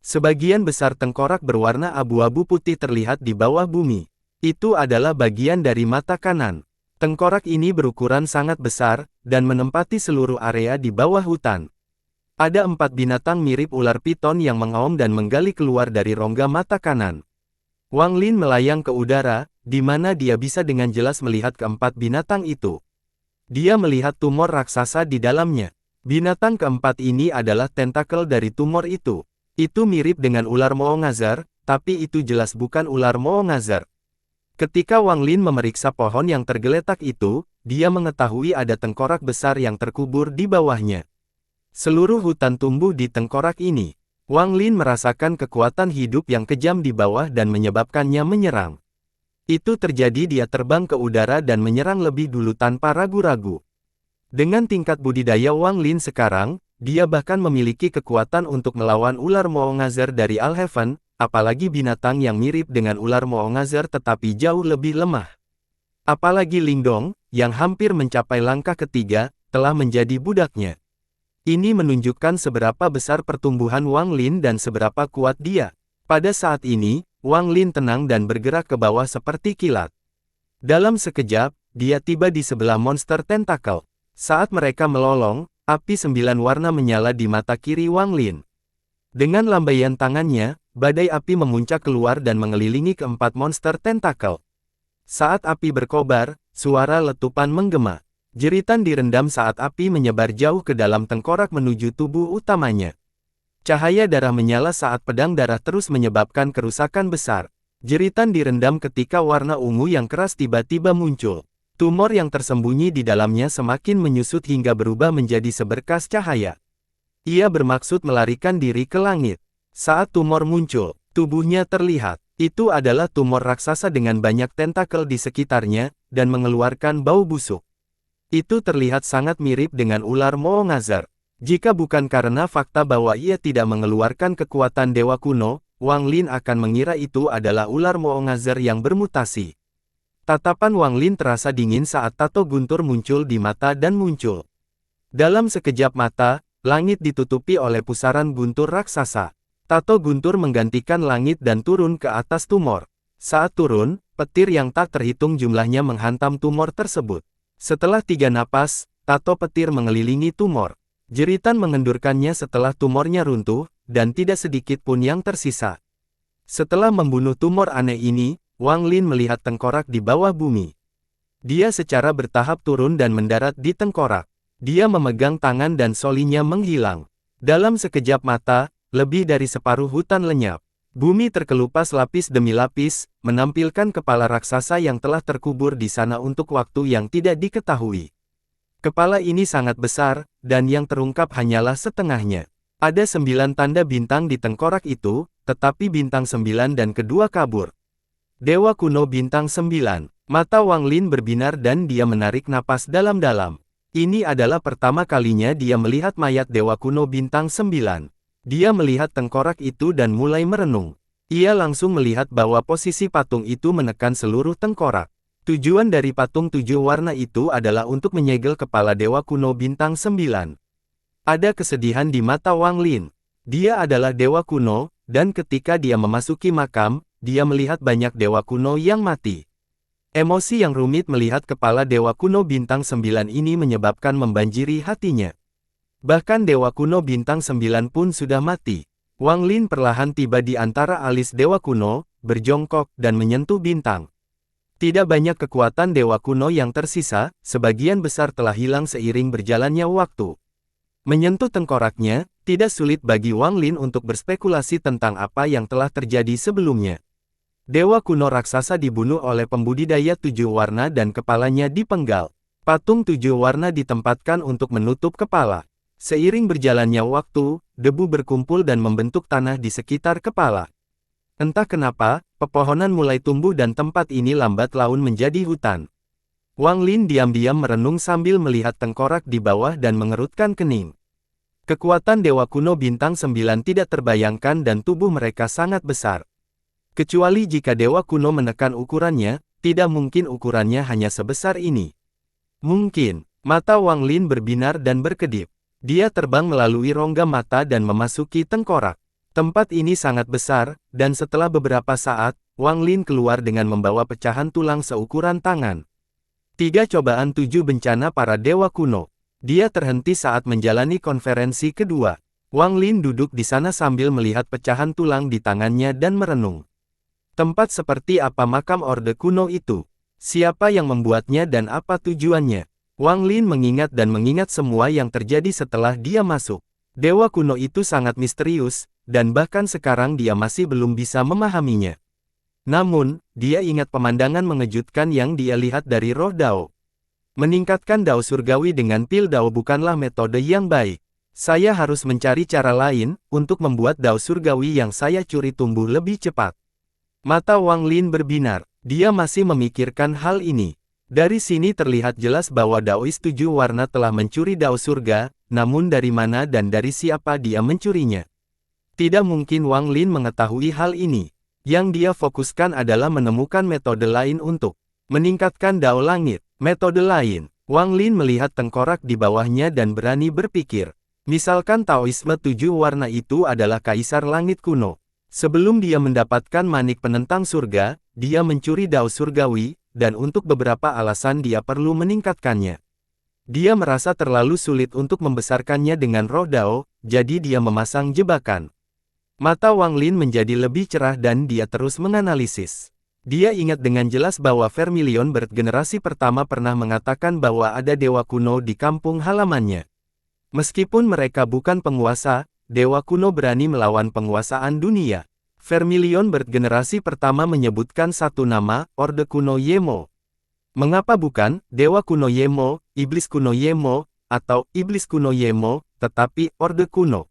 Sebagian besar tengkorak berwarna abu-abu putih terlihat di bawah bumi. Itu adalah bagian dari mata kanan. Tengkorak ini berukuran sangat besar, dan menempati seluruh area di bawah hutan. Ada 4 binatang mirip ular piton yang mengaum dan menggali keluar dari rongga mata kanan. Wang Lin melayang ke udara, di mana dia bisa dengan jelas melihat keempat binatang itu. Dia melihat tumor raksasa di dalamnya. Binatang keempat ini adalah tentakel dari tumor itu. Itu mirip dengan ular Moongazar, tapi itu jelas bukan ular Moongazar. Ketika Wang Lin memeriksa pohon yang tergeletak itu, dia mengetahui ada tengkorak besar yang terkubur di bawahnya. Seluruh hutan tumbuh di tengkorak ini. Wang Lin merasakan kekuatan hidup yang kejam di bawah dan menyebabkannya menyerang. Itu terjadi dia terbang ke udara dan menyerang lebih dulu tanpa ragu-ragu. Dengan tingkat budidaya Wang Lin sekarang, dia bahkan memiliki kekuatan untuk melawan ular Moongazar dari Alhaven, apalagi binatang yang mirip dengan ular Moongazar tetapi jauh lebih lemah. Apalagi Lingdong, yang hampir mencapai langkah ketiga, telah menjadi budaknya. Ini menunjukkan seberapa besar pertumbuhan Wang Lin dan seberapa kuat dia. Pada saat ini, Wang Lin tenang dan bergerak ke bawah seperti kilat. Dalam sekejap, dia tiba di sebelah monster tentakel. Saat mereka melolong, api 9 warna menyala di mata kiri Wang Lin. Dengan lambaian tangannya, badai api memuncak keluar dan mengelilingi keempat monster tentakel. Saat api berkobar, suara letupan menggema. Jeritan direndam saat api menyebar jauh ke dalam tengkorak menuju tubuh utamanya. Cahaya darah menyala saat pedang darah terus menyebabkan kerusakan besar. Jeritan direndam ketika warna ungu yang keras tiba-tiba muncul. Tumor yang tersembunyi di dalamnya semakin menyusut hingga berubah menjadi seberkas cahaya. Ia bermaksud melarikan diri ke langit. Saat tumor muncul, tubuhnya terlihat. Itu adalah tumor raksasa dengan banyak tentakel di sekitarnya, dan mengeluarkan bau busuk. Itu terlihat sangat mirip dengan ular Moongazar. Jika bukan karena fakta bahwa ia tidak mengeluarkan kekuatan dewa kuno, Wang Lin akan mengira itu adalah ular Moongazar yang bermutasi. Tatapan Wang Lin terasa dingin saat tato guntur muncul di mata dan muncul. Dalam sekejap mata, langit ditutupi oleh pusaran guntur raksasa. Tato guntur menggantikan langit dan turun ke atas tumor. Saat turun, petir yang tak terhitung jumlahnya menghantam tumor tersebut. Setelah 3 napas, tato petir mengelilingi tumor. Jeritan mengendurkannya setelah tumornya runtuh, dan tidak sedikit pun yang tersisa. Setelah membunuh tumor aneh ini, Wang Lin melihat tengkorak di bawah bumi. Dia secara bertahap turun dan mendarat di tengkorak. Dia memegang tangan dan solinya menghilang. Dalam sekejap mata, lebih dari separuh hutan lenyap. Bumi terkelupas lapis demi lapis, menampilkan kepala raksasa yang telah terkubur di sana untuk waktu yang tidak diketahui. Kepala ini sangat besar, dan yang terungkap hanyalah setengahnya. Ada 9 tanda bintang di tengkorak itu, tetapi bintang 9 dan kedua kabur. Dewa kuno bintang 9. Mata Wang Lin berbinar dan dia menarik napas dalam-dalam. Ini adalah pertama kalinya dia melihat mayat dewa kuno bintang 9. Dia melihat tengkorak itu dan mulai merenung. Ia langsung melihat bahwa posisi patung itu menekan seluruh tengkorak. Tujuan dari patung 7 warna itu adalah untuk menyegel kepala dewa kuno bintang 9. Ada kesedihan di mata Wang Lin. Dia adalah dewa kuno, dan ketika dia memasuki makam, dia melihat banyak dewa kuno yang mati. Emosi yang rumit melihat kepala dewa kuno bintang 9 ini menyebabkan membanjiri hatinya. Bahkan Dewa Kuno Bintang 9 pun sudah mati. Wang Lin perlahan tiba di antara alis Dewa Kuno, berjongkok, dan menyentuh bintang. Tidak banyak kekuatan Dewa Kuno yang tersisa, sebagian besar telah hilang seiring berjalannya waktu. Menyentuh tengkoraknya, tidak sulit bagi Wang Lin untuk berspekulasi tentang apa yang telah terjadi sebelumnya. Dewa Kuno raksasa dibunuh oleh pembudidaya 7 warna dan kepalanya dipenggal. Patung 7 warna ditempatkan untuk menutup kepala. Seiring berjalannya waktu, debu berkumpul dan membentuk tanah di sekitar kepala. Entah kenapa, pepohonan mulai tumbuh dan tempat ini lambat laun menjadi hutan. Wang Lin diam-diam merenung sambil melihat tengkorak di bawah dan mengerutkan kening. Kekuatan Dewa Kuno Bintang 9 tidak terbayangkan dan tubuh mereka sangat besar. Kecuali jika Dewa Kuno menekan ukurannya, tidak mungkin ukurannya hanya sebesar ini. Mungkin, mata Wang Lin berbinar dan berkedip. Dia terbang melalui rongga mata dan memasuki tengkorak. Tempat ini sangat besar, dan setelah beberapa saat, Wang Lin keluar dengan membawa pecahan tulang seukuran tangan. 3 cobaan 7 bencana para Dewa Kuno. Dia terhenti saat menjalani konferensi kedua. Wang Lin duduk di sana sambil melihat pecahan tulang di tangannya dan merenung. Tempat seperti apa makam Orde Kuno itu? Siapa yang membuatnya dan apa tujuannya? Wang Lin mengingat dan mengingat semua yang terjadi setelah dia masuk. Dewa Kuno itu sangat misterius, dan bahkan sekarang dia masih belum bisa memahaminya. Namun, dia ingat pemandangan mengejutkan yang dia lihat dari roh Dao. Meningkatkan Dao surgawi dengan pil Dao bukanlah metode yang baik. Saya harus mencari cara lain, untuk membuat Dao surgawi yang saya curi tumbuh lebih cepat. Mata Wang Lin berbinar, dia masih memikirkan hal ini. Dari sini terlihat jelas bahwa Daois 7 warna telah mencuri Dao surga, namun dari mana dan dari siapa dia mencurinya. Tidak mungkin Wang Lin mengetahui hal ini. Yang dia fokuskan adalah menemukan metode lain untuk meningkatkan Dao langit. Metode lain. Wang Lin melihat tengkorak di bawahnya dan berani berpikir. Misalkan Taoisme 7 warna itu adalah Kaisar Langit kuno. Sebelum dia mendapatkan manik penentang surga, dia mencuri Dao surgawi, dan untuk beberapa alasan dia perlu meningkatkannya. Dia merasa terlalu sulit untuk membesarkannya dengan roh Dao, jadi dia memasang jebakan. Mata Wang Lin menjadi lebih cerah dan dia terus menganalisis. Dia ingat dengan jelas bahwa Vermilion Bird generasi pertama pernah mengatakan bahwa ada dewa kuno di kampung halamannya. Meskipun mereka bukan penguasa, dewa kuno berani melawan penguasaan dunia. Vermilion Bird generasi pertama menyebutkan satu nama, Orde Kuno Yemo. Mengapa bukan Dewa Kuno Yemo, Iblis Kuno Yemo, atau Iblis Kuno Yemo, tetapi Orde Kuno?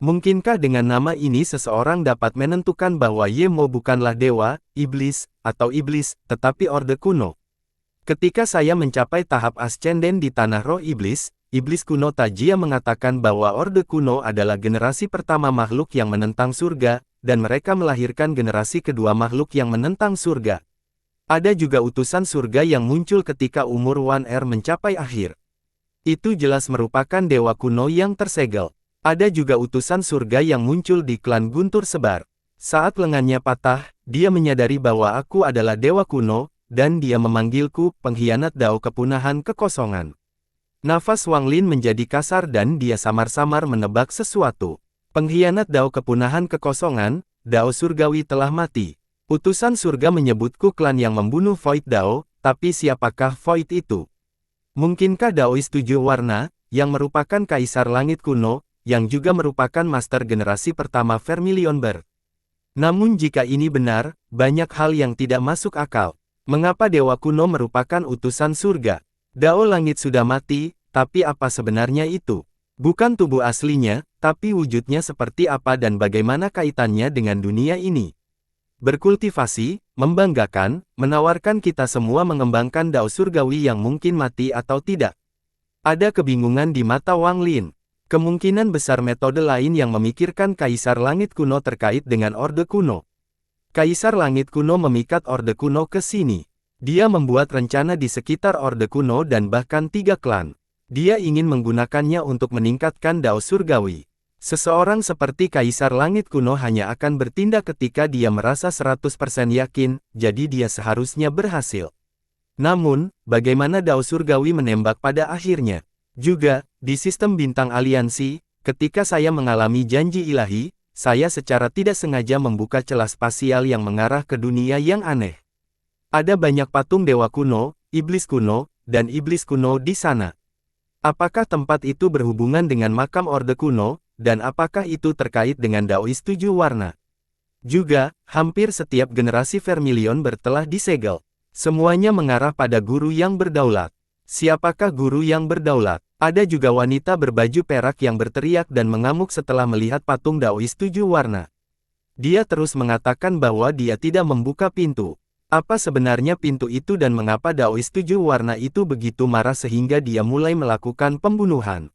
Mungkinkah dengan nama ini seseorang dapat menentukan bahwa Yemo bukanlah dewa, iblis, atau iblis, tetapi Orde Kuno? Ketika saya mencapai tahap ascenden di tanah roh iblis, Iblis Kuno Tajia mengatakan bahwa Orde Kuno adalah generasi pertama makhluk yang menentang surga, dan mereka melahirkan generasi kedua makhluk yang menentang surga. Ada juga utusan surga yang muncul ketika umur Wan Er mencapai akhir. Itu jelas merupakan dewa kuno yang tersegel. Ada juga utusan surga yang muncul di klan Guntur Sebar. Saat lengannya patah, dia menyadari bahwa aku adalah dewa kuno, dan dia memanggilku pengkhianat Dao kepunahan kekosongan. Nafas Wang Lin menjadi kasar dan dia samar-samar menebak sesuatu. Pengkhianat Dao kepunahan kekosongan, Dao surgawi telah mati. Utusan surga menyebutku klan yang membunuh Void Dao, tapi siapakah Void itu? Mungkinkah Daois 7 warna, yang merupakan Kaisar Langit kuno, yang juga merupakan master generasi pertama Vermilion Bird? Namun jika ini benar, banyak hal yang tidak masuk akal. Mengapa dewa kuno merupakan utusan surga? Dao langit sudah mati, tapi apa sebenarnya itu? Bukan tubuh aslinya, tapi wujudnya seperti apa dan bagaimana kaitannya dengan dunia ini. Berkultivasi, membanggakan, menawarkan kita semua mengembangkan Dao surgawi yang mungkin mati atau tidak. Ada kebingungan di mata Wang Lin. Kemungkinan besar metode lain yang memikirkan Kaisar Langit kuno terkait dengan Orde Kuno. Kaisar Langit kuno memikat Orde Kuno ke sini. Dia membuat rencana di sekitar Orde Kuno dan bahkan 3 klan. Dia ingin menggunakannya untuk meningkatkan Dao surgawi. Seseorang seperti Kaisar Langit kuno hanya akan bertindak ketika dia merasa 100% yakin, jadi dia seharusnya berhasil. Namun, bagaimana Dao surgawi menembak pada akhirnya? Juga, Di sistem bintang aliansi, ketika saya mengalami janji ilahi, saya secara tidak sengaja membuka celah spasial yang mengarah ke dunia yang aneh. Ada banyak patung dewa kuno, dan iblis kuno di sana. Apakah tempat itu berhubungan dengan makam Orde Kuno, dan apakah itu terkait dengan Daois 7 warna? Juga, hampir setiap generasi Vermilion telah disegel. Semuanya mengarah pada guru yang berdaulat. Siapakah guru yang berdaulat? Ada juga wanita berbaju perak yang berteriak dan mengamuk setelah melihat patung Daois 7 warna. Dia terus mengatakan bahwa dia tidak membuka pintu. Apa sebenarnya pintu itu dan mengapa Daois 7 warna itu begitu marah sehingga dia mulai melakukan pembunuhan?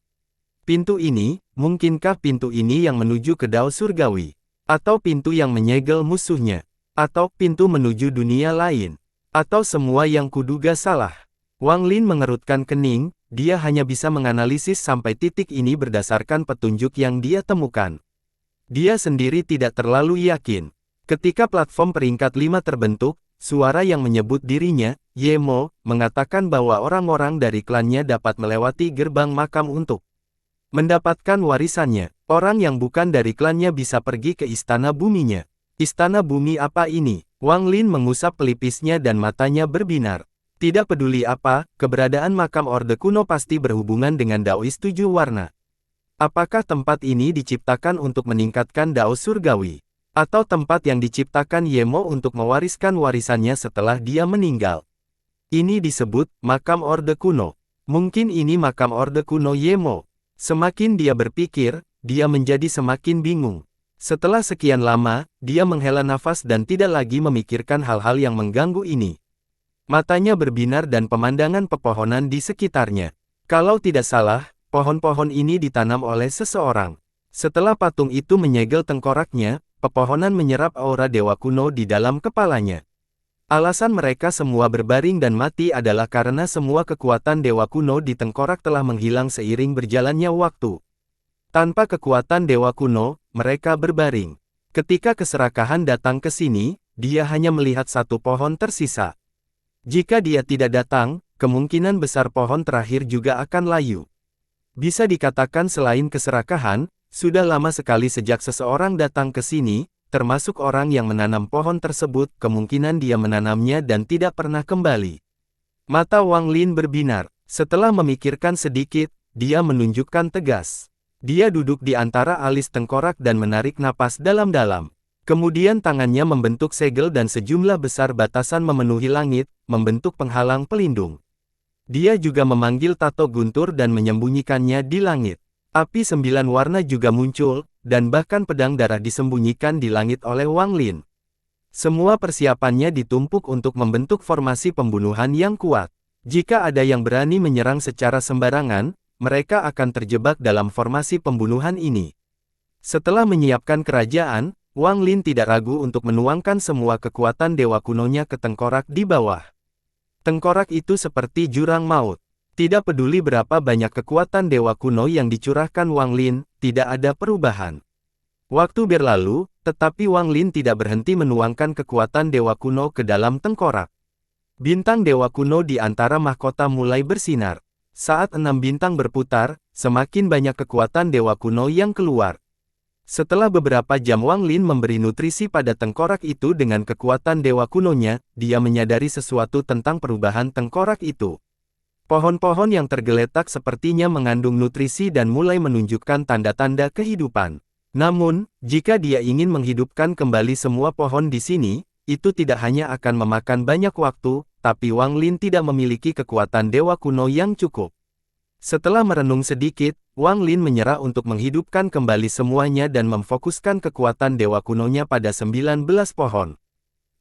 Pintu ini, mungkinkah pintu ini yang menuju ke Dao Surgawi? Atau pintu yang menyegel musuhnya? Atau pintu menuju dunia lain? Atau semua yang kuduga salah? Wang Lin mengerutkan kening, dia hanya bisa menganalisis sampai titik ini berdasarkan petunjuk yang dia temukan. Dia sendiri tidak terlalu yakin. Ketika platform peringkat 5 terbentuk, suara yang menyebut dirinya, Yemo, mengatakan bahwa orang-orang dari klannya dapat melewati gerbang makam untuk mendapatkan warisannya. Orang yang bukan dari klannya bisa pergi ke istana buminya. Istana bumi apa ini? Wang Lin mengusap pelipisnya dan matanya berbinar. Tidak peduli apa, keberadaan makam Orde Kuno pasti berhubungan dengan Daois 7 warna. Apakah tempat ini diciptakan untuk meningkatkan Dao Surgawi? Atau tempat yang diciptakan Yemo untuk mewariskan warisannya setelah dia meninggal? Ini disebut makam Orde Kuno. Mungkin ini makam Orde Kuno Yemo. Semakin dia berpikir, dia menjadi semakin bingung. Setelah sekian lama, dia menghela nafas dan tidak lagi memikirkan hal-hal yang mengganggu ini. Matanya berbinar dan pemandangan pepohonan di sekitarnya. Kalau tidak salah, pohon-pohon ini ditanam oleh seseorang. Setelah patung itu menyegel tengkoraknya, pepohonan menyerap aura dewa kuno di dalam kepalanya. Alasan mereka semua berbaring dan mati adalah karena semua kekuatan dewa kuno di tengkorak telah menghilang seiring berjalannya waktu. Tanpa kekuatan dewa kuno, mereka berbaring. Ketika keserakahan datang ke sini, dia hanya melihat satu pohon tersisa. Jika dia tidak datang, kemungkinan besar pohon terakhir juga akan layu. Bisa dikatakan selain keserakahan, sudah lama sekali sejak seseorang datang ke sini, termasuk orang yang menanam pohon tersebut, kemungkinan dia menanamnya dan tidak pernah kembali. Mata Wang Lin berbinar. Setelah memikirkan sedikit, dia menunjukkan tegas. Dia duduk di antara alis tengkorak dan menarik napas dalam-dalam. Kemudian tangannya membentuk segel dan sejumlah besar batasan memenuhi langit, membentuk penghalang pelindung. Dia juga memanggil tato guntur dan menyembunyikannya di langit. Api 9 warna juga muncul, dan bahkan pedang darah disembunyikan di langit oleh Wang Lin. Semua persiapannya ditumpuk untuk membentuk formasi pembunuhan yang kuat. Jika ada yang berani menyerang secara sembarangan, mereka akan terjebak dalam formasi pembunuhan ini. Setelah menyiapkan kerajaan, Wang Lin tidak ragu untuk menuangkan semua kekuatan dewa kunonya ke tengkorak di bawah. Tengkorak itu seperti jurang maut. Tidak peduli berapa banyak kekuatan dewa kuno yang dicurahkan Wang Lin, tidak ada perubahan. Waktu berlalu, tetapi Wang Lin tidak berhenti menuangkan kekuatan dewa kuno ke dalam tengkorak. Bintang dewa kuno di antara mahkota mulai bersinar. Saat 6 bintang berputar, semakin banyak kekuatan dewa kuno yang keluar. Setelah beberapa jam Wang Lin memberi nutrisi pada tengkorak itu dengan kekuatan dewa kunonya, dia menyadari sesuatu tentang perubahan tengkorak itu. Pohon-pohon yang tergeletak sepertinya mengandung nutrisi dan mulai menunjukkan tanda-tanda kehidupan. Namun, jika dia ingin menghidupkan kembali semua pohon di sini, itu tidak hanya akan memakan banyak waktu, tapi Wang Lin tidak memiliki kekuatan dewa kuno yang cukup. Setelah merenung sedikit, Wang Lin menyerah untuk menghidupkan kembali semuanya dan memfokuskan kekuatan dewa kunonya pada 19 pohon.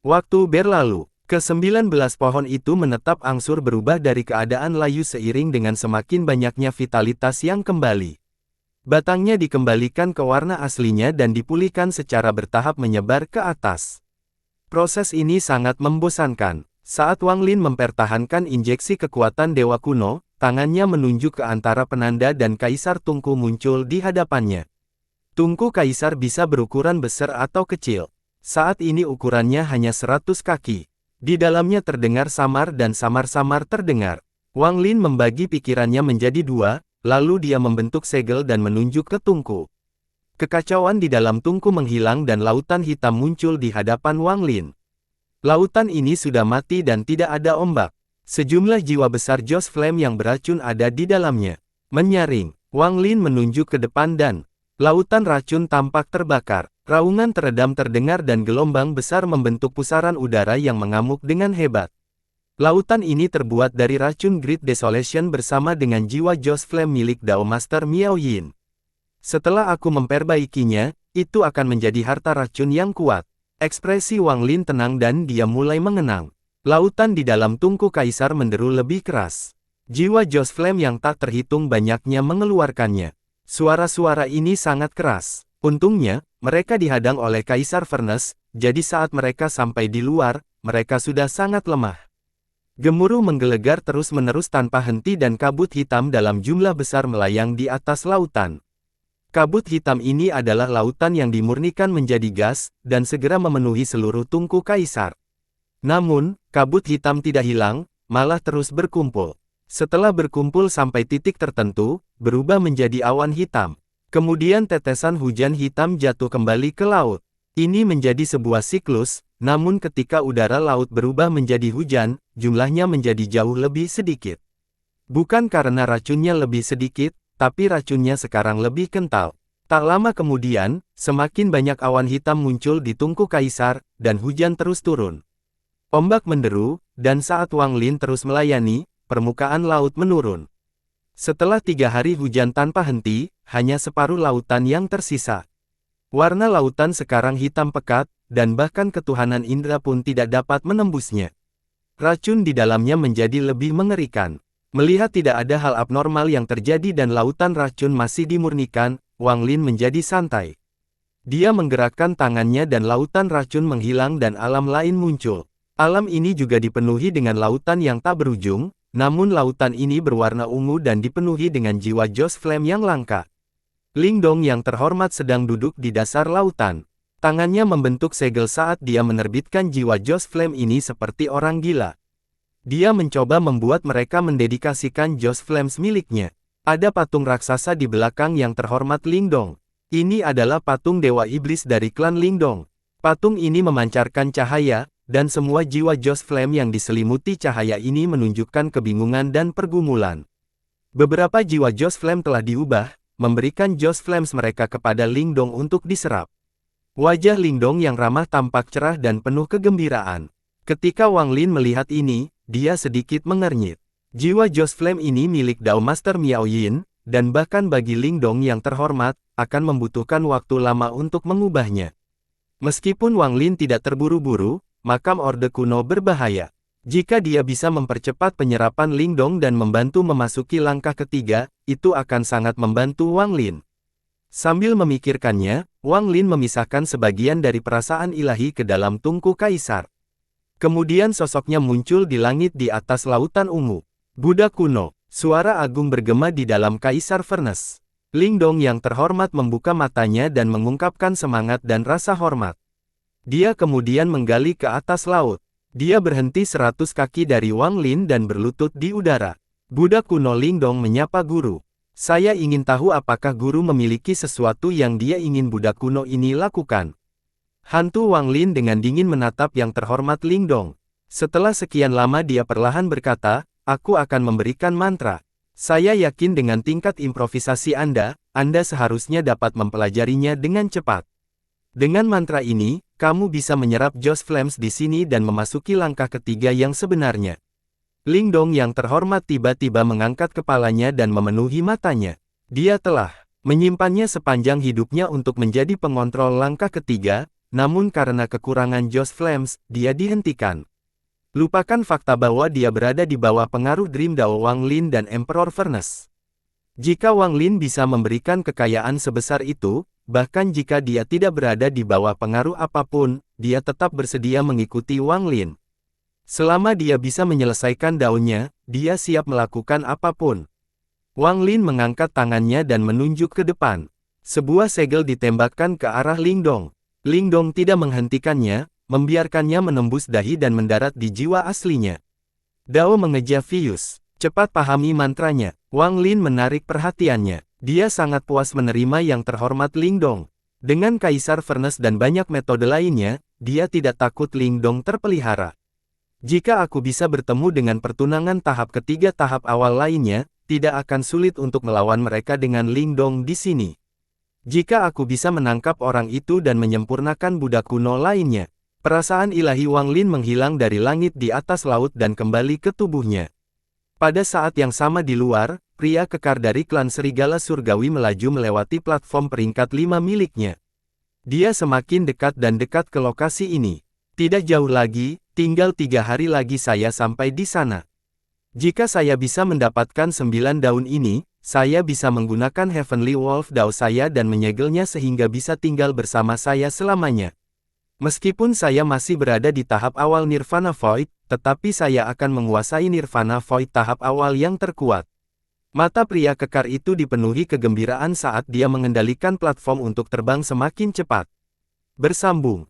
Waktu berlalu, ke-19 pohon itu menetap angsur berubah dari keadaan layu seiring dengan semakin banyaknya vitalitas yang kembali. Batangnya dikembalikan ke warna aslinya dan dipulihkan secara bertahap menyebar ke atas. Proses ini sangat membosankan. Saat Wang Lin mempertahankan injeksi kekuatan dewa kuno, tangannya menunjuk ke antara penanda dan kaisar tungku muncul di hadapannya. Tungku kaisar bisa berukuran besar atau kecil. Saat ini ukurannya hanya 100 kaki. Di dalamnya terdengar samar dan samar-samar terdengar. Wang Lin membagi pikirannya menjadi dua, lalu dia membentuk segel dan menunjuk ke tungku. Kekacauan di dalam tungku menghilang dan lautan hitam muncul di hadapan Wang Lin. Lautan ini sudah mati dan tidak ada ombak. Sejumlah jiwa besar Joss Flame yang beracun ada di dalamnya. Menyaring, Wang Lin menunjuk ke depan dan lautan racun tampak terbakar. Raungan teredam terdengar dan gelombang besar membentuk pusaran udara yang mengamuk dengan hebat. Lautan ini terbuat dari racun Great Desolation bersama dengan jiwa Joss Flame milik Dao Master Miao Yin. Setelah aku memperbaikinya, itu akan menjadi harta racun yang kuat. Ekspresi Wang Lin tenang dan dia mulai mengenang. Lautan di dalam tungku kaisar menderu lebih keras. Jiwa Joss Flame yang tak terhitung banyaknya mengeluarkannya. Suara-suara ini sangat keras. Untungnya, mereka dihadang oleh Kaisar Furnace, jadi saat mereka sampai di luar, mereka sudah sangat lemah. Gemuruh menggelegar terus-menerus tanpa henti dan kabut hitam dalam jumlah besar melayang di atas lautan. Kabut hitam ini adalah lautan yang dimurnikan menjadi gas, dan segera memenuhi seluruh tungku kaisar. Namun, kabut hitam tidak hilang, malah terus berkumpul. Setelah berkumpul sampai titik tertentu, berubah menjadi awan hitam. Kemudian tetesan hujan hitam jatuh kembali ke laut. Ini menjadi sebuah siklus, namun ketika udara laut berubah menjadi hujan, jumlahnya menjadi jauh lebih sedikit. Bukan karena racunnya lebih sedikit, tapi racunnya sekarang lebih kental. Tak lama kemudian, semakin banyak awan hitam muncul di tungku kaisar, dan hujan terus turun. Ombak menderu, dan saat Wang Lin terus melayani, permukaan laut menurun. Setelah 3 hari hujan tanpa henti, hanya separuh lautan yang tersisa. Warna lautan sekarang hitam pekat, dan bahkan ketuhanan indera pun tidak dapat menembusnya. Racun di dalamnya menjadi lebih mengerikan. Melihat tidak ada hal abnormal yang terjadi dan lautan racun masih dimurnikan, Wang Lin menjadi santai. Dia menggerakkan tangannya dan lautan racun menghilang dan alam lain muncul. Alam ini juga dipenuhi dengan lautan yang tak berujung, namun lautan ini berwarna ungu dan dipenuhi dengan jiwa Joss Flame yang langka. Lingdong yang terhormat sedang duduk di dasar lautan. Tangannya membentuk segel saat dia menerbitkan jiwa Joss Flame ini seperti orang gila. Dia mencoba membuat mereka mendedikasikan Joss Flames miliknya. Ada patung raksasa di belakang yang terhormat Lingdong. Ini adalah patung Dewa Iblis dari klan Lingdong. Patung ini memancarkan cahaya, dan semua jiwa Joss Flame yang diselimuti cahaya ini menunjukkan kebingungan dan pergumulan. Beberapa jiwa Joss Flame telah diubah, memberikan Joss Flames mereka kepada Lingdong untuk diserap. Wajah Lingdong yang ramah tampak cerah dan penuh kegembiraan. Ketika Wang Lin melihat ini, dia sedikit mengernyit. Jiwa Joss Flame ini milik Dao Master Miao Yin, dan bahkan bagi Lingdong yang terhormat, akan membutuhkan waktu lama untuk mengubahnya. Meskipun Wang Lin tidak terburu-buru, makam Orde Kuno berbahaya. Jika dia bisa mempercepat penyerapan Lingdong dan membantu memasuki langkah ketiga, itu akan sangat membantu Wang Lin. Sambil memikirkannya, Wang Lin memisahkan sebagian dari perasaan ilahi ke dalam tungku kaisar. Kemudian sosoknya muncul di langit di atas lautan ungu. Buddha kuno, suara agung bergema di dalam Kaisar Furnace. Lingdong yang terhormat membuka matanya dan mengungkapkan semangat dan rasa hormat. Dia kemudian menggali ke atas laut. Dia berhenti 100 kaki dari Wang Lin dan berlutut di udara. Buddha kuno Lingdong menyapa guru. Saya ingin tahu apakah guru memiliki sesuatu yang dia ingin Buddha kuno ini lakukan. Hantu Wang Lin dengan dingin menatap yang terhormat Lingdong. Setelah sekian lama dia perlahan berkata, aku akan memberikan mantra. Saya yakin dengan tingkat improvisasi Anda seharusnya dapat mempelajarinya dengan cepat. Dengan mantra ini, kamu bisa menyerap Joss Flames di sini dan memasuki langkah ketiga yang sebenarnya. Lingdong yang terhormat tiba-tiba mengangkat kepalanya dan memenuhi matanya. Dia telah menyimpannya sepanjang hidupnya untuk menjadi pengontrol langkah ketiga, namun karena kekurangan Joss Flames, dia dihentikan. Lupakan fakta bahwa dia berada di bawah pengaruh Dream Dao Wang Lin dan Emperor Furnace. Jika Wang Lin bisa memberikan kekayaan sebesar itu, bahkan jika dia tidak berada di bawah pengaruh apapun, dia tetap bersedia mengikuti Wang Lin. Selama dia bisa menyelesaikan daunnya, dia siap melakukan apapun. Wang Lin mengangkat tangannya dan menunjuk ke depan. Sebuah segel ditembakkan ke arah Lingdong. Lingdong tidak menghentikannya, membiarkannya menembus dahi dan mendarat di jiwa aslinya. Dao mengeja Vius. Cepat pahami mantranya. Wang Lin menarik perhatiannya. Dia sangat puas menerima yang terhormat Lingdong. Dengan Kaisar Furnace dan banyak metode lainnya, dia tidak takut Lingdong terpelihara. Jika aku bisa bertemu dengan pertunangan tahap ketiga tahap awal lainnya, tidak akan sulit untuk melawan mereka dengan Lingdong di sini. Jika aku bisa menangkap orang itu dan menyempurnakan budak kuno lainnya. Perasaan ilahi Wang Lin menghilang dari langit di atas laut dan kembali ke tubuhnya. Pada saat yang sama di luar, pria kekar dari klan Serigala Surgawi melaju melewati platform peringkat 5 miliknya. Dia semakin dekat dan dekat ke lokasi ini. Tidak jauh lagi, tinggal 3 hari lagi saya sampai di sana. Jika saya bisa mendapatkan 9 daun ini, saya bisa menggunakan Heavenly Wolf Dao saya dan menyegelnya sehingga bisa tinggal bersama saya selamanya. Meskipun saya masih berada di tahap awal Nirvana Void, tetapi saya akan menguasai Nirvana Void tahap awal yang terkuat. Mata pria kekar itu dipenuhi kegembiraan saat dia mengendalikan platform untuk terbang semakin cepat. Bersambung.